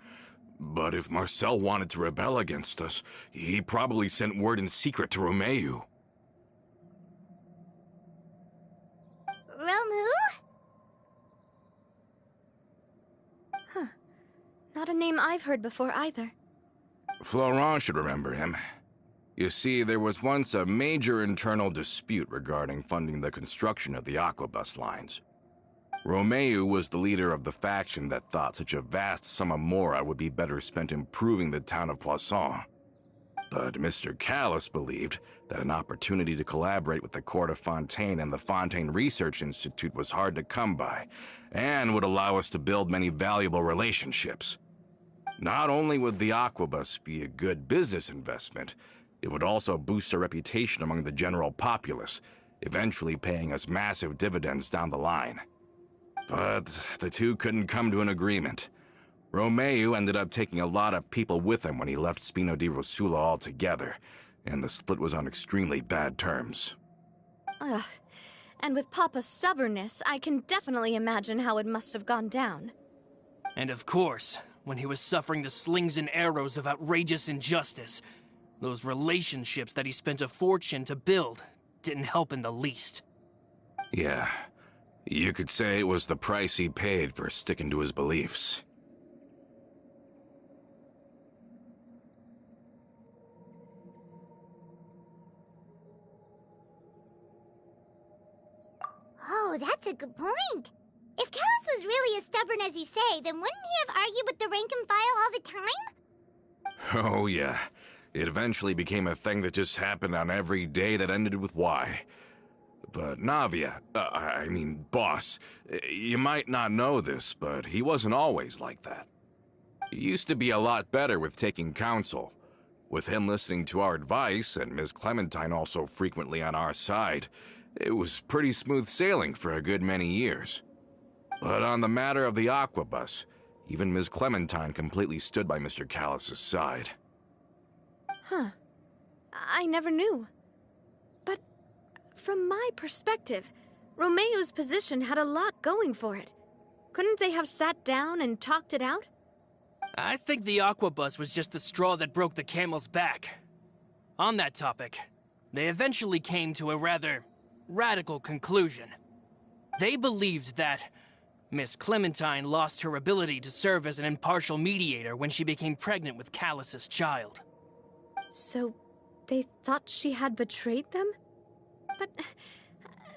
But if Marcel wanted to rebel against us, he probably sent word in secret to Romeu. Romu? Huh. Not a name I've heard before either. Florent should remember him. You see, there was once a major internal dispute regarding funding the construction of the Aquabus lines. Romeu was the leader of the faction that thought such a vast sum of mora would be better spent improving the town of Poisson. But Mr. Callis believed that an opportunity to collaborate with the court of Fontaine and the Fontaine Research Institute was hard to come by, and would allow us to build many valuable relationships. Not only would the Aquabus be a good business investment, it would also boost our reputation among the general populace, eventually paying us massive dividends down the line. But the two couldn't come to an agreement. Romeu ended up taking a lot of people with him when he left Spina di Rosula altogether, and the split was on extremely bad terms. Ugh. And with Papa's stubbornness, I can definitely imagine how it must have gone down. And of course, when he was suffering the slings and arrows of outrageous injustice, those relationships that he spent a fortune to build didn't help in the least. Yeah, you could say it was the price he paid for sticking to his beliefs. Oh, that's a good point. If Callus was really as stubborn as you say, then wouldn't he have argued with the rank and file all the time? Oh, yeah. It eventually became a thing that just happened on every day that ended with Y. But Navia, boss, you might not know this, but he wasn't always like that. He used to be a lot better with taking counsel. With him listening to our advice, and Ms. Clementine also frequently on our side, it was pretty smooth sailing for a good many years. But on the matter of the Aquabus, even Ms. Clementine completely stood by Mr. Callus's side. Huh. I never knew. But from my perspective, Romeu's position had a lot going for it. Couldn't they have sat down and talked it out? I think the Aquabus was just the straw that broke the camel's back. On that topic, they eventually came to a rather radical conclusion. They believed that Miss Clementine lost her ability to serve as an impartial mediator when she became pregnant with Callus's child. So, they thought she had betrayed them? But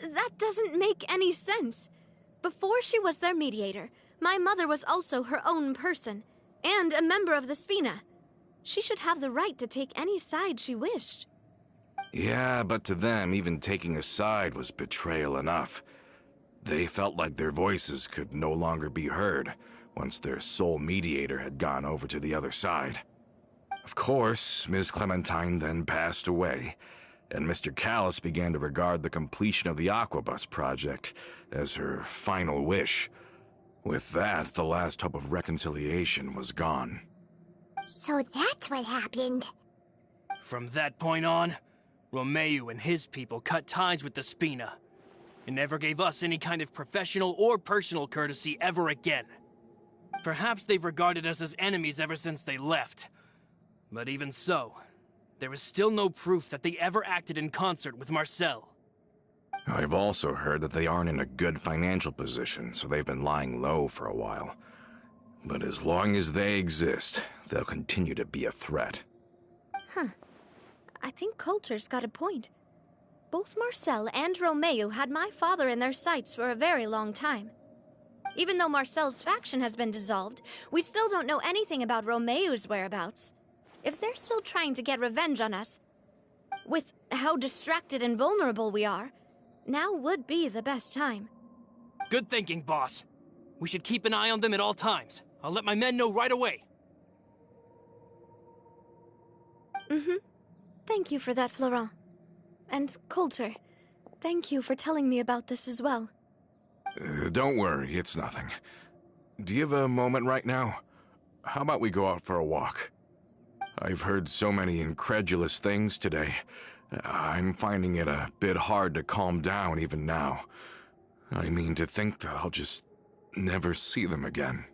that doesn't make any sense. Before she was their mediator, my mother was also her own person, and a member of the Spina. She should have the right to take any side she wished. Yeah, but to them, even taking a side was betrayal enough. They felt like their voices could no longer be heard once their sole mediator had gone over to the other side. Of course, Ms. Clementine then passed away, and Mr. Callus began to regard the completion of the Aquabus project as her final wish. With that, the last hope of reconciliation was gone. So that's what happened. From that point on, Romeu and his people cut ties with the Spina, and never gave us any kind of professional or personal courtesy ever again. Perhaps they've regarded us as enemies ever since they left. But even so, there is still no proof that they ever acted in concert with Marcel. I've also heard that they aren't in a good financial position, so they've been lying low for a while. But as long as they exist, they'll continue to be a threat. Huh. I think Coulter's got a point. Both Marcel and Romeu had my father in their sights for a very long time. Even though Marcel's faction has been dissolved, we still don't know anything about Romeu's whereabouts. If they're still trying to get revenge on us, with how distracted and vulnerable we are, now would be the best time. Good thinking, boss. We should keep an eye on them at all times. I'll let my men know right away. Thank you for that, Florent. And Coulter, thank you for telling me about this as well. Don't worry, it's nothing. Do you have a moment right now? How about we go out for a walk? I've heard so many incredulous things today. I'm finding it a bit hard to calm down even now. I mean, to think that I'll just never see them again.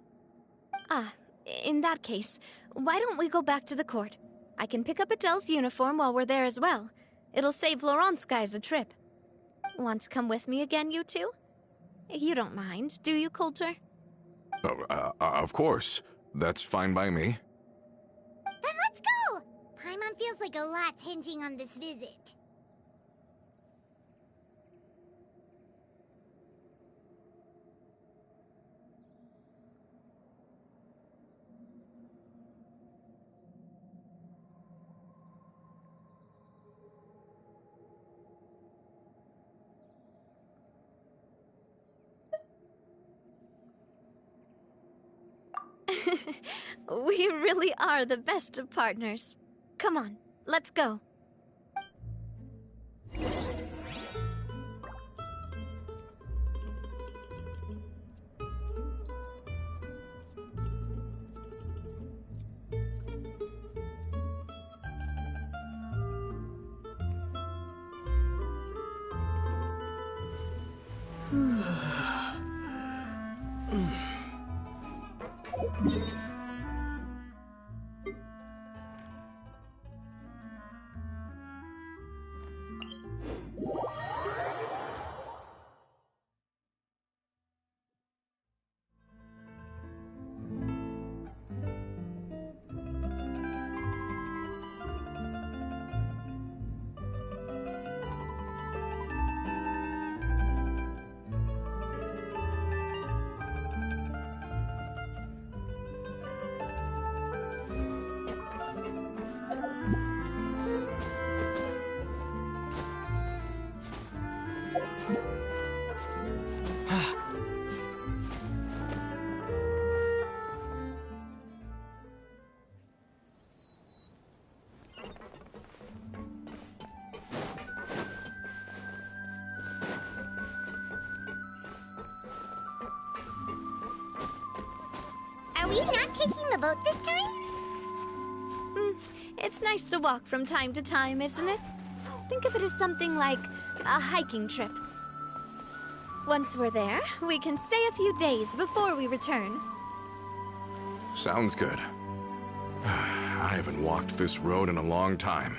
In that case, why don't we go back to the court? I can pick up Adele's uniform while we're there as well. It'll save Laurent's guys a trip. Want to come with me again, you two? You don't mind, do you, Coulter? Of course. That's fine by me. Then let's go! Paimon feels like a lot's hinging on this visit. We really are the best of partners. Come on, let's go. Are we not taking the boat this time? It's nice to walk from time to time, isn't it? Think of it as something like a hiking trip. Once we're there, we can stay a few days before we return. Sounds good. I haven't walked this road in a long time.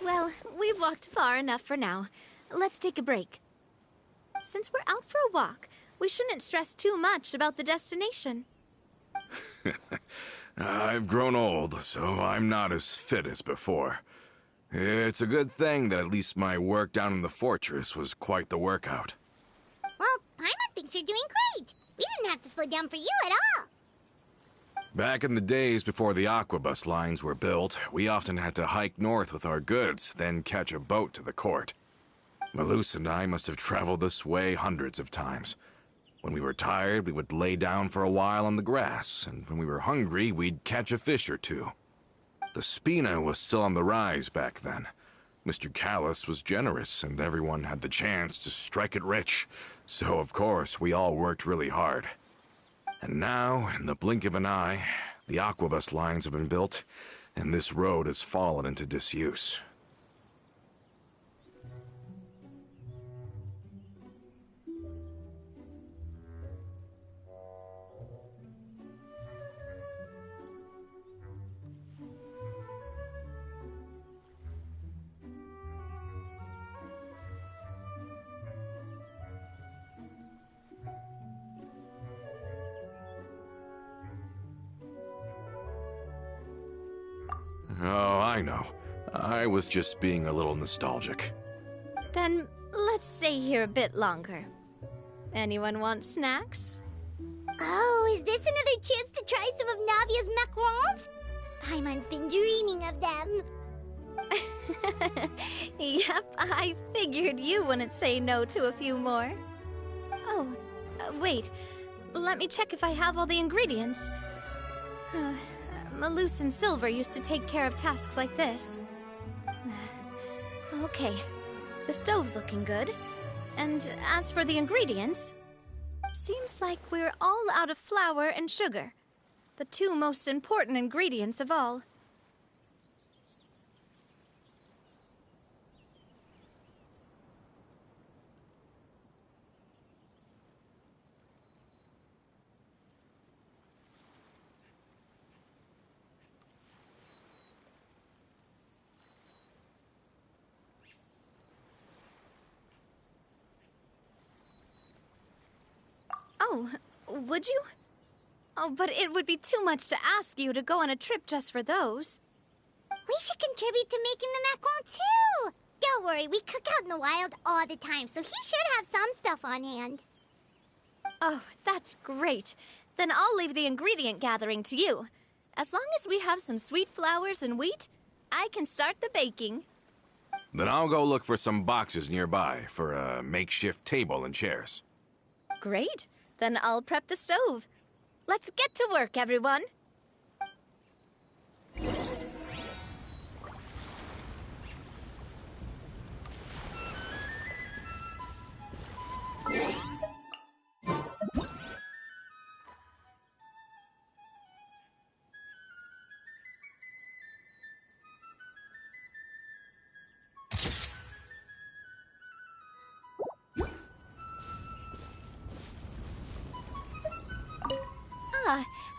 Well, we've walked far enough for now. Let's take a break. Since we're out for a walk, we shouldn't stress too much about the destination. I've grown old, so I'm not as fit as before. It's a good thing that at least my work down in the fortress was quite the workout. Well, Paimon thinks you're doing great. We didn't have to slow down for you at all. Back in the days before the aquabus lines were built, we often had to hike north with our goods, then catch a boat to the court. Malus and I must have traveled this way hundreds of times. When we were tired, we would lay down for a while on the grass, and when we were hungry, we'd catch a fish or two. The Spina was still on the rise back then. Mr. Callus was generous, and everyone had the chance to strike it rich. So, of course, we all worked really hard. And now, in the blink of an eye, the aquabus lines have been built, and this road has fallen into disuse. Oh, I know. I was just being a little nostalgic. Then let's stay here a bit longer. Anyone want snacks? Oh, is this another chance to try some of Navia's macarons? Paimon's been dreaming of them. Yep, I figured you wouldn't say no to a few more. Oh, wait. Let me check if I have all the ingredients. Malus and Silver used to take care of tasks like this. Okay, the stove's looking good. And as for the ingredients, seems like we're all out of flour and sugar, the two most important ingredients of all. Oh, would you? Oh, but it would be too much to ask you to go on a trip just for those. We should contribute to making the macaron too! Don't worry, we cook out in the wild all the time, so he should have some stuff on hand. Oh, that's great. Then I'll leave the ingredient gathering to you. As long as we have some sweet flowers and wheat, I can start the baking. Then I'll go look for some boxes nearby for a makeshift table and chairs. Great. Then I'll prep the stove. Let's get to work, everyone.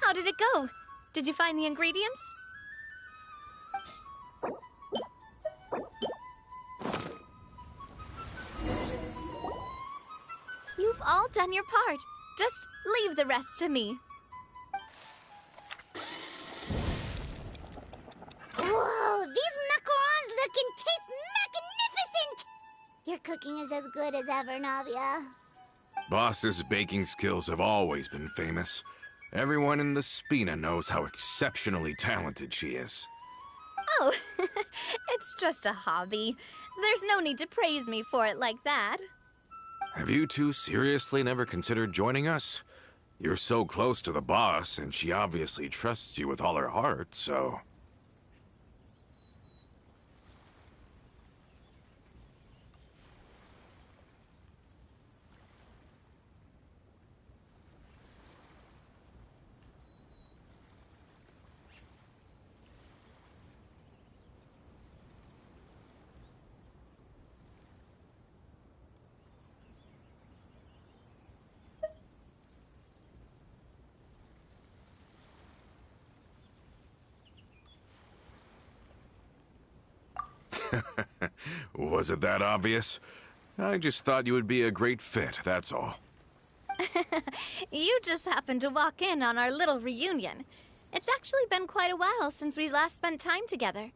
How did it go? Did you find the ingredients? You've all done your part. Just leave the rest to me. Whoa, these macarons look and taste magnificent! Your cooking is as good as ever, Navia. Boss's baking skills have always been famous. Everyone in the Spina knows how exceptionally talented she is. Oh, it's just a hobby. There's no need to praise me for it like that. Have you two seriously never considered joining us? You're so close to the boss, and she obviously trusts you with all her heart, so... Was it that obvious? I just thought you would be a great fit, that's all. You just happened to walk in on our little reunion. It's actually been quite a while since we last spent time together.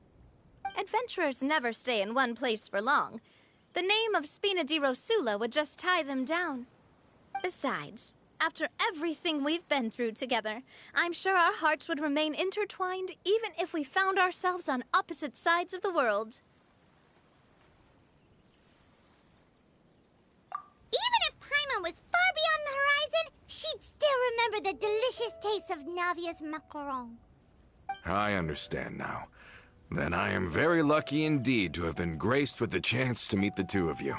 Adventurers never stay in one place for long. The name of Spina di Rosula would just tie them down. Besides, after everything we've been through together, I'm sure our hearts would remain intertwined even if we found ourselves on opposite sides of the world. Even if Paimon was far beyond the horizon, she'd still remember the delicious taste of Navia's macaron. I understand now. Then I am very lucky indeed to have been graced with the chance to meet the two of you.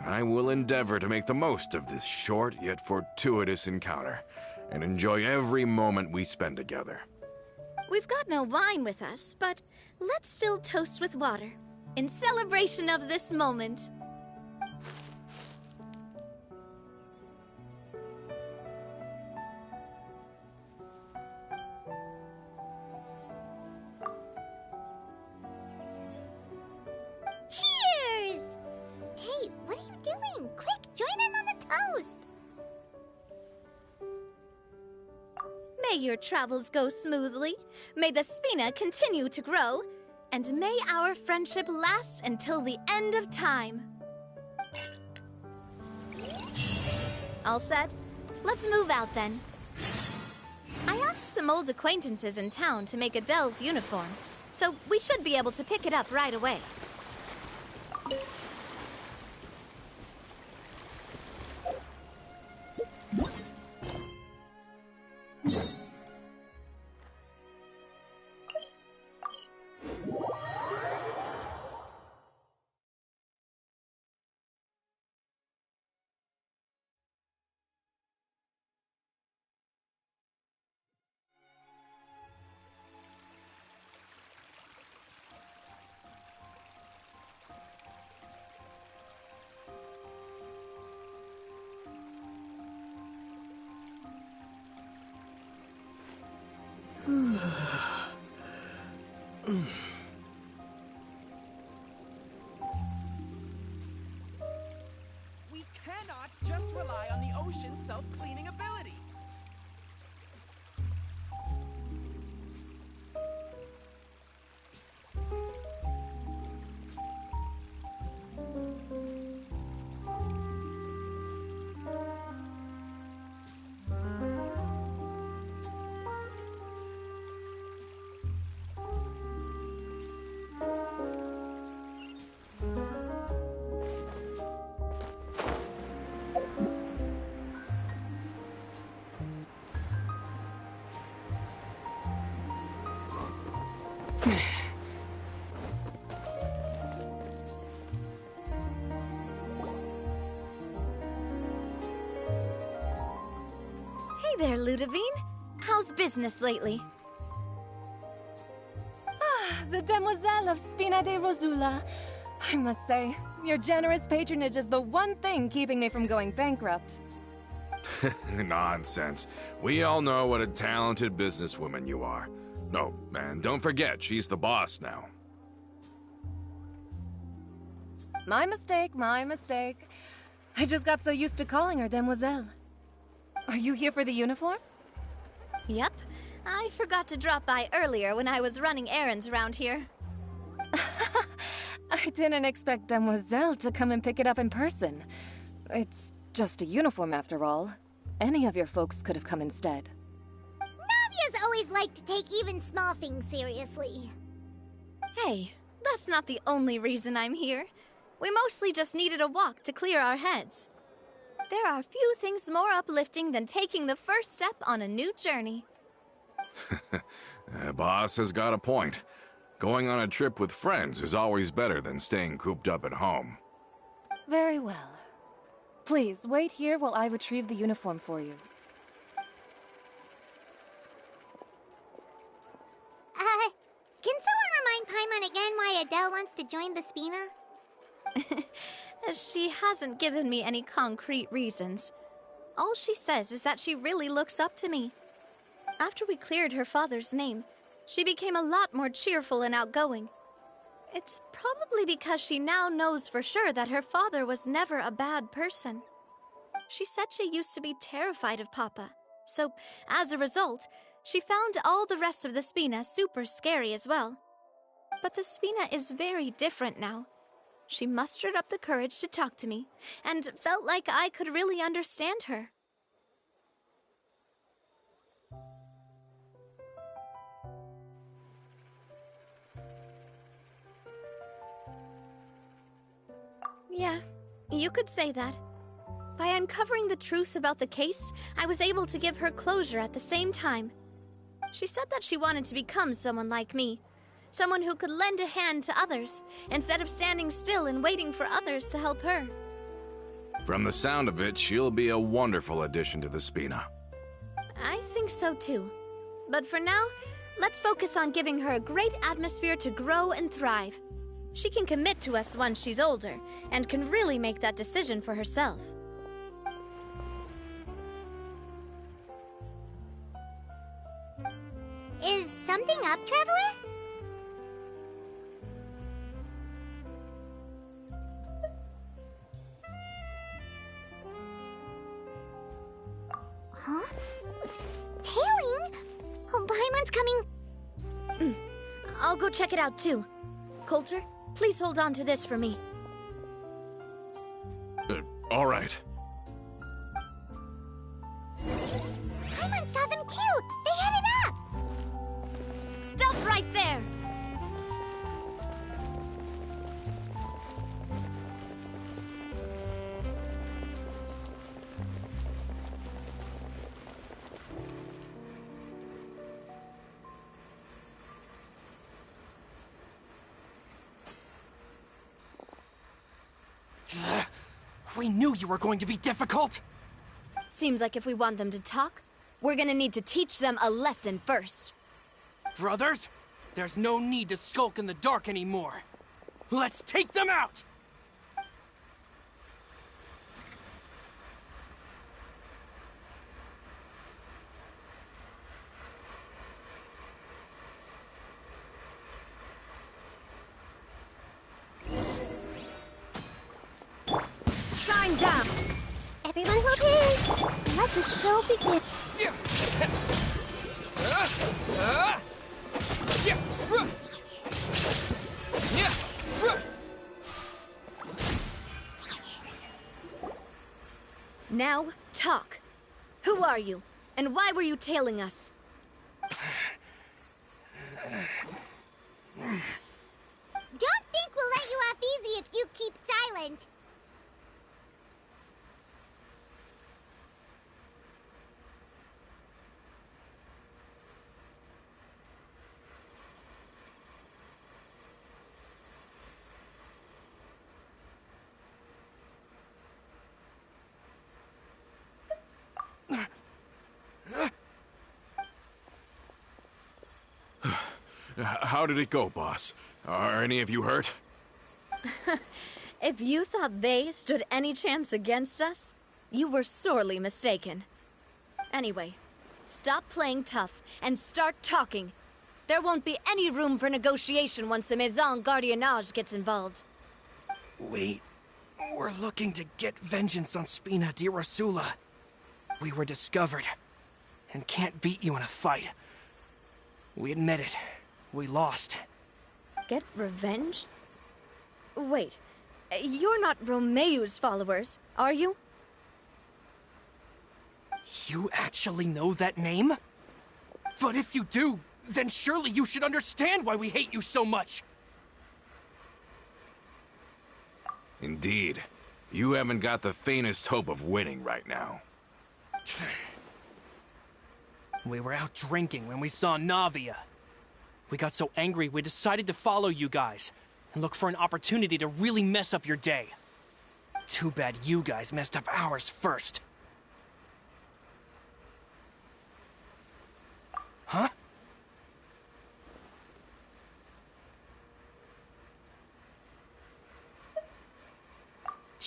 I will endeavor to make the most of this short yet fortuitous encounter, and enjoy every moment we spend together. We've got no wine with us, but let's still toast with water, in celebration of this moment. Cheers! Hey, what are you doing? Quick, join in on the toast! May your travels go smoothly, may the Spina continue to grow, and may our friendship last until the end of time. All set? Let's move out then. I asked some old acquaintances in town to make Adele's uniform, so we should be able to pick it up right away. We cannot just rely on the the ocean's self-cleaning ability. Hey there, Ludovine. How's business lately? The Demoiselle of Spina de Rosula. I must say, your generous patronage is the one thing keeping me from going bankrupt. Nonsense. We all know what a talented businesswoman you are. Oh, and don't forget, she's the boss now. My mistake, my mistake. I just got so used to calling her Demoiselle. Are you here for the uniform? Yep. I forgot to drop by earlier when I was running errands around here. I didn't expect Demoiselle to come and pick it up in person. It's just a uniform after all. Any of your folks could have come instead. Navia's always liked to take even small things seriously. Hey, that's not the only reason I'm here. We mostly just needed a walk to clear our heads. There are few things more uplifting than taking the first step on a new journey. Boss has got a point. Going on a trip with friends is always better than staying cooped up at home. Very well. Please, wait here while I retrieve the uniform for you. Can someone remind Paimon again why Adele wants to join the Spina? She hasn't given me any concrete reasons. All she says is that she really looks up to me. After we cleared her father's name, she became a lot more cheerful and outgoing. It's probably because she now knows for sure that her father was never a bad person. She said she used to be terrified of Papa, so as a result, she found all the rest of the Spina super scary as well. But the Spina is very different now. She mustered up the courage to talk to me, and felt like I could really understand her. Yeah, you could say that. By uncovering the truth about the case, I was able to give her closure at the same time. She said that she wanted to become someone like me. Someone who could lend a hand to others, instead of standing still and waiting for others to help her. From the sound of it, she'll be a wonderful addition to the Spina. I think so too. But for now, let's focus on giving her a great atmosphere to grow and thrive. She can commit to us once she's older, and can really make that decision for herself. Is something up, Traveler? Huh? Tailing? Oh, Paimon's coming. I'll go check it out too. Coulter, please hold on to this for me. All right. Paimon saw them too! They headed up! Stop right there! We knew you were going to be difficult! Seems like if we want them to talk, we're gonna need to teach them a lesson first. Brothers, there's no need to skulk in the dark anymore. Let's take them out! Shine down! Everyone hold hands! Let the show begin. Now, talk. Who are you? And why were you tailing us? Don't think we'll let you off easy if you keep silent. How did it go, boss? Are any of you hurt? If you thought they stood any chance against us, you were sorely mistaken. Anyway, stop playing tough and start talking. There won't be any room for negotiation once the Maison Gardiennage gets involved. We're looking to get vengeance on Spina di Rosula. We were discovered and can't beat you in a fight. We admit it. We lost. Get revenge? Wait, you're not Romeu's followers, are you? You actually know that name? But if you do, then surely you should understand why we hate you so much! Indeed. You haven't got the faintest hope of winning right now. We were out drinking when we saw Navia. We got so angry we decided to follow you guys and look for an opportunity to really mess up your day. Too bad you guys messed up ours first. Huh?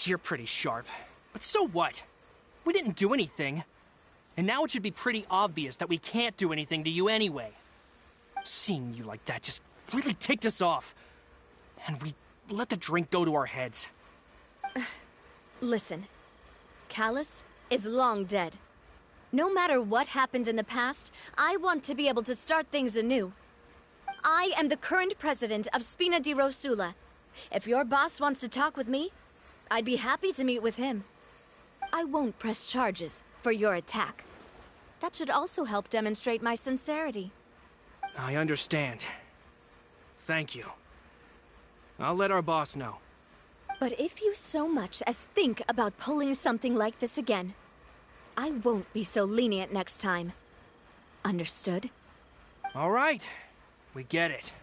You're pretty sharp, but so what? We didn't do anything. And now it should be pretty obvious that we can't do anything to you anyway. Seeing you like that just really ticked us off. And we let the drink go to our heads. Listen, Callus is long dead. No matter what happened in the past, I want to be able to start things anew. I am the current president of Spina di Rosula. If your boss wants to talk with me, I'd be happy to meet with him. I won't press charges for your attack. That should also help demonstrate my sincerity. I understand. Thank you. I'll let our boss know. But if you so much as think about pulling something like this again, I won't be so lenient next time. Understood? All right. We get it.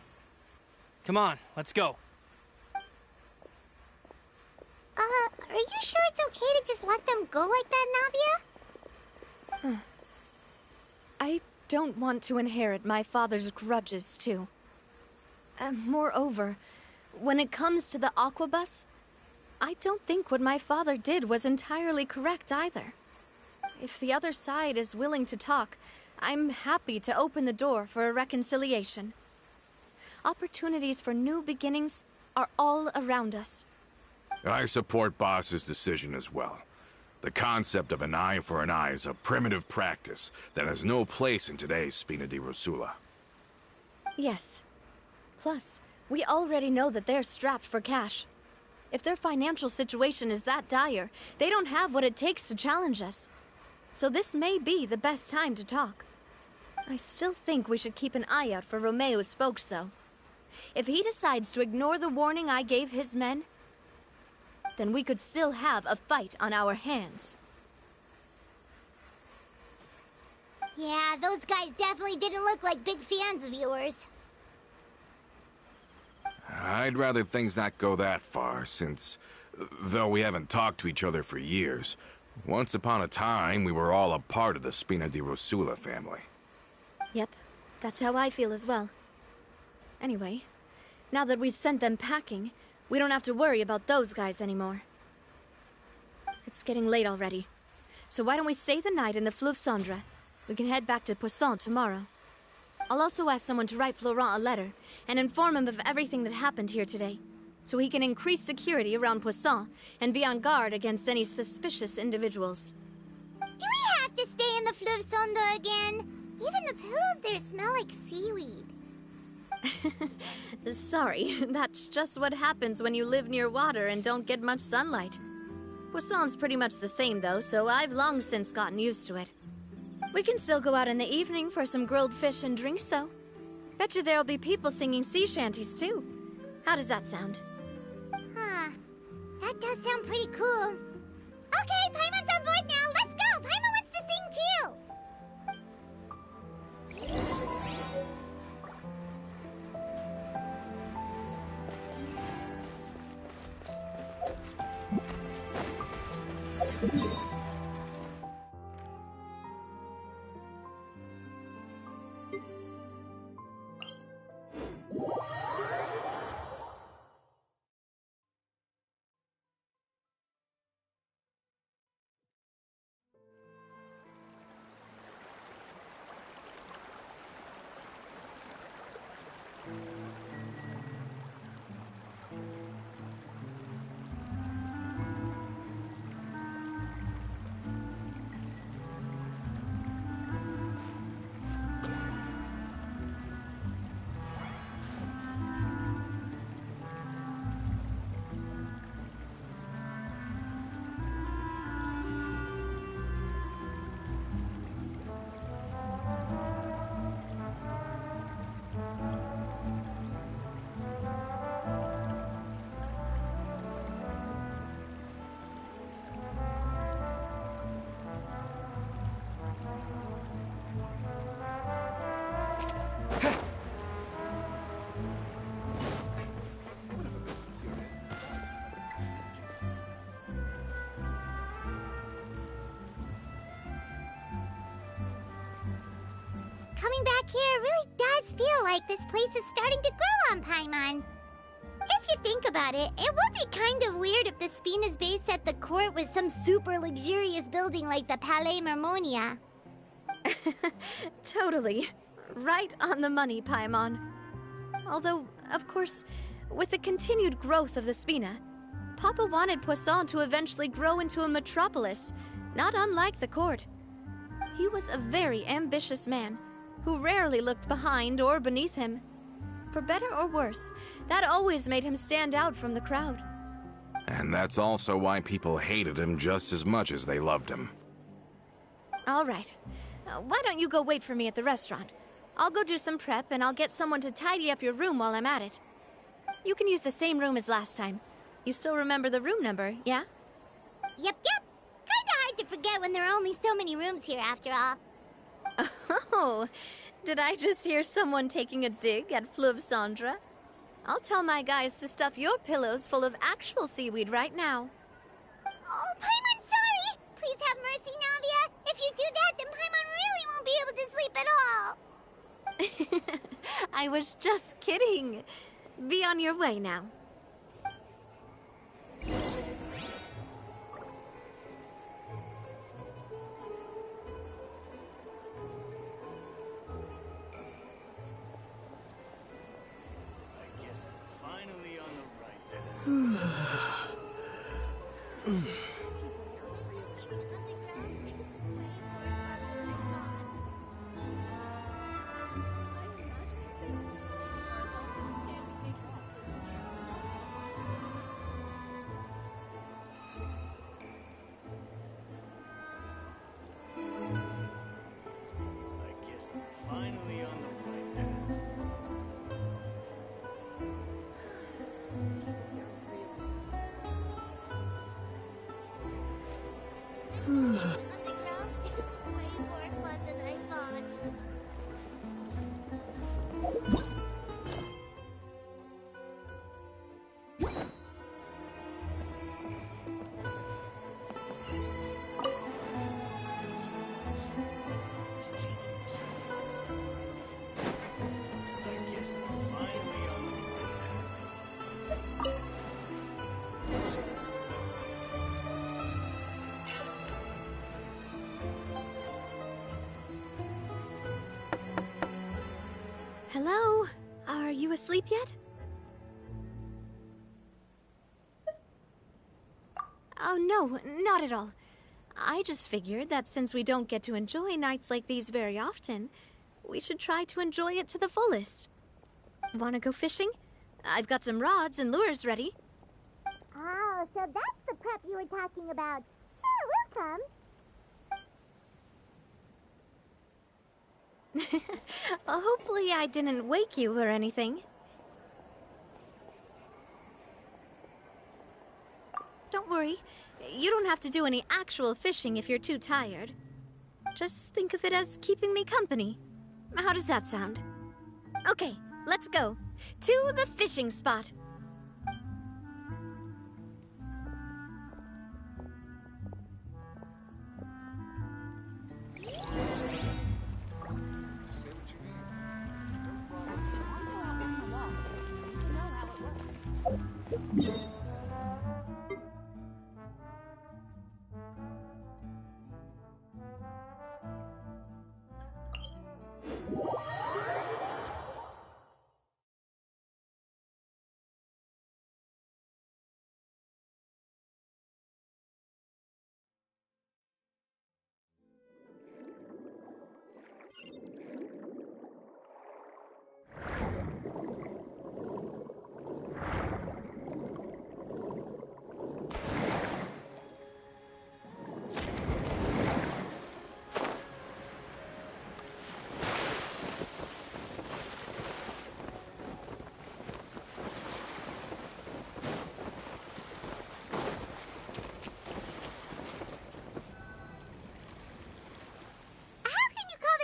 Come on, let's go. Are you sure it's okay to just let them go like that, Navia? I don't want to inherit my father's grudges, too. Moreover, when it comes to the Aquabus, I don't think what my father did was entirely correct either. If the other side is willing to talk, I'm happy to open the door for a reconciliation. Opportunities for new beginnings are all around us. I support Boss's decision as well. The concept of an eye for an eye is a primitive practice that has no place in today's Spina di Rosula. Yes. Plus, we already know that they're strapped for cash. If their financial situation is that dire, they don't have what it takes to challenge us. So this may be the best time to talk. I still think we should keep an eye out for Romeu's folks, though. If he decides to ignore the warning I gave his men, then we could still have a fight on our hands. Yeah, those guys definitely didn't look like big fans of yours. I'd rather things not go that far, since, though we haven't talked to each other for years, once upon a time we were all a part of the Spina di Rosula family. Yep, that's how I feel as well. Anyway, now that we've sent them packing, we don't have to worry about those guys anymore. It's getting late already, so why don't we stay the night in the Fleuve Cendre? We can head back to Poisson tomorrow. I'll also ask someone to write Florent a letter and inform him of everything that happened here today, so he can increase security around Poisson and be on guard against any suspicious individuals. Do we of Sondo again. Even the pillows there smell like seaweed. Sorry, that's just what happens when you live near water and don't get much sunlight. Poisson's pretty much the same though, so I've long since gotten used to it. We can still go out in the evening for some grilled fish and drinks though. Bet you there'll be people singing sea shanties too. How does that sound? Huh. That does sound pretty cool. Okay, Paimon's on board now. Let's go! Paimon wants to sing too! Coming back here really does feel like this place is starting to grow on Paimon. If you think about it, it would be kind of weird if the Spina's base at the court was some super luxurious building like the Palais Mermonia. Totally. Right on the money, Paimon. Although, of course, with the continued growth of the Spina, Papa wanted Poisson to eventually grow into a metropolis, not unlike the court. He was a very ambitious man, who rarely looked behind or beneath him. For better or worse, that always made him stand out from the crowd. And that's also why people hated him just as much as they loved him. All right. Why don't you go wait for me at the restaurant? I'll go do some prep and I'll get someone to tidy up your room while I'm at it. You can use the same room as last time. You still remember the room number, yeah? Yep. Kinda hard to forget when there are only so many rooms here after all. Oh, did I just hear someone taking a dig at Fleuve Cendre? I'll tell my guys to stuff your pillows full of actual seaweed right now. Oh, Paimon, sorry! Please have mercy, Navia. If you do that, then Paimon really won't be able to sleep at all. I was just kidding. Be on your way now. Finally on the right path. Underground is way more fun than I thought. Hello? Are you asleep yet? Oh no, not at all. I just figured that since we don't get to enjoy nights like these very often, we should try to enjoy it to the fullest. Wanna go fishing? I've got some rods and lures ready. Oh, so that's the prep you were talking about. Sure, we'll come. Hopefully I didn't wake you or anything. Don't worry. You don't have to do any actual fishing if you're too tired. Just think of it as keeping me company. How does that sound? Okay, let's go. To the fishing spot.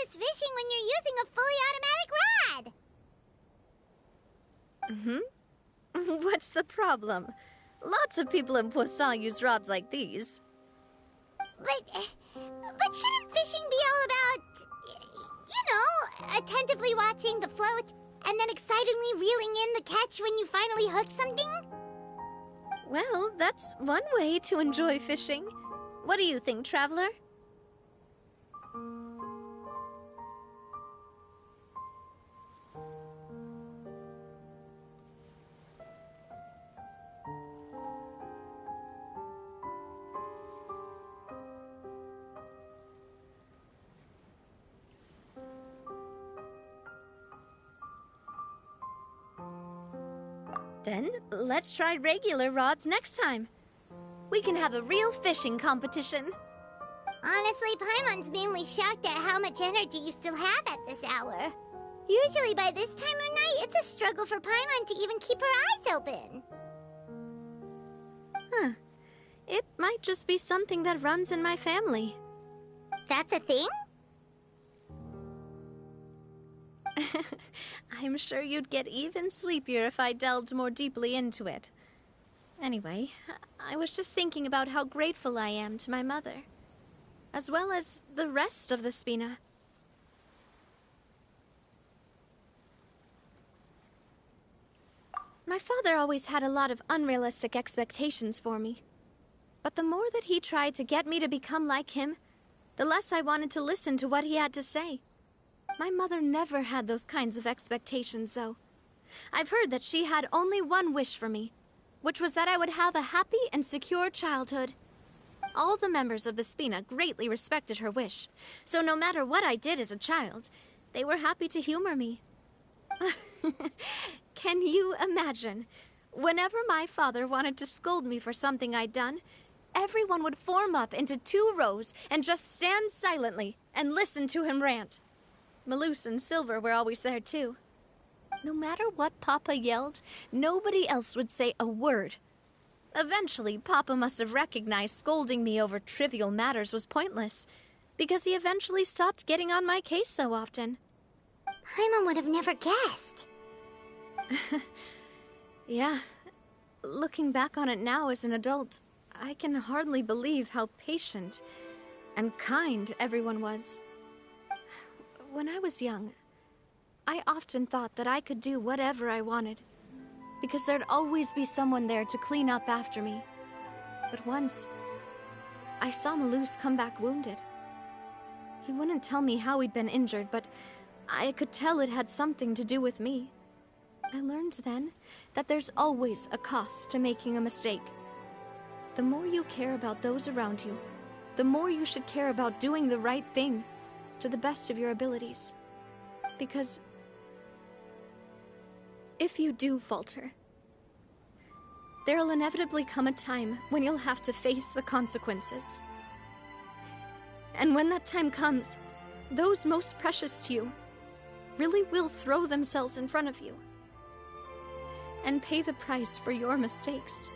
Fishing when you're using a fully automatic rod. What's the problem? Lots of people in Poisson use rods like these. But shouldn't fishing be all about, attentively watching the float and then excitedly reeling in the catch when you finally hook something? Well, that's one way to enjoy fishing. What do you think, Traveler? Then, let's try regular rods next time. We can have a real fishing competition. Honestly, Paimon's mainly shocked at how much energy you still have at this hour. Usually by this time of night, it's a struggle for Paimon to even keep her eyes open. Huh. It might just be something that runs in my family. That's a thing? I'm sure you'd get even sleepier if I delved more deeply into it. Anyway, I was just thinking about how grateful I am to my mother, as well as the rest of the Spina. My father always had a lot of unrealistic expectations for me. But the more that he tried to get me to become like him, the less I wanted to listen to what he had to say. My mother never had those kinds of expectations, though. I've heard that she had only one wish for me, which was that I would have a happy and secure childhood. All the members of the Spina greatly respected her wish, so no matter what I did as a child, they were happy to humor me. Can you imagine? Whenever my father wanted to scold me for something I'd done, everyone would form up into 2 rows and just stand silently and listen to him rant. Malus and Silver were always there, too. No matter what Papa yelled, nobody else would say a word. Eventually, Papa must have recognized scolding me over trivial matters was pointless, because he eventually stopped getting on my case so often. Paimon would have never guessed. Yeah. Looking back on it now as an adult, I can hardly believe how patient and kind everyone was. When I was young, I often thought that I could do whatever I wanted, because there'd always be someone there to clean up after me. But once, I saw Malus come back wounded. He wouldn't tell me how he'd been injured, but I could tell it had something to do with me. I learned then that there's always a cost to making a mistake. The more you care about those around you, the more you should care about doing the right thing to the best of your abilities. Because if you do falter, there'll inevitably come a time when you'll have to face the consequences. And when that time comes, those most precious to you really will throw themselves in front of you and pay the price for your mistakes.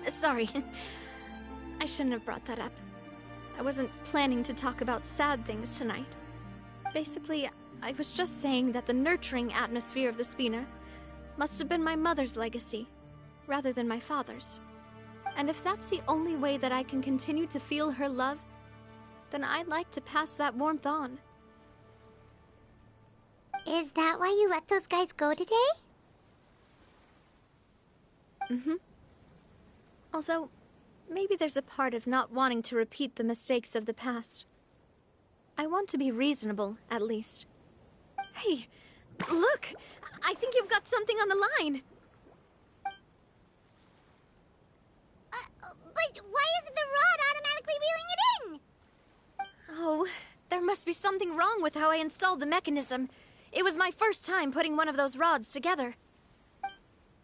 Sorry. I shouldn't have brought that up. I wasn't planning to talk about sad things tonight. Basically, I was just saying that the nurturing atmosphere of the Spina must have been my mother's legacy, rather than my father's. And if that's the only way that I can continue to feel her love, then I'd like to pass that warmth on. Is that why you let those guys go today? Mm-hmm. Although, maybe there's a part of not wanting to repeat the mistakes of the past. I want to be reasonable, at least. Hey, look! I think you've got something on the line! But why isn't the rod automatically reeling it in? Oh, there must be something wrong with how I installed the mechanism. It was my first time putting one of those rods together.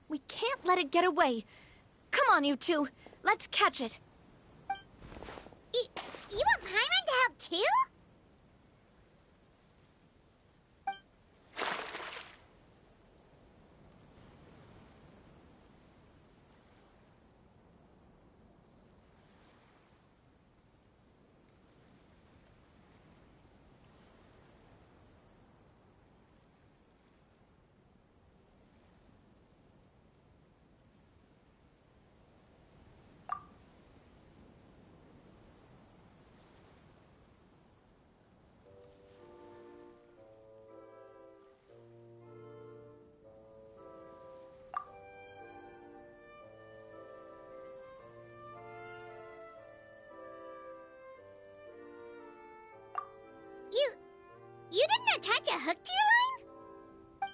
We can't let it get away. Come on, you two. Let's catch it. You want Paimon to help too? You didn't attach a hook to your line?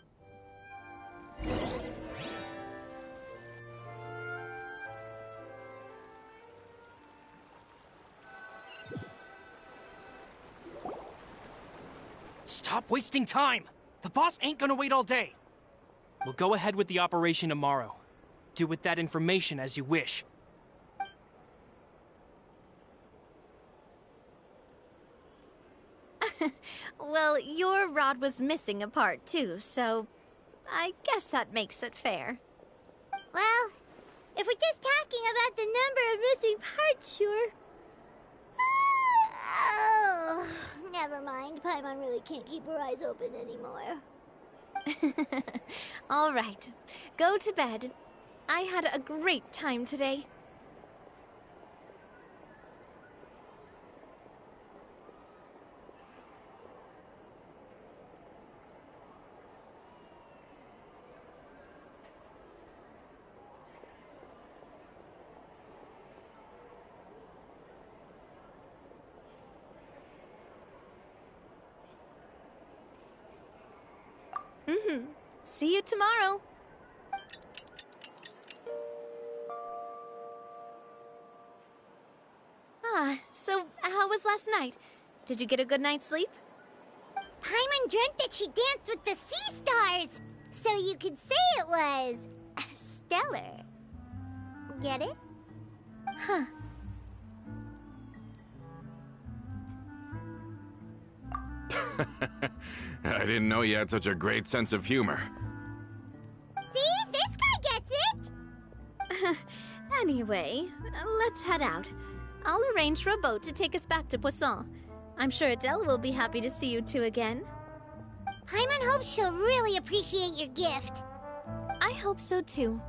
Stop wasting time! The boss ain't gonna wait all day! We'll go ahead with the operation tomorrow. Do with that information as you wish. Well, your rod was missing a part too, so I guess that makes it fair. Well, if we're just talking about the number of missing parts, sure. Oh, never mind. Paimon really can't keep her eyes open anymore. All right, go to bed. I had a great time today. See you tomorrow. So how was last night? Did you get a good night's sleep? Paimon dreamt that she danced with the sea stars, so you could say it was stellar. Get it? Huh. I didn't know you had such a great sense of humor. See? This guy gets it! Anyway, let's head out. I'll arrange for a boat to take us back to Poisson. I'm sure Adele will be happy to see you two again. Paimon hopes she'll really appreciate your gift. I hope so too.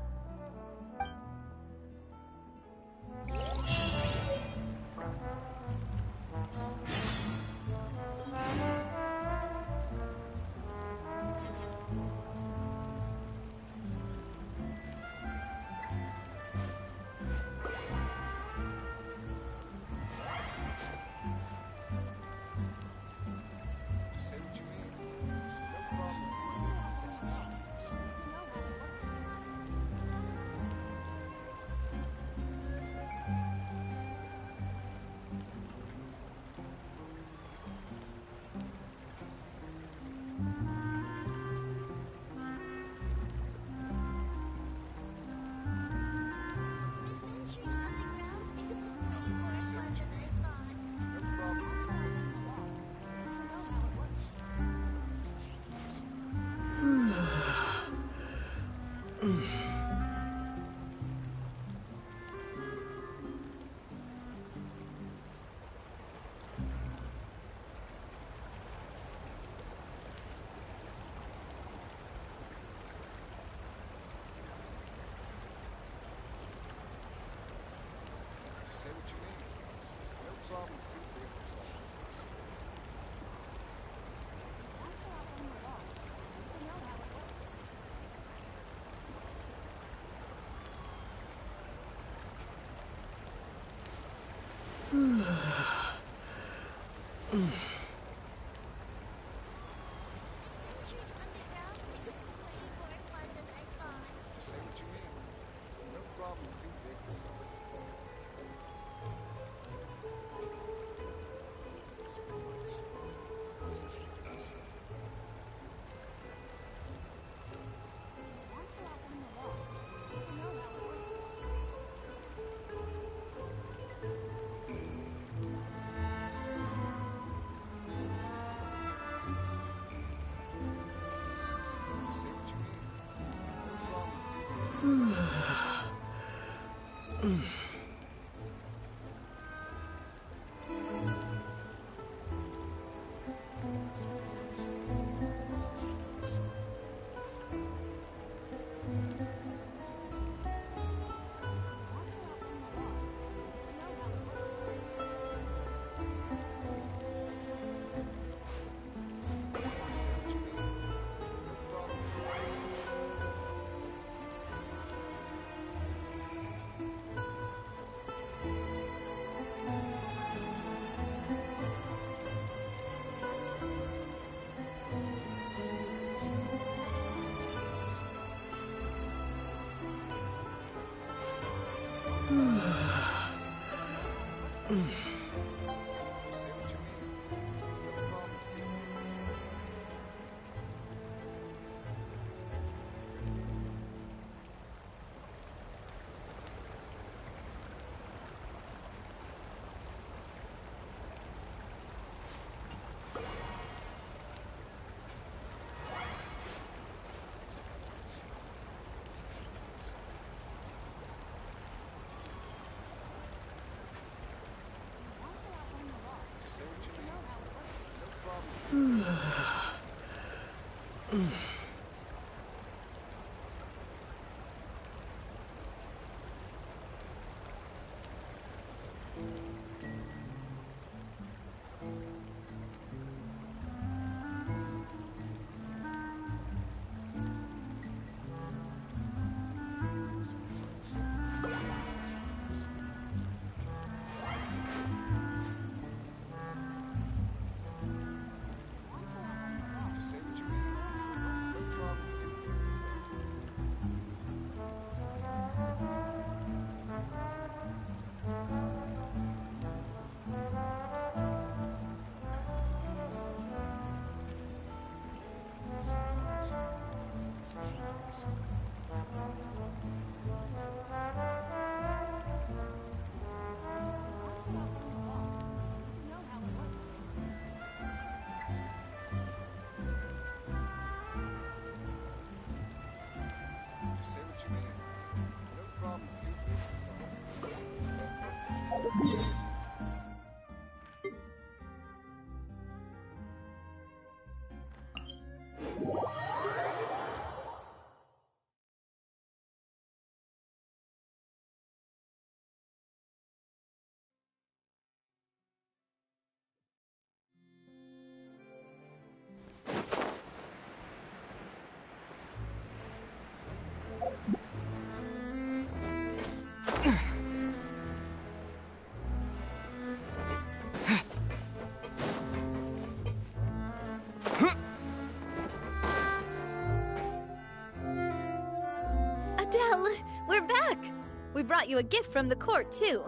We're back! We brought you a gift from the court, too.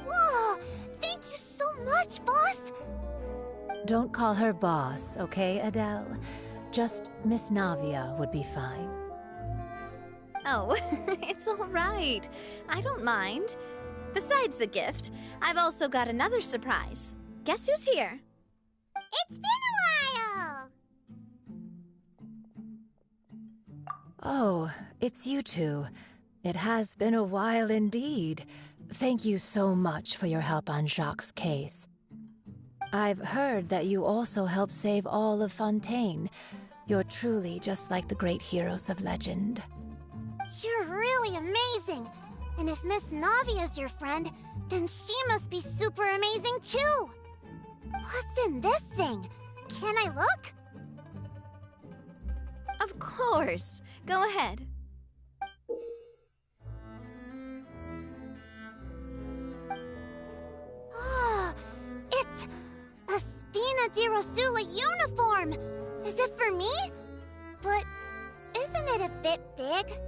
Whoa! Thank you so much, boss! Don't call her boss, okay, Adele? Just Miss Navia would be fine. Oh, it's all right. I don't mind. Besides the gift, I've also got another surprise. Guess who's here? It's been a while! Oh, it's you two. It has been a while indeed. Thank you so much for your help on Jacques' case. I've heard that you also helped save all of Fontaine. You're truly just like the great heroes of legend. You're really amazing. And if Miss Navia's your friend, then she must be super amazing too. What's in this thing? Can I look? Of course. Go ahead. Oh, it's a Spina di Rosula uniform. Is it for me? But isn't it a bit big?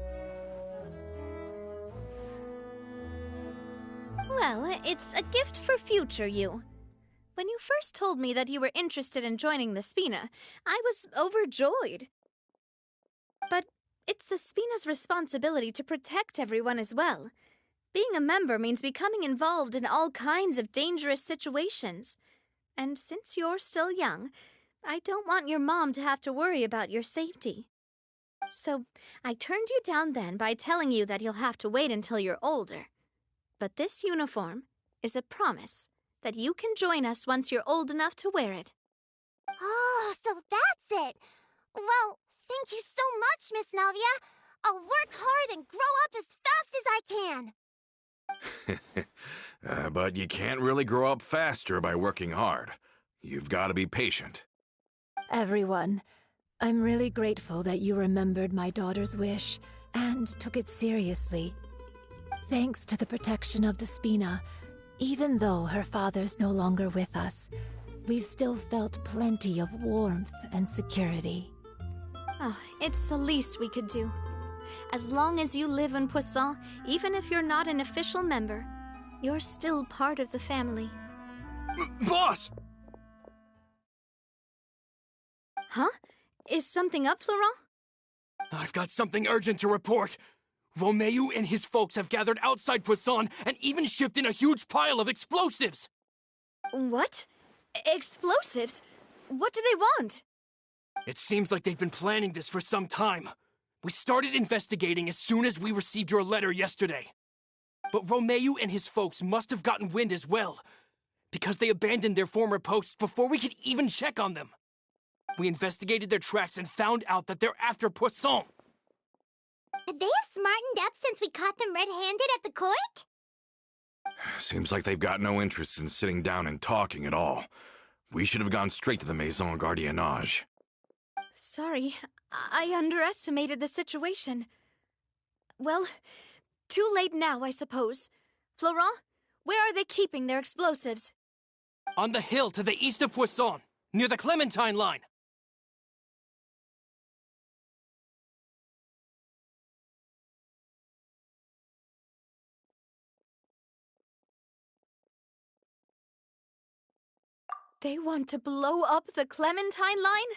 Well, it's a gift for future you. When you first told me that you were interested in joining the Spina, I was overjoyed. But it's the Spina's responsibility to protect everyone as well. Being a member means becoming involved in all kinds of dangerous situations. And since you're still young, I don't want your mom to have to worry about your safety. So I turned you down then by telling you that you'll have to wait until you're older. But this uniform is a promise that you can join us once you're old enough to wear it. Oh, so that's it. Well, thank you so much, Miss Navia. I'll work hard and grow up as fast as I can. But you can't really grow up faster by working hard. You've got to be patient. Everyone, I'm really grateful that you remembered my daughter's wish and took it seriously. Thanks to the protection of the Spina, even though her father's no longer with us, we've still felt plenty of warmth and security. Oh, it's the least we could do. As long as you live in Poisson, even if you're not an official member, you're still part of the family. Boss! Huh? Is something up, Florent? I've got something urgent to report. Romeu and his folks have gathered outside Poisson and even shipped in a huge pile of explosives! What? Explosives? What do they want? It seems like they've been planning this for some time. We started investigating as soon as we received your letter yesterday. But Romeu and his folks must have gotten wind as well, because they abandoned their former posts before we could even check on them. We investigated their tracks and found out that they're after Poisson. Could they have smartened up since we caught them red-handed at the court? Seems like they've got no interest in sitting down and talking at all. We should have gone straight to the Maison Gardiennage. Sorry, I underestimated the situation. Well, too late now, I suppose. Florent, where are they keeping their explosives? On the hill to the east of Poisson, near the Clementine line. They want to blow up the Clementine line?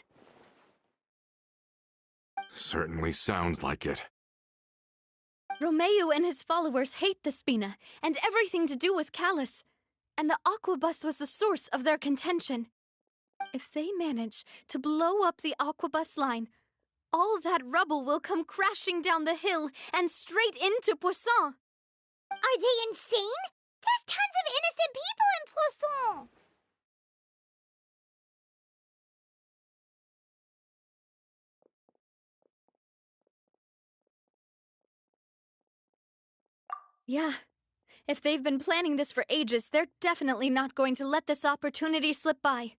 Certainly sounds like it. Romeu and his followers hate the Spina and everything to do with Callus, and the Aquabus was the source of their contention. If they manage to blow up the Aquabus line, all that rubble will come crashing down the hill and straight into Poisson. Are they insane? There's tons of innocent people in Poisson! Yeah. If they've been planning this for ages, they're definitely not going to let this opportunity slip by.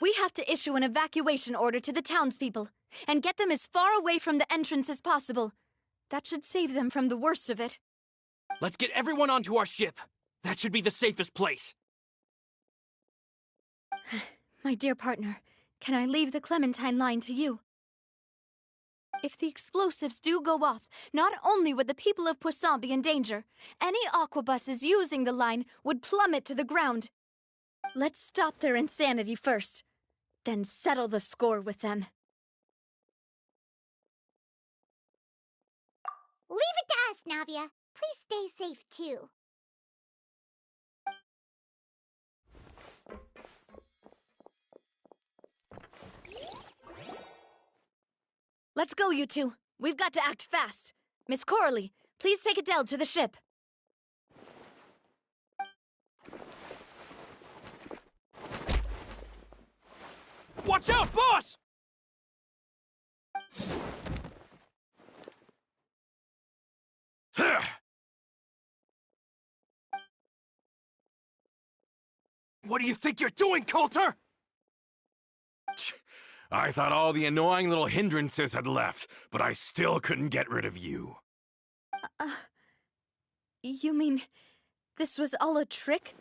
We have to issue an evacuation order to the townspeople and get them as far away from the entrance as possible. That should save them from the worst of it. Let's get everyone onto our ship. That should be the safest place. My dear partner, can I leave the Clementine line to you? If the explosives do go off, not only would the people of Poisson be in danger, any aquabuses using the line would plummet to the ground. Let's stop their insanity first, then settle the score with them. Leave it to us, Navia. Please stay safe, too. Let's go, you two. We've got to act fast. Miss Coralie, please take Adele to the ship. Watch out, boss! What do you think you're doing, Coulter? I thought all the annoying little hindrances had left, but I still couldn't get rid of you. You mean this was all a trick?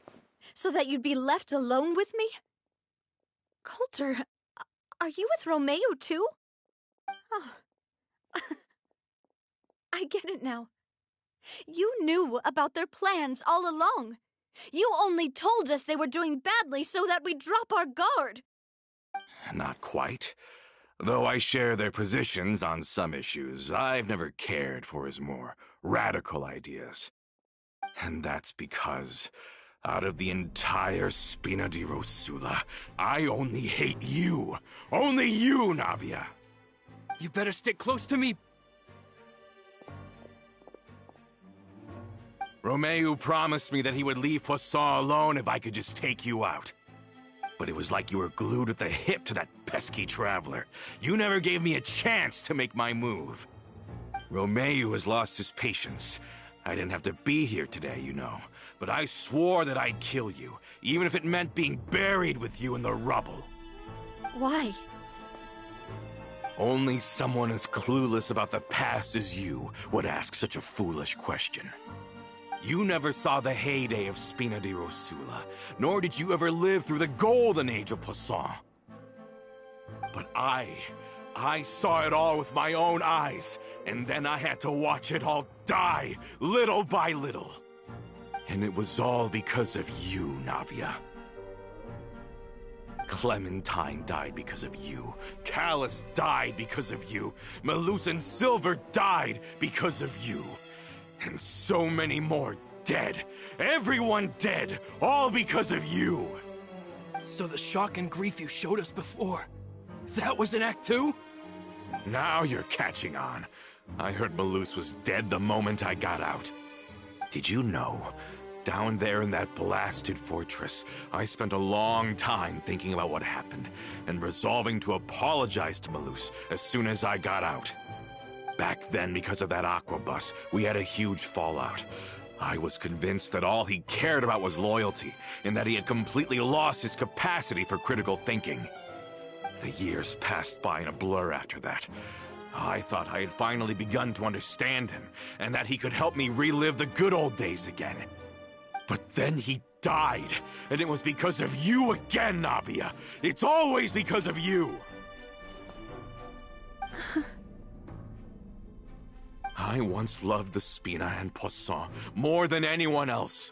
So that you'd be left alone with me? Coulter, are you with Romeo too? Oh. I get it now. You knew about their plans all along. You only told us they were doing badly so that we'd drop our guard. Not quite. Though I share their positions on some issues, I've never cared for his more radical ideas. And that's because, out of the entire Spina di Rosula, I only hate you. Only you, Navia. You better stick close to me. Romeo promised me that he would leave Poisson alone if I could just take you out. But it was like you were glued at the hip to that pesky traveler. You never gave me a chance to make my move. Romeo has lost his patience. I didn't have to be here today, you know. But I swore that I'd kill you, even if it meant being buried with you in the rubble. Why? Only someone as clueless about the past as you would ask such a foolish question. You never saw the heyday of Spina di Rosula, nor did you ever live through the golden age of Poisson. But I saw it all with my own eyes, and then I had to watch it all die, little by little. And it was all because of you, Navia. Clementine died because of you. Callus died because of you. Malus and Silver died because of you. And so many more dead. Everyone dead, all because of you. So the shock and grief you showed us before, that was an act too? Now you're catching on. I heard Malus was dead the moment I got out. Did you know? Down there in that blasted fortress, I spent a long time thinking about what happened and resolving to apologize to Malus as soon as I got out. Back then, because of that aquabus, we had a huge fallout. I was convinced that all he cared about was loyalty, and that he had completely lost his capacity for critical thinking. The years passed by in a blur after that. I thought I had finally begun to understand him, and that he could help me relive the good old days again. But then he died, and it was because of you again, Navia. It's always because of you. I once loved the Spina and Poisson more than anyone else.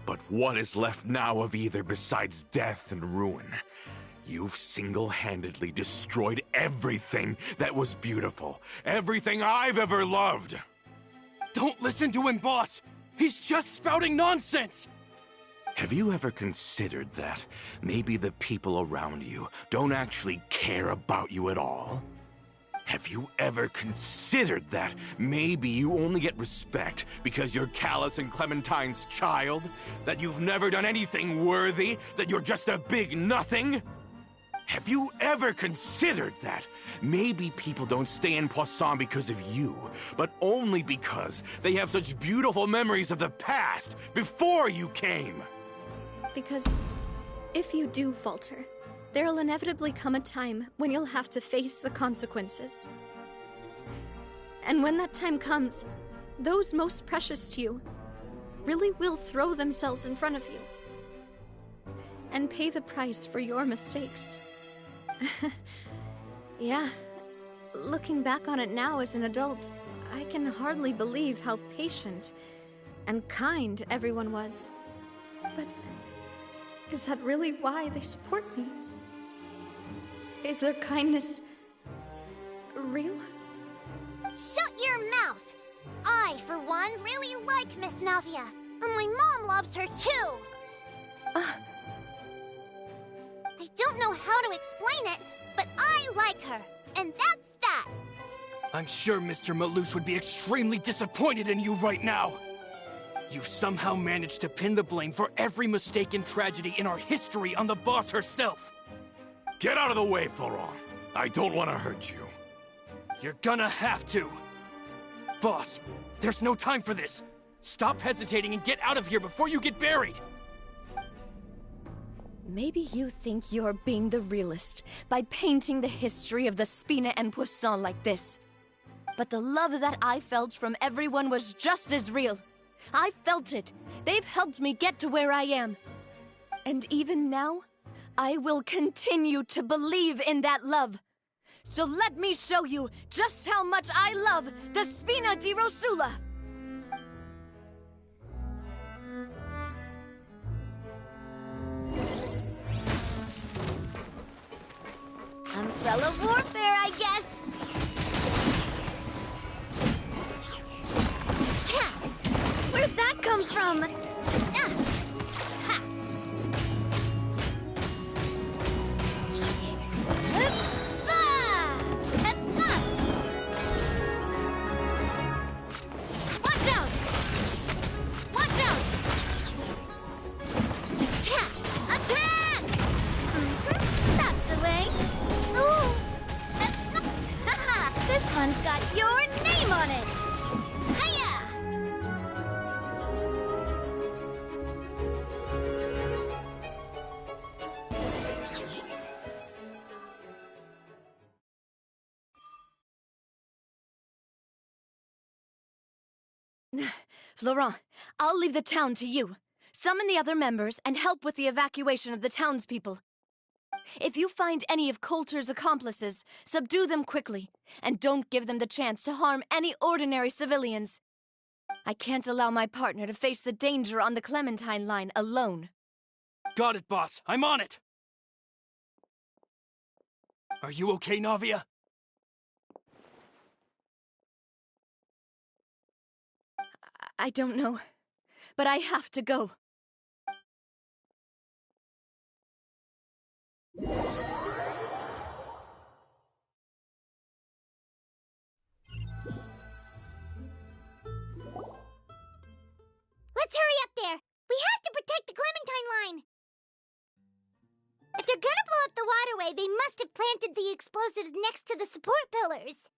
But what is left now of either besides death and ruin? You've single-handedly destroyed everything that was beautiful. Everything I've ever loved. Don't listen to him, boss! He's just spouting nonsense! Have you ever considered that maybe the people around you don't actually care about you at all? Have you ever considered that maybe you only get respect because you're Callus and Clementine's child? That you've never done anything worthy? That you're just a big nothing? Have you ever considered that maybe people don't stay in Poisson because of you, but only because they have such beautiful memories of the past before you came? Because if you do falter, there'll inevitably come a time when you'll have to face the consequences. And when that time comes, those most precious to you really will throw themselves in front of you and pay the price for your mistakes. Yeah, looking back on it now as an adult, I can hardly believe how patient and kind everyone was. But is that really why they support me? Is their kindness real? Shut your mouth! I, for one, really like Miss Navia, and my mom loves her too! I don't know how to explain it, but I like her, and that's that! I'm sure Mr. Malus would be extremely disappointed in you right now. You've somehow managed to pin the blame for every mistake and tragedy in our history on the boss herself. Get out of the way, Florent. I don't want to hurt you. You're gonna have to. Boss, there's no time for this. Stop hesitating and get out of here before you get buried. Maybe you think you're being the realist by painting the history of the Spina and Poisson like this. But the love that I felt from everyone was just as real. I felt it. They've helped me get to where I am. And even now, I will continue to believe in that love. So let me show you just how much I love the Spina di Rosula. Umbrella warfare, I guess. Cha! Where'd that come from? Ah! Ha! Watch out! Watch out! Cha! Attack! That's the way. Ooh! This one's got your name on it! Hiya! Florent, I'll leave the town to you. Summon the other members and help with the evacuation of the townspeople. If you find any of Coulter's accomplices, subdue them quickly, and don't give them the chance to harm any ordinary civilians. I can't allow my partner to face the danger on the Clementine line alone. Got it, boss. I'm on it. Are you okay, Navia? I don't know, but I have to go. Let's hurry up there! We have to protect the Clementine line! If they're gonna blow up the waterway, they must have planted the explosives next to the support pillars.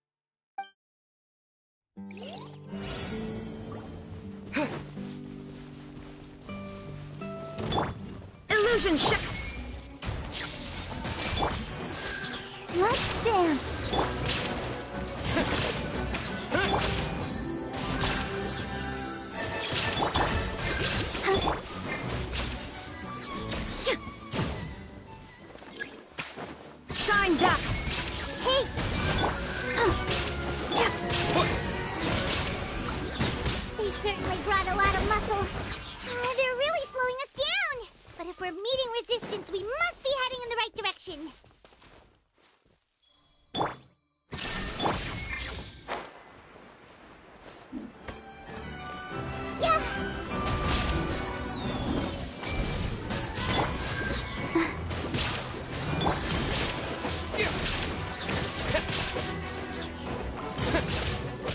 Illusion shot! Let's dance! Shine duck! Hey! They certainly brought a lot of muscle. They're really slowing us down. But if we're meeting resistance, we must be heading in the right direction. Yeah!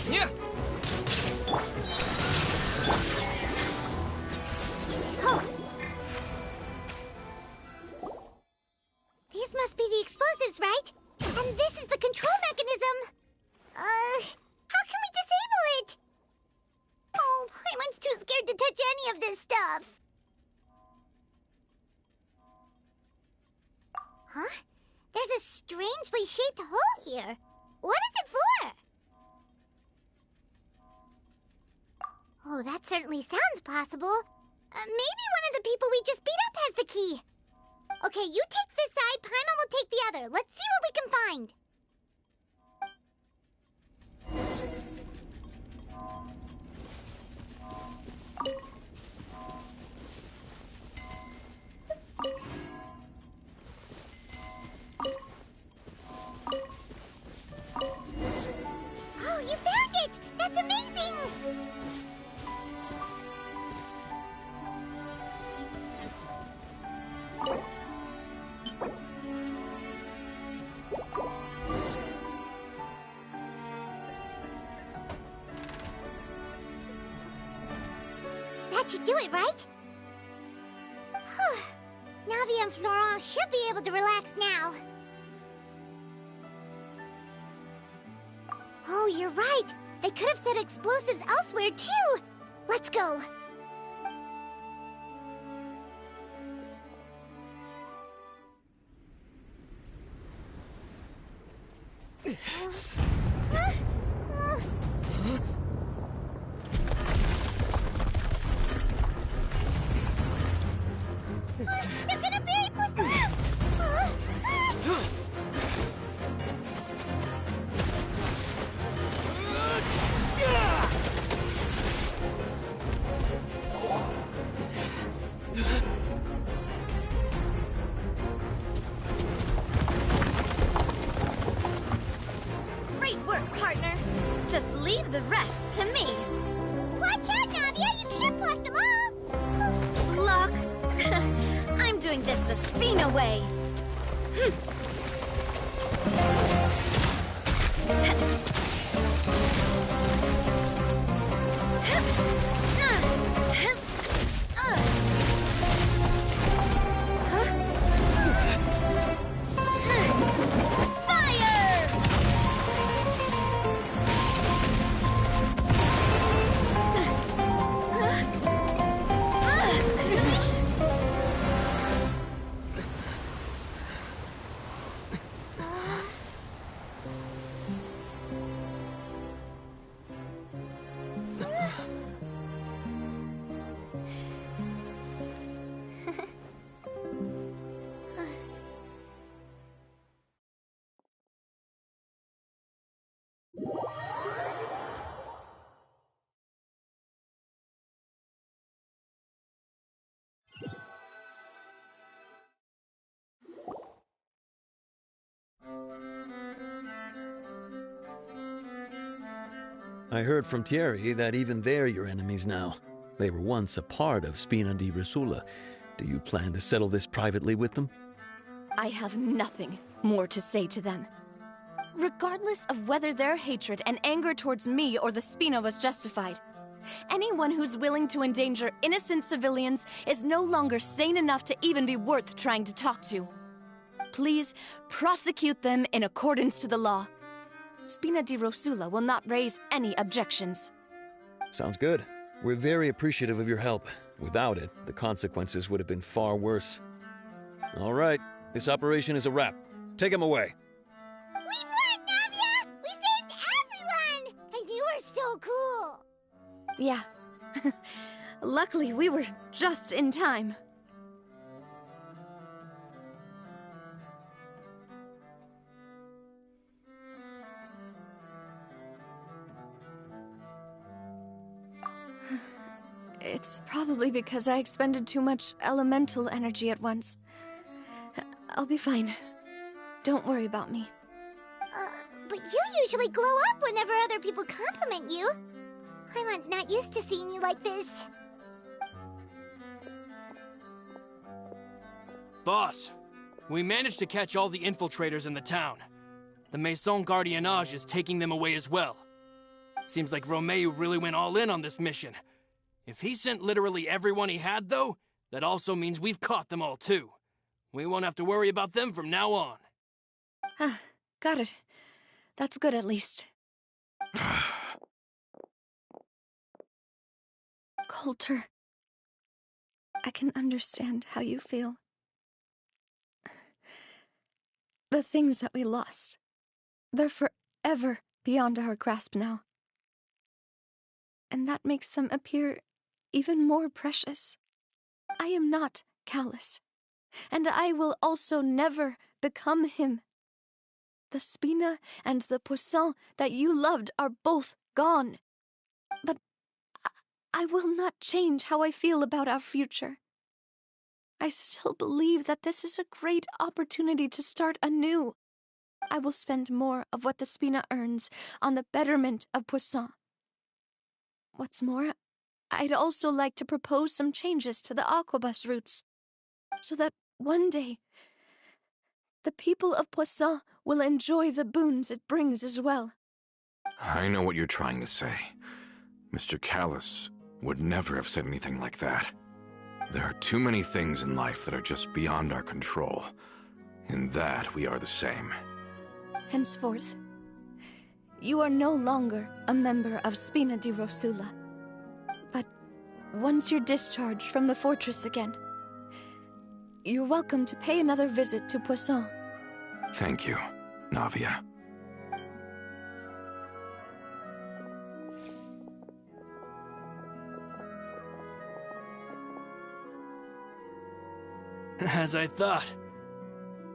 Yeah. Oh. These must be the explosives, right? And this is the control mechanism. How can we disable it? Oh, Paimon's too scared to touch any of this stuff. Huh? There's a strangely shaped hole here. What is it for? Oh, that certainly sounds possible. Maybe one of the people we just beat up has the key. Okay, you take this side, Paimon will take the other. Let's see what we can find. Oh, you found it! That's amazing! should do it, right? Navia and Florent should be able to relax now. Oh, you're right. They could have set explosives elsewhere, too. Let's go. They're gonna bury Poisson! Great work, partner. Just leave the rest to me. Watch out, Navia! You can't block them all! Block? I'm doing this the Spina way. I heard from Thierry that even they're your enemies now. They were once a part of Spina di Rosula. Do you plan to settle this privately with them? I have nothing more to say to them. Regardless of whether their hatred and anger towards me or the Spina was justified, anyone who's willing to endanger innocent civilians is no longer sane enough to even be worth trying to talk to. Please prosecute them in accordance to the law. Spina di Rosula will not raise any objections. Sounds good. We're very appreciative of your help. Without it, the consequences would have been far worse. All right, this operation is a wrap. Take him away. We won, Navia! We saved everyone! And you were so cool! Yeah. Luckily, we were just in time. It's probably because I expended too much elemental energy at once. I'll be fine. Don't worry about me. But you usually glow up whenever other people compliment you. Paimon's not used to seeing you like this. Boss, we managed to catch all the infiltrators in the town. The Maison Gardiennage is taking them away as well. Seems like Romeu really went all in on this mission. If he sent literally everyone he had, though, that also means we've caught them all, too. We won't have to worry about them from now on. Got it. That's good, at least. Coulter, I can understand how you feel. The things that we lost, they're forever beyond our grasp now. And that makes them appear even more precious. I am not callous, and I will also never become him. The Spina and the Poisson that you loved are both gone. But I will not change how I feel about our future. I still believe that this is a great opportunity to start anew. I will spend more of what the Spina earns on the betterment of Poisson. What's more, I'd also like to propose some changes to the Aquabus routes, so that one day the people of Poisson will enjoy the boons it brings as well. I know what you're trying to say. Mr. Callus would never have said anything like that. There are too many things in life that are just beyond our control. In that, we are the same. Henceforth, you are no longer a member of Spina di Rosula. But once you're discharged from the fortress again, you're welcome to pay another visit to Poisson. Thank you, Navia. As I thought.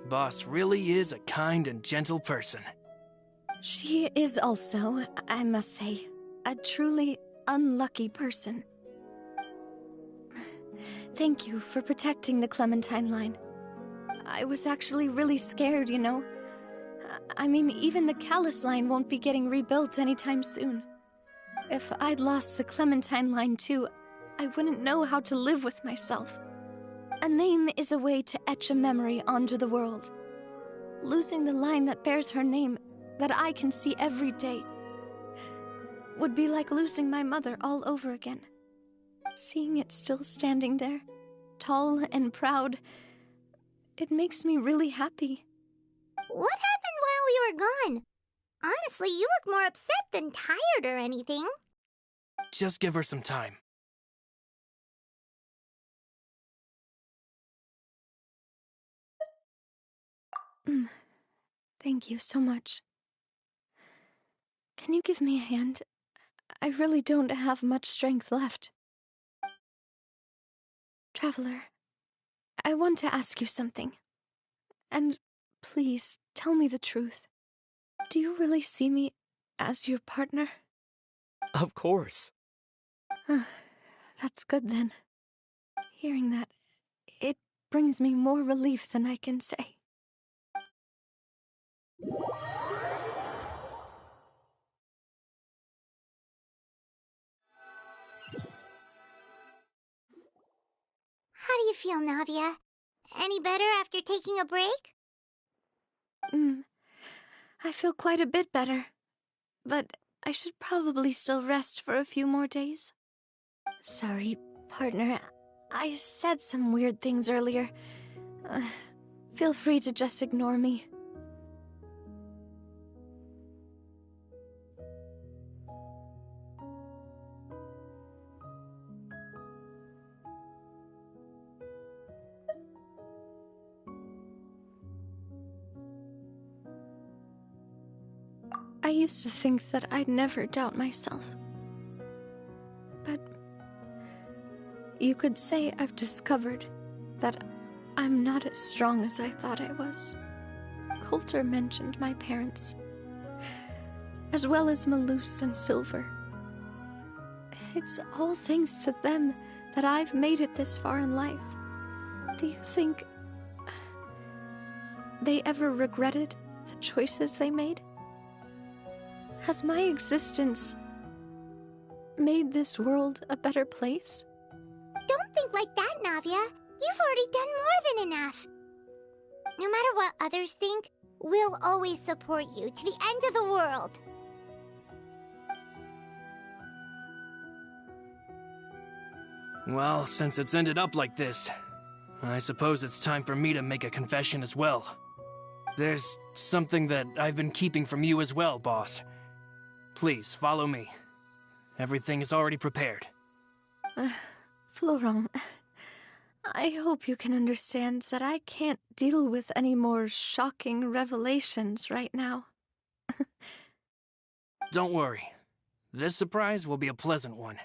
Boss really is a kind and gentle person. She is also, I must say, a truly unlucky person. Thank you for protecting the Clementine line. I was actually really scared, you know. I mean, even the Callus line won't be getting rebuilt anytime soon. If I'd lost the Clementine line too, I wouldn't know how to live with myself. A name is a way to etch a memory onto the world. Losing the line that bears her name, that I can see every day, would be like losing my mother all over again. Seeing it still standing there, tall and proud, it makes me really happy. What happened while we were gone? Honestly, you look more upset than tired or anything. Just give her some time. Thank you so much. Can you give me a hand? I really don't have much strength left. Traveler, I want to ask you something. And please, tell me the truth. Do you really see me as your partner? Of course. That's good then. Hearing that, it brings me more relief than I can say. How do you feel, Navia? Any better after taking a break? I feel quite a bit better. But I should probably still rest for a few more days. Sorry, partner. I said some weird things earlier. Feel free to just ignore me. I used to think that I'd never doubt myself. But you could say I've discovered that I'm not as strong as I thought I was. Coulter mentioned my parents, as well as Malus and Silver. It's all thanks to them that I've made it this far in life. Do you think they ever regretted the choices they made? Has my existence made this world a better place? Don't think like that, Navia. You've already done more than enough. No matter what others think, we'll always support you to the end of the world. Well, since it's ended up like this, I suppose it's time for me to make a confession as well. There's something that I've been keeping from you as well, boss. Please, follow me. Everything is already prepared. Florent, I hope you can understand that I can't deal with any more shocking revelations right now. Don't worry. This surprise will be a pleasant one.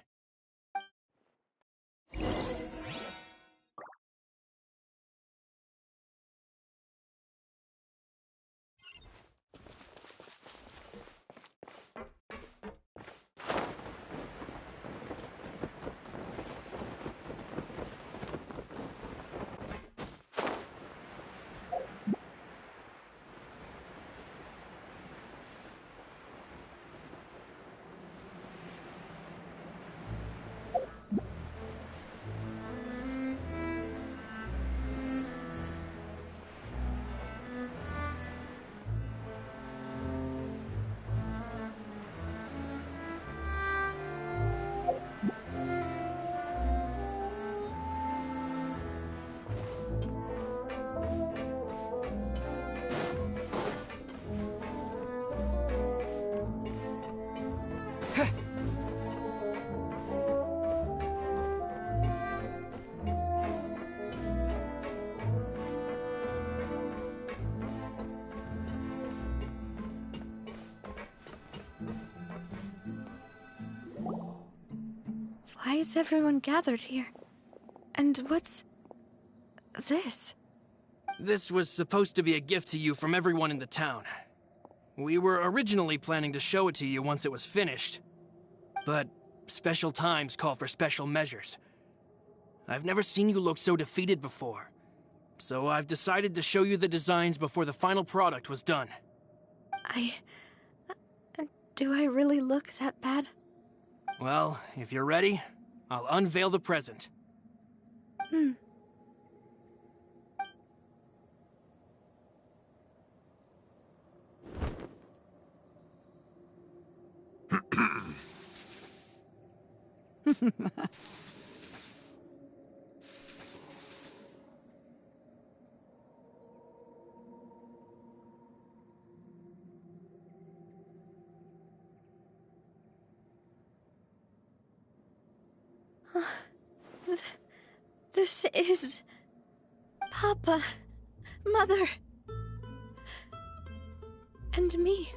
Why is everyone gathered here? And what's this? This was supposed to be a gift to you from everyone in the town. We were originally planning to show it to you once it was finished. But special times call for special measures. I've never seen you look so defeated before. So I've decided to show you the designs before the final product was done. Do I really look that bad? Well, if you're ready, I'll unveil the present. This is... Papa, Mother, and me.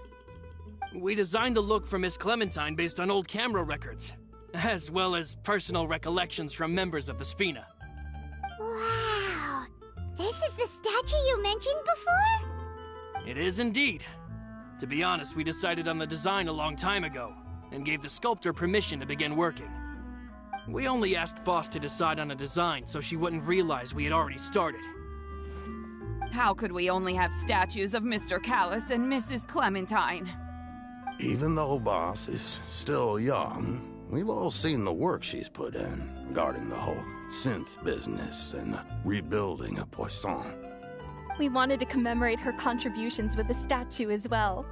We designed the look for Miss Clementine based on old camera records, as well as personal recollections from members of the Spina. Wow! This is the statue you mentioned before? It is indeed. To be honest, we decided on the design a long time ago, and gave the sculptor permission to begin working. We only asked Boss to decide on a design so she wouldn't realize we had already started. How could we only have statues of Mr. Callus and Mrs. Clementine? Even though Boss is still young, we've all seen the work she's put in regarding the whole synth business and the rebuilding of Poisson. We wanted to commemorate her contributions with a statue as well.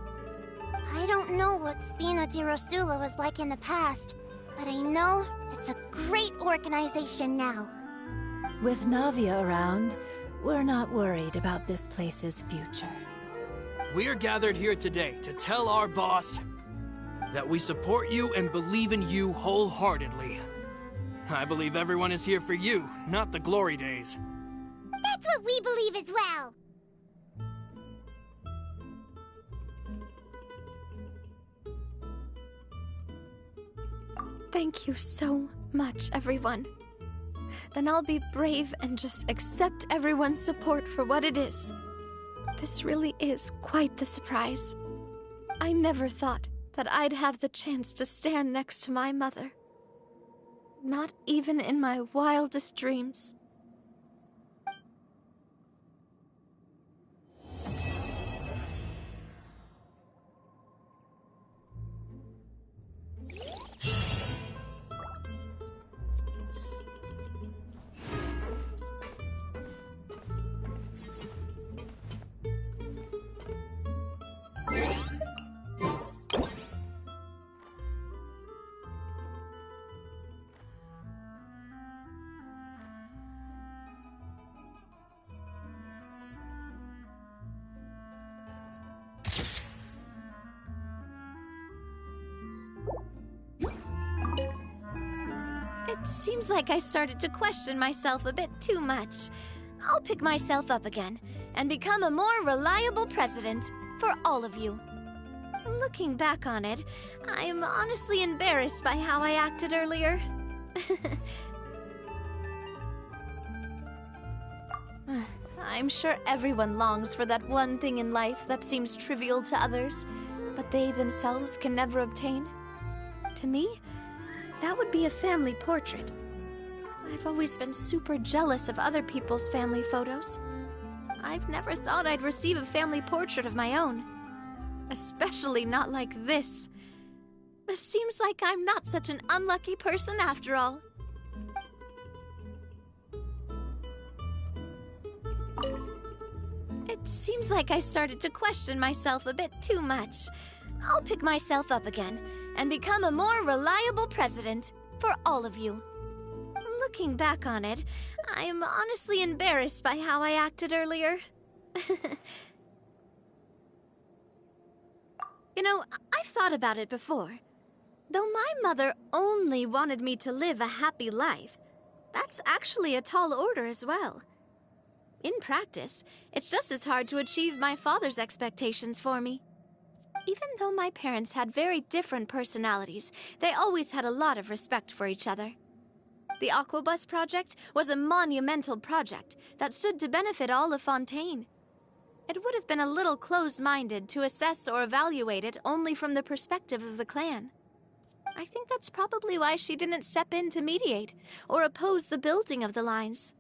I don't know what Spina di Rosula was like in the past, but I know it's a great organization now. With Navia around, we're not worried about this place's future. We are gathered here today to tell our boss that we support you and believe in you wholeheartedly. I believe everyone is here for you, not the glory days. That's what we believe as well! Thank you so much, everyone. Then I'll be brave and just accept everyone's support for what it is. This really is quite the surprise. I never thought that I'd have the chance to stand next to my mother. Not even in my wildest dreams. It seems like I started to question myself a bit too much. I'll pick myself up again and become a more reliable president for all of you. Looking back on it, I'm honestly embarrassed by how I acted earlier. I'm sure everyone longs for that one thing in life that seems trivial to others, but they themselves can never obtain. To me, that would be a family portrait. I've always been super jealous of other people's family photos. I've never thought I'd receive a family portrait of my own. Especially not like this. It seems like I'm not such an unlucky person after all. It seems like I started to question myself a bit too much. I'll pick myself up again and become a more reliable president for all of you. Looking back on it, I'm honestly embarrassed by how I acted earlier. You know, I've thought about it before. Though my mother only wanted me to live a happy life, that's actually a tall order as well. In practice, it's just as hard to achieve my father's expectations for me. Even though my parents had very different personalities, they always had a lot of respect for each other. The Aquabus project was a monumental project that stood to benefit all of Fontaine. It would have been a little close-minded to assess or evaluate it only from the perspective of the clan. I think that's probably why she didn't step in to mediate or oppose the building of the lines.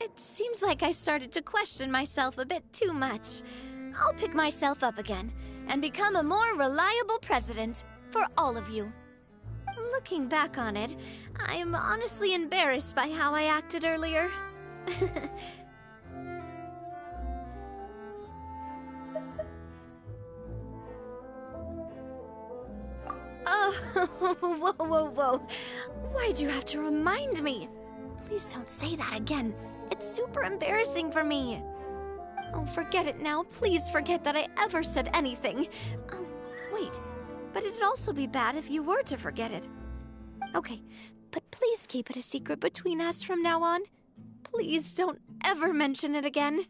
It seems like I started to question myself a bit too much. I'll pick myself up again and become a more reliable president for all of you. Looking back on it, I'm honestly embarrassed by how I acted earlier. Oh, whoa. Why'd you have to remind me? Please don't say that again. It's super embarrassing for me. Oh, forget it now. Please forget that I ever said anything. Oh, wait. But it'd also be bad if you were to forget it. Okay, but please keep it a secret between us from now on. Please don't ever mention it again.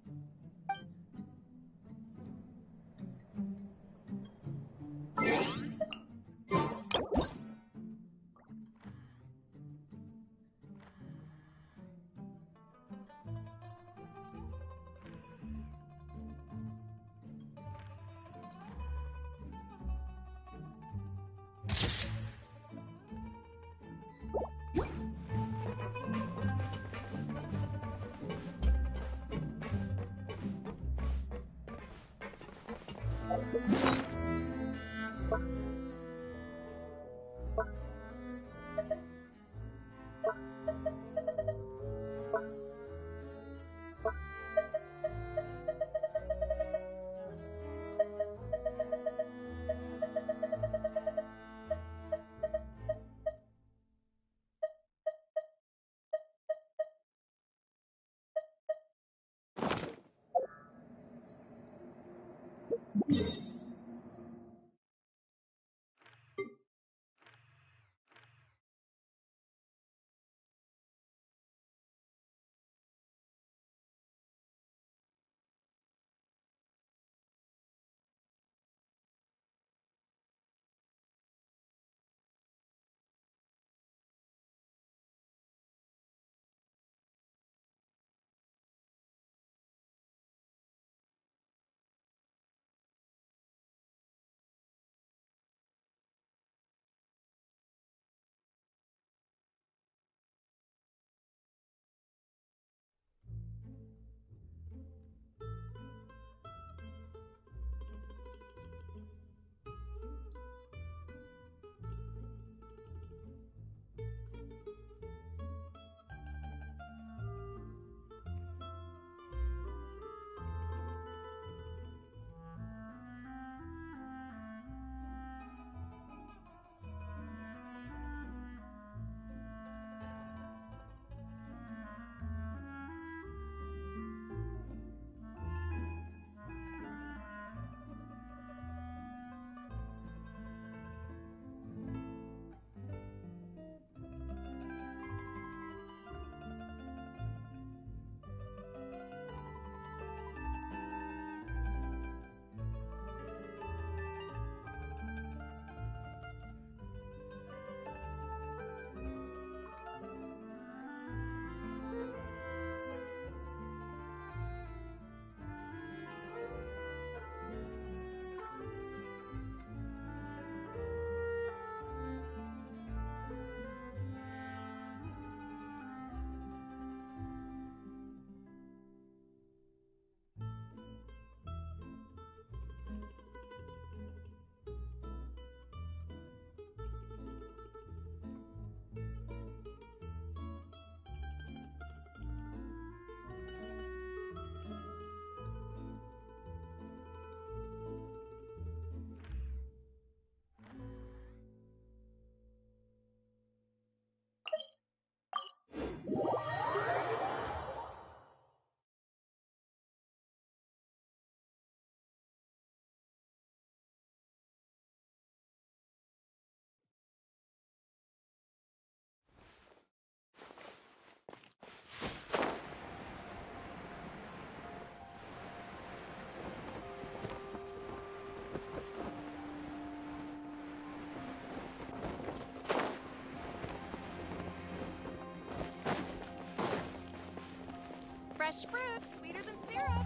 Fresh fruit, sweeter than syrup.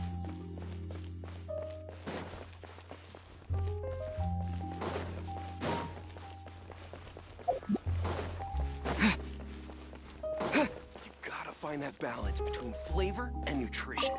You gotta find that balance between flavor and nutrition.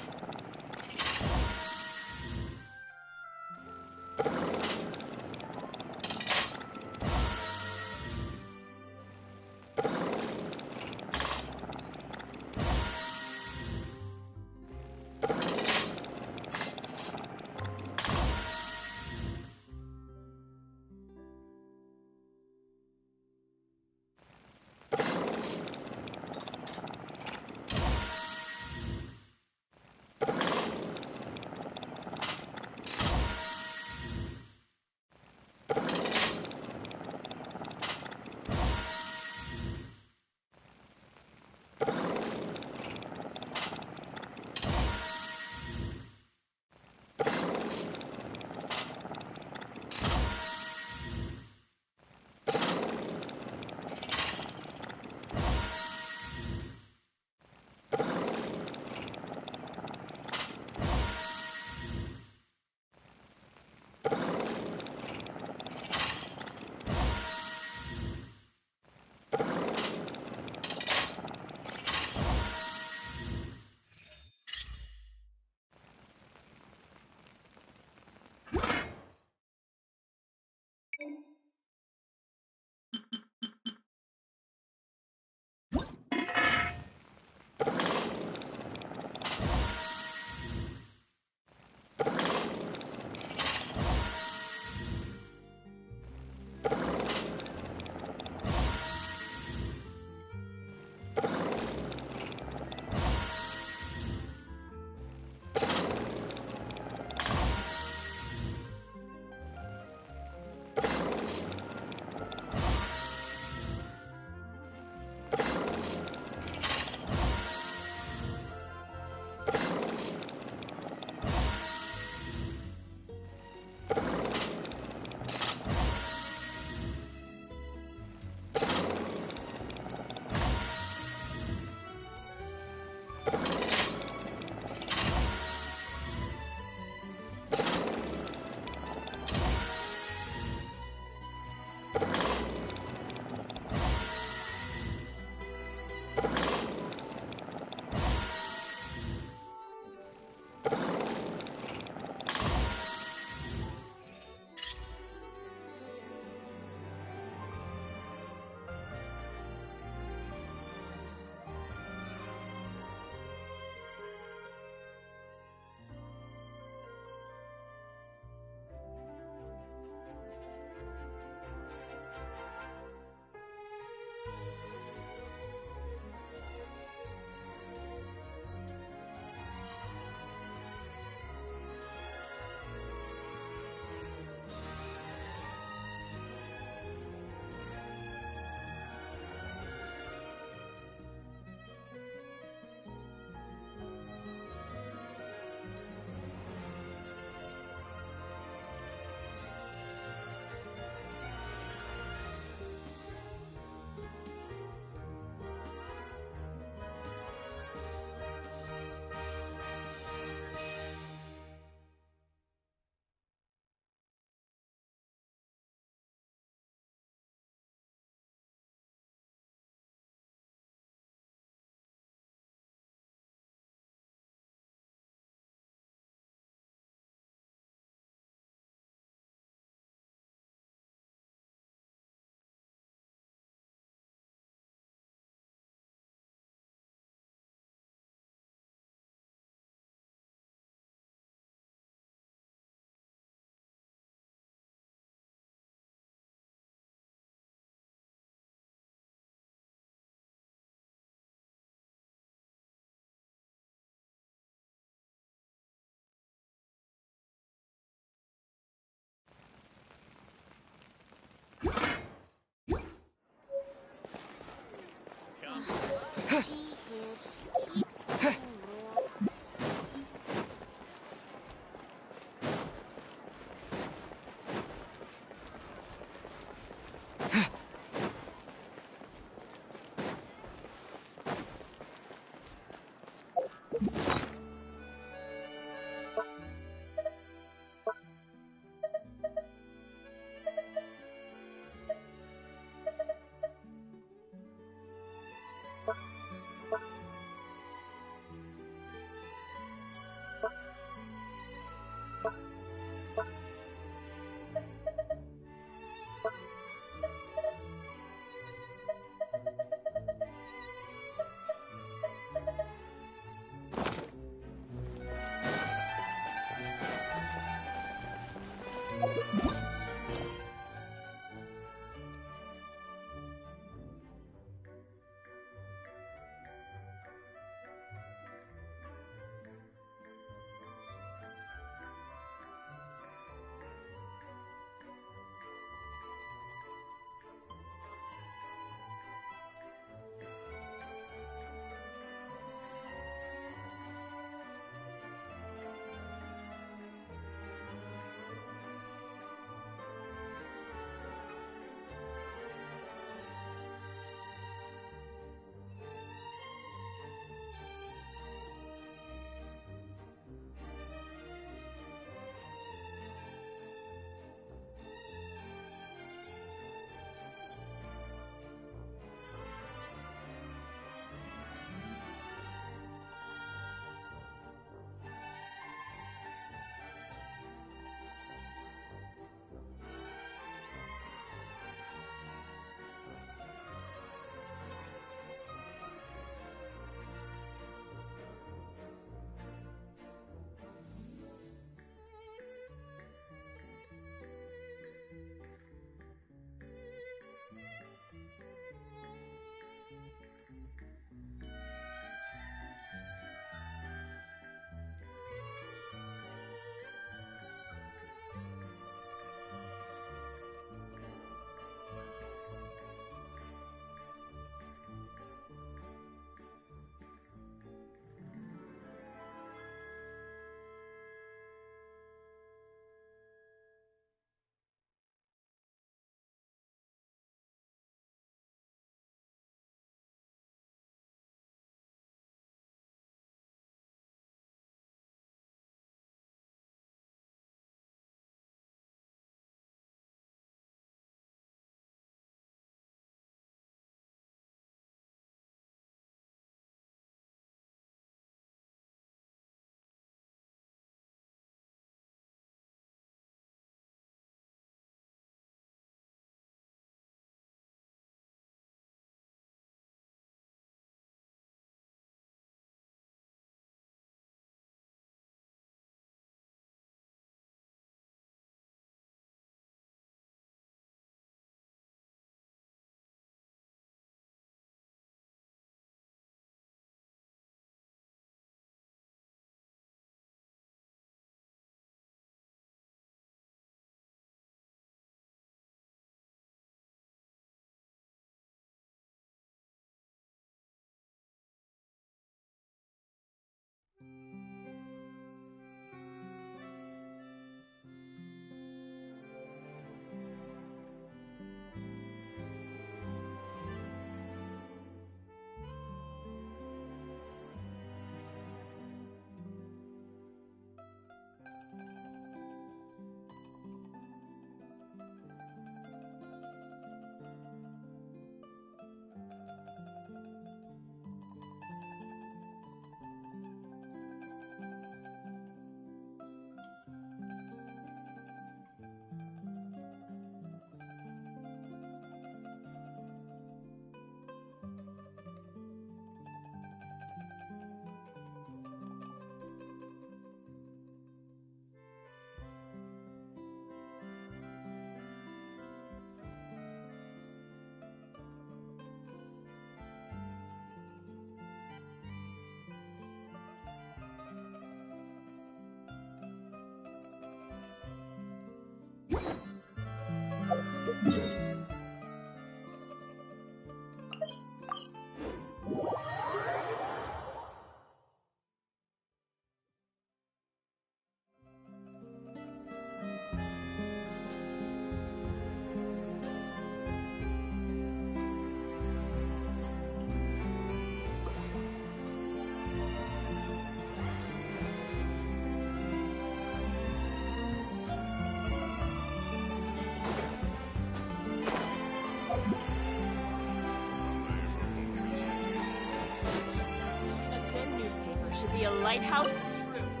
should be a lighthouse of truth.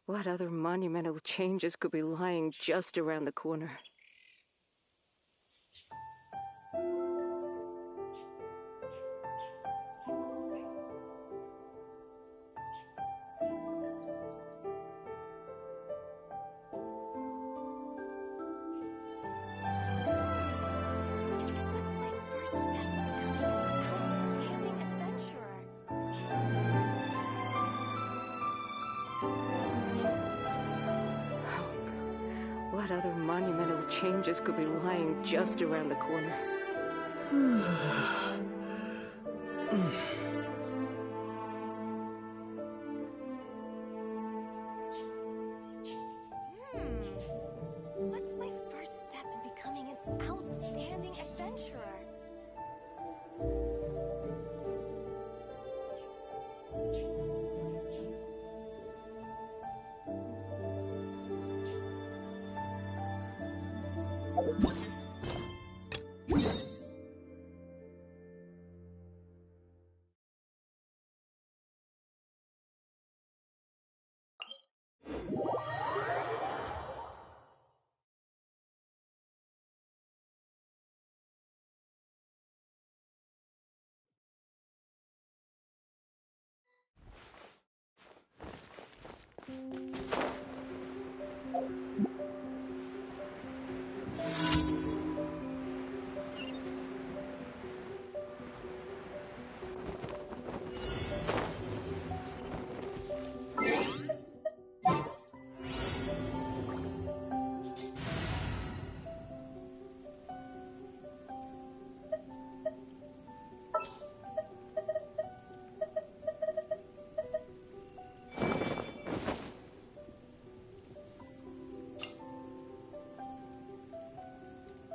What other monumental changes could be lying just around the corner? What other monumental changes could be lying just around the corner? What's my first step in becoming an outstanding adventurer?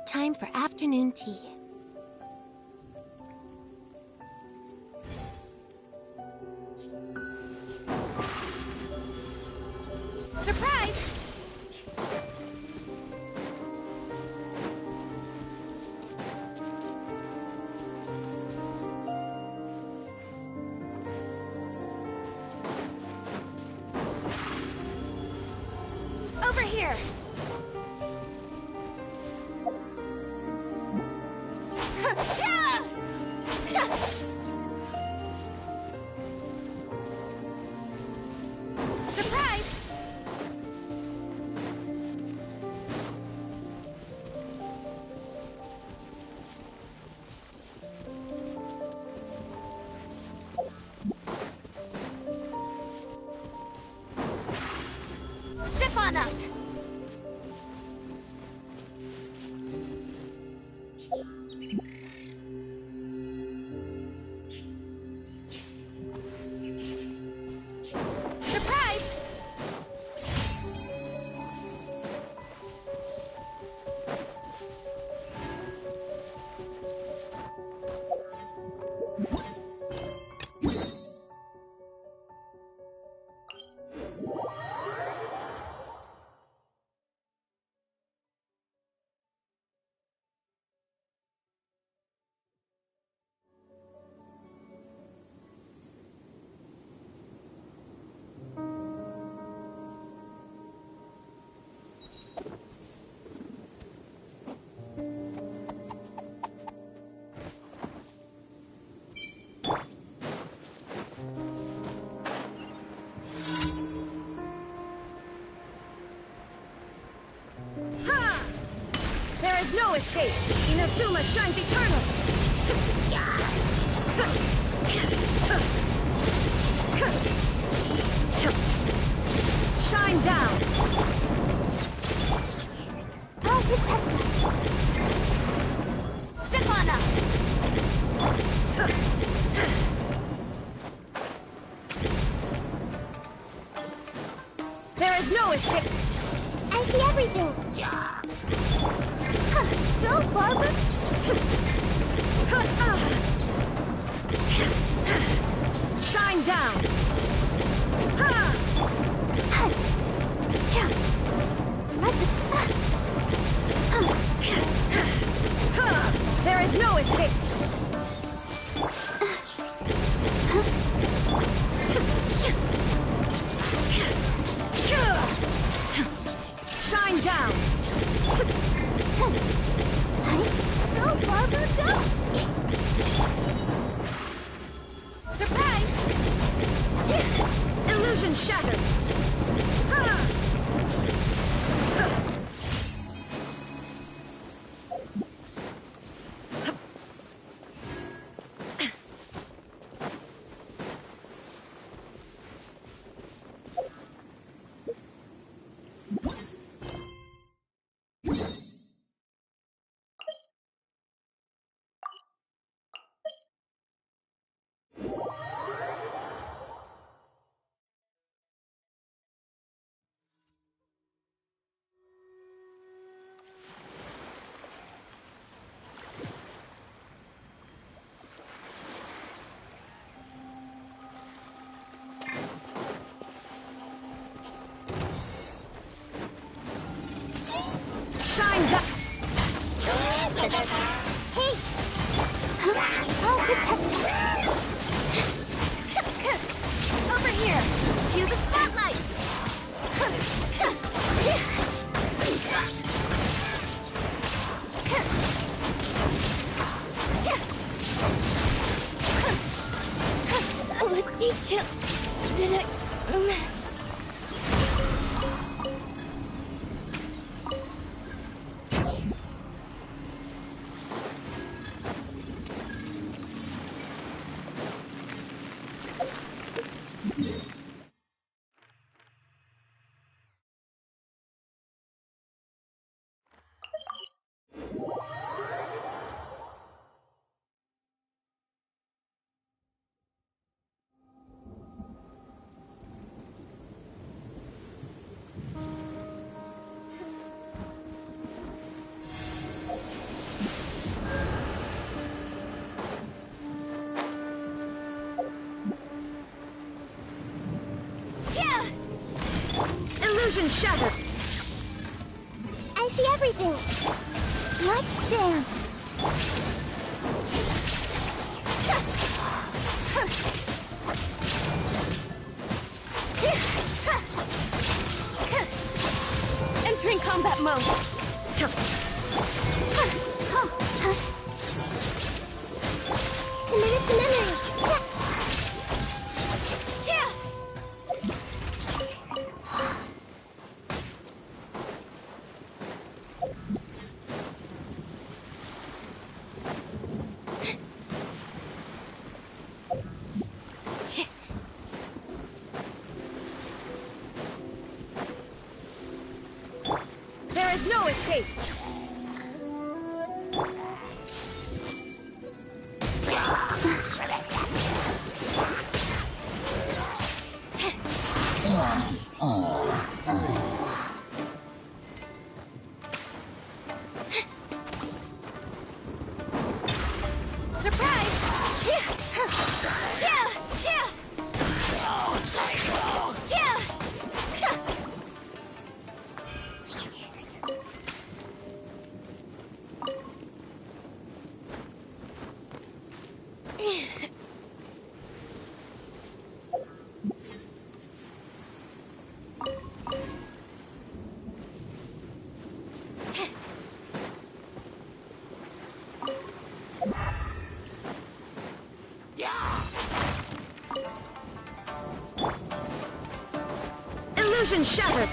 Time for afternoon tea. Surprise! Over here! No escape! Inazuma shines eternal! Shine down! I'll protect us! Step on up! There is no escape! I see everything! Go, Barbara! Shine down! There is no escape! Illusion shattered! Shine down! Hey! I'll protect us. Over here! Cue the spotlight! What detail did I miss? Illusion shattered! I see everything. Let's dance. Entering combat mode. Committed to memory. There is no escape! Surprise! Illusion shattered!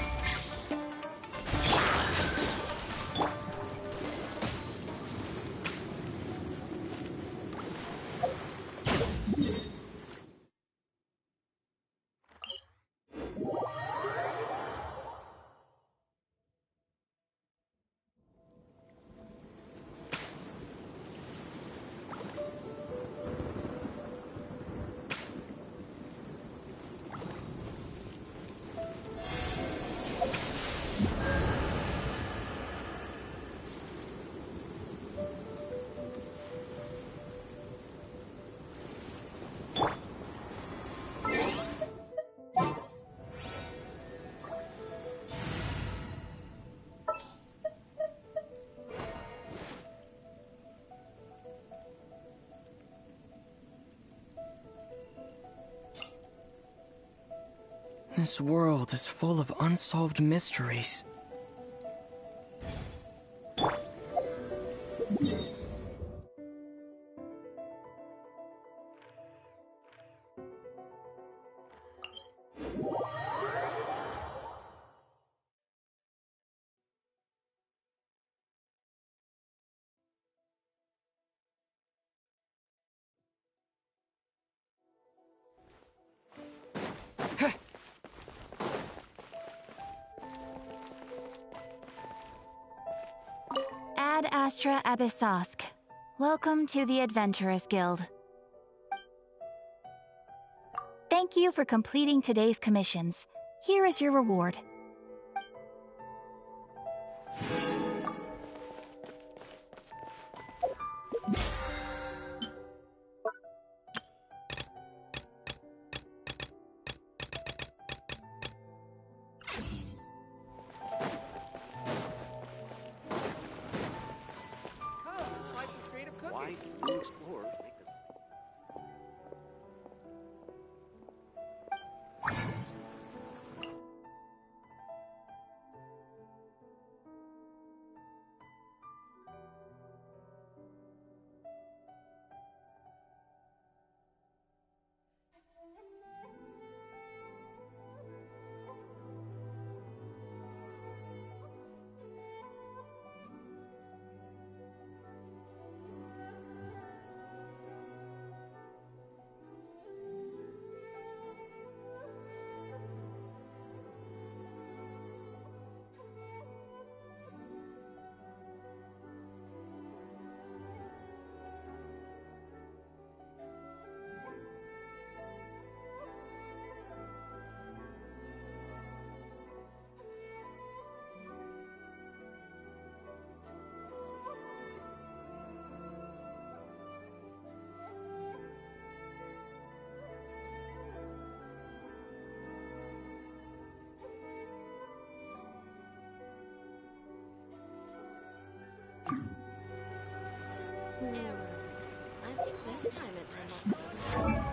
This world is full of unsolved mysteries. Astra Abyssosk. Welcome to the Adventurers Guild. Thank you for completing today's commissions. Here is your reward. I think this time it turned out.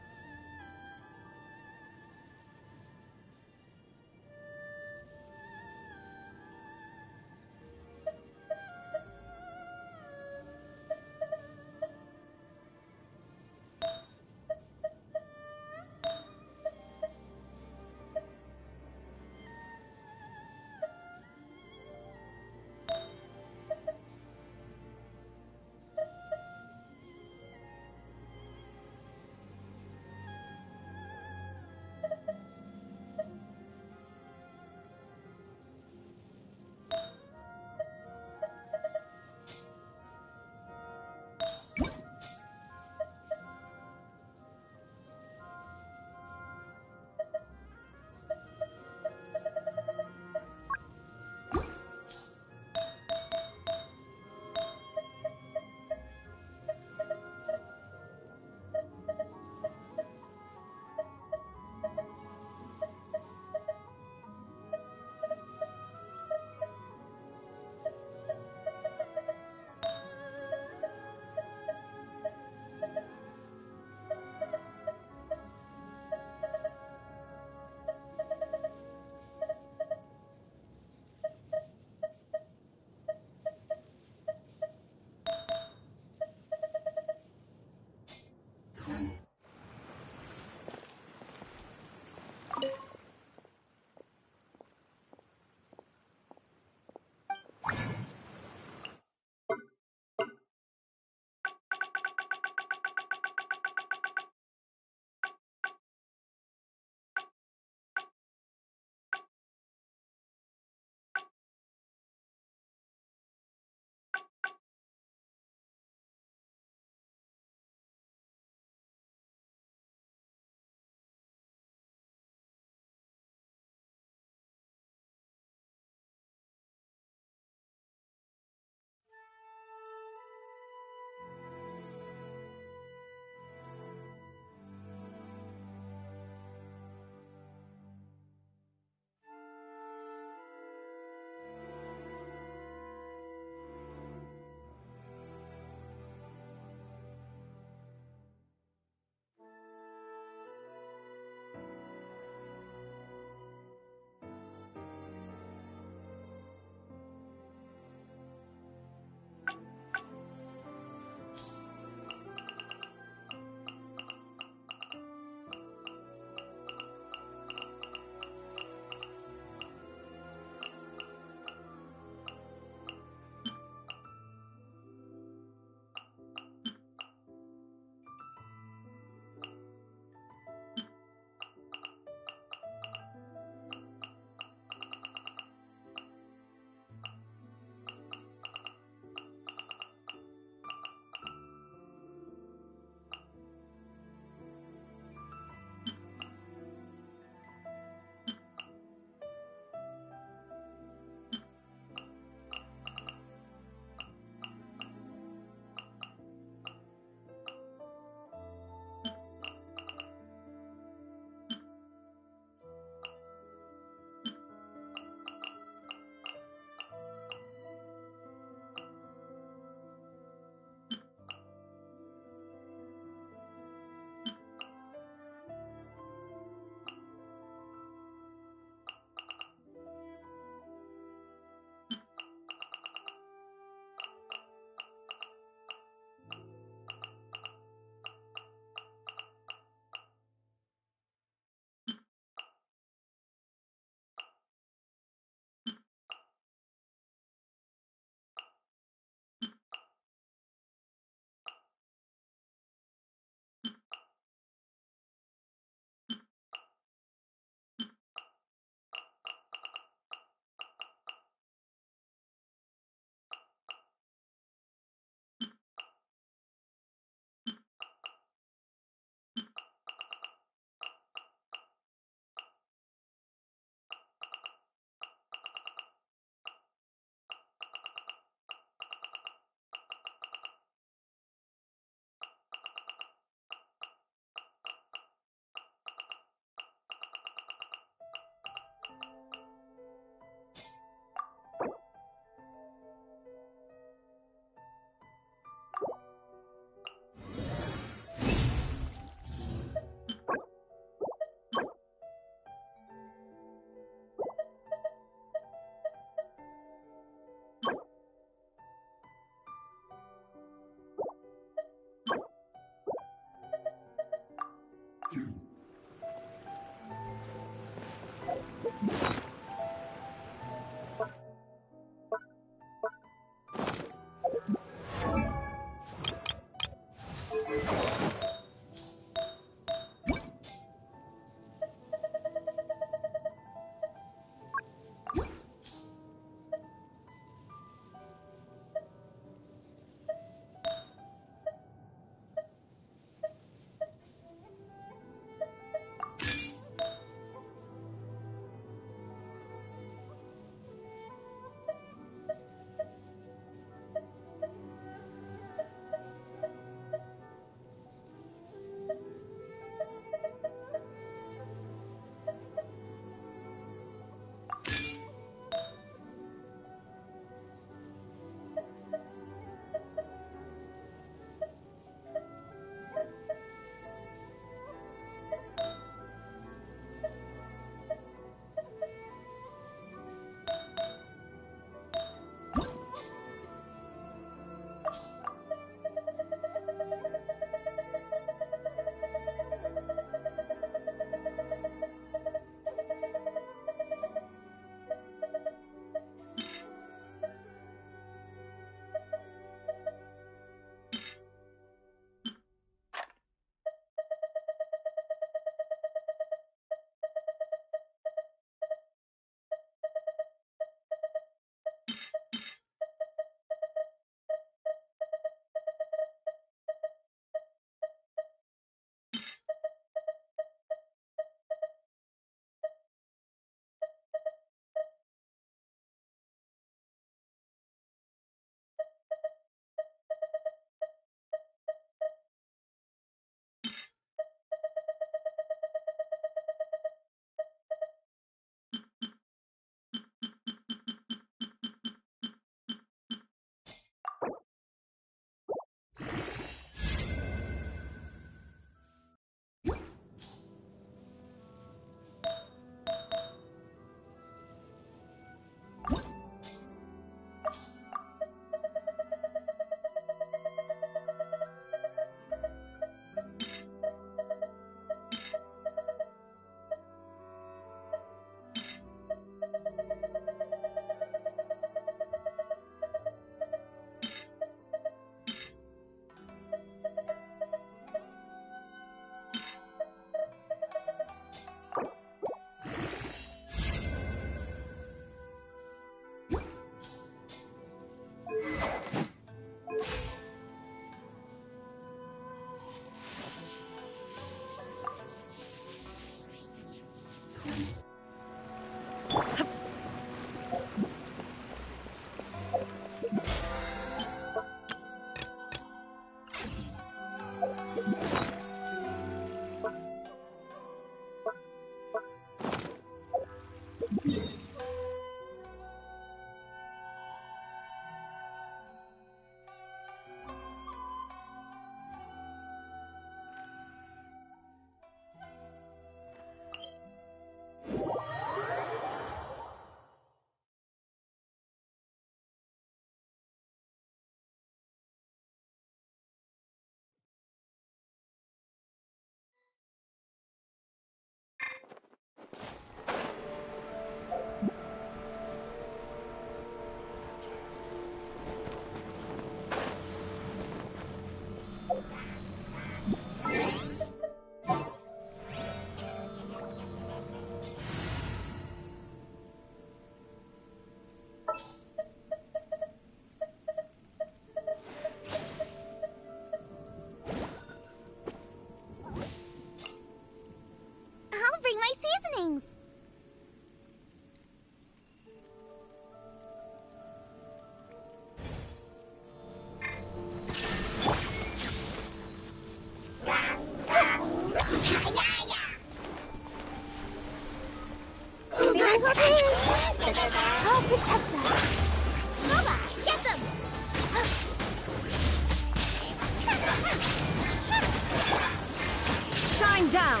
down!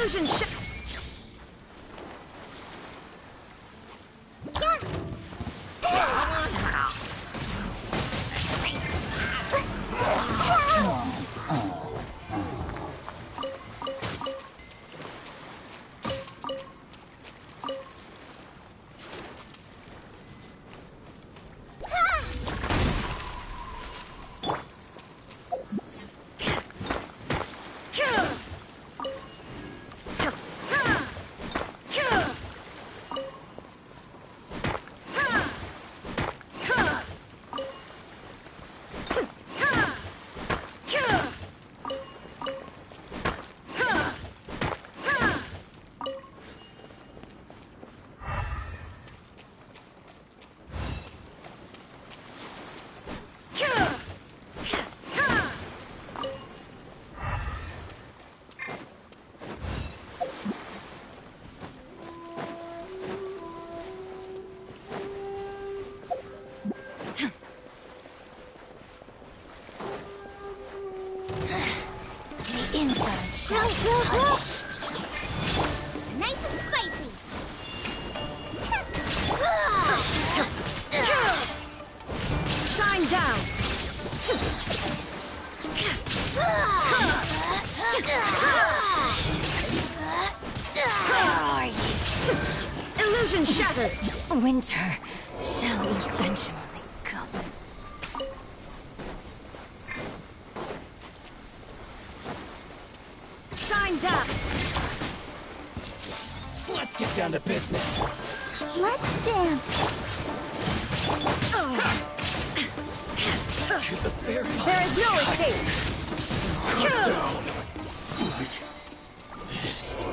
Illusion polished. Nice and spicy. Shine down. Where are you? Illusion shattered. Winter shall eventually come. Shine down. Let's get down to business. Let's dance. There is no escape. Down. This.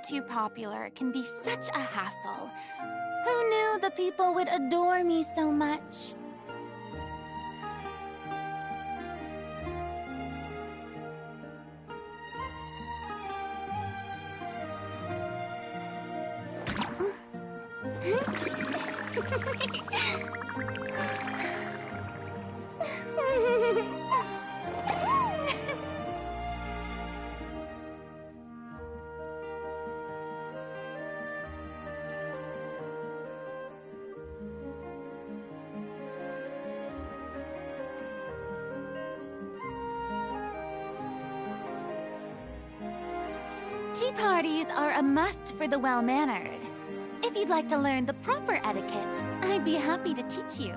too popular can be such a hassle. Who knew the people would adore me so much? Tea parties are a must for the well-mannered. If you'd like to learn the proper etiquette, I'd be happy to teach you.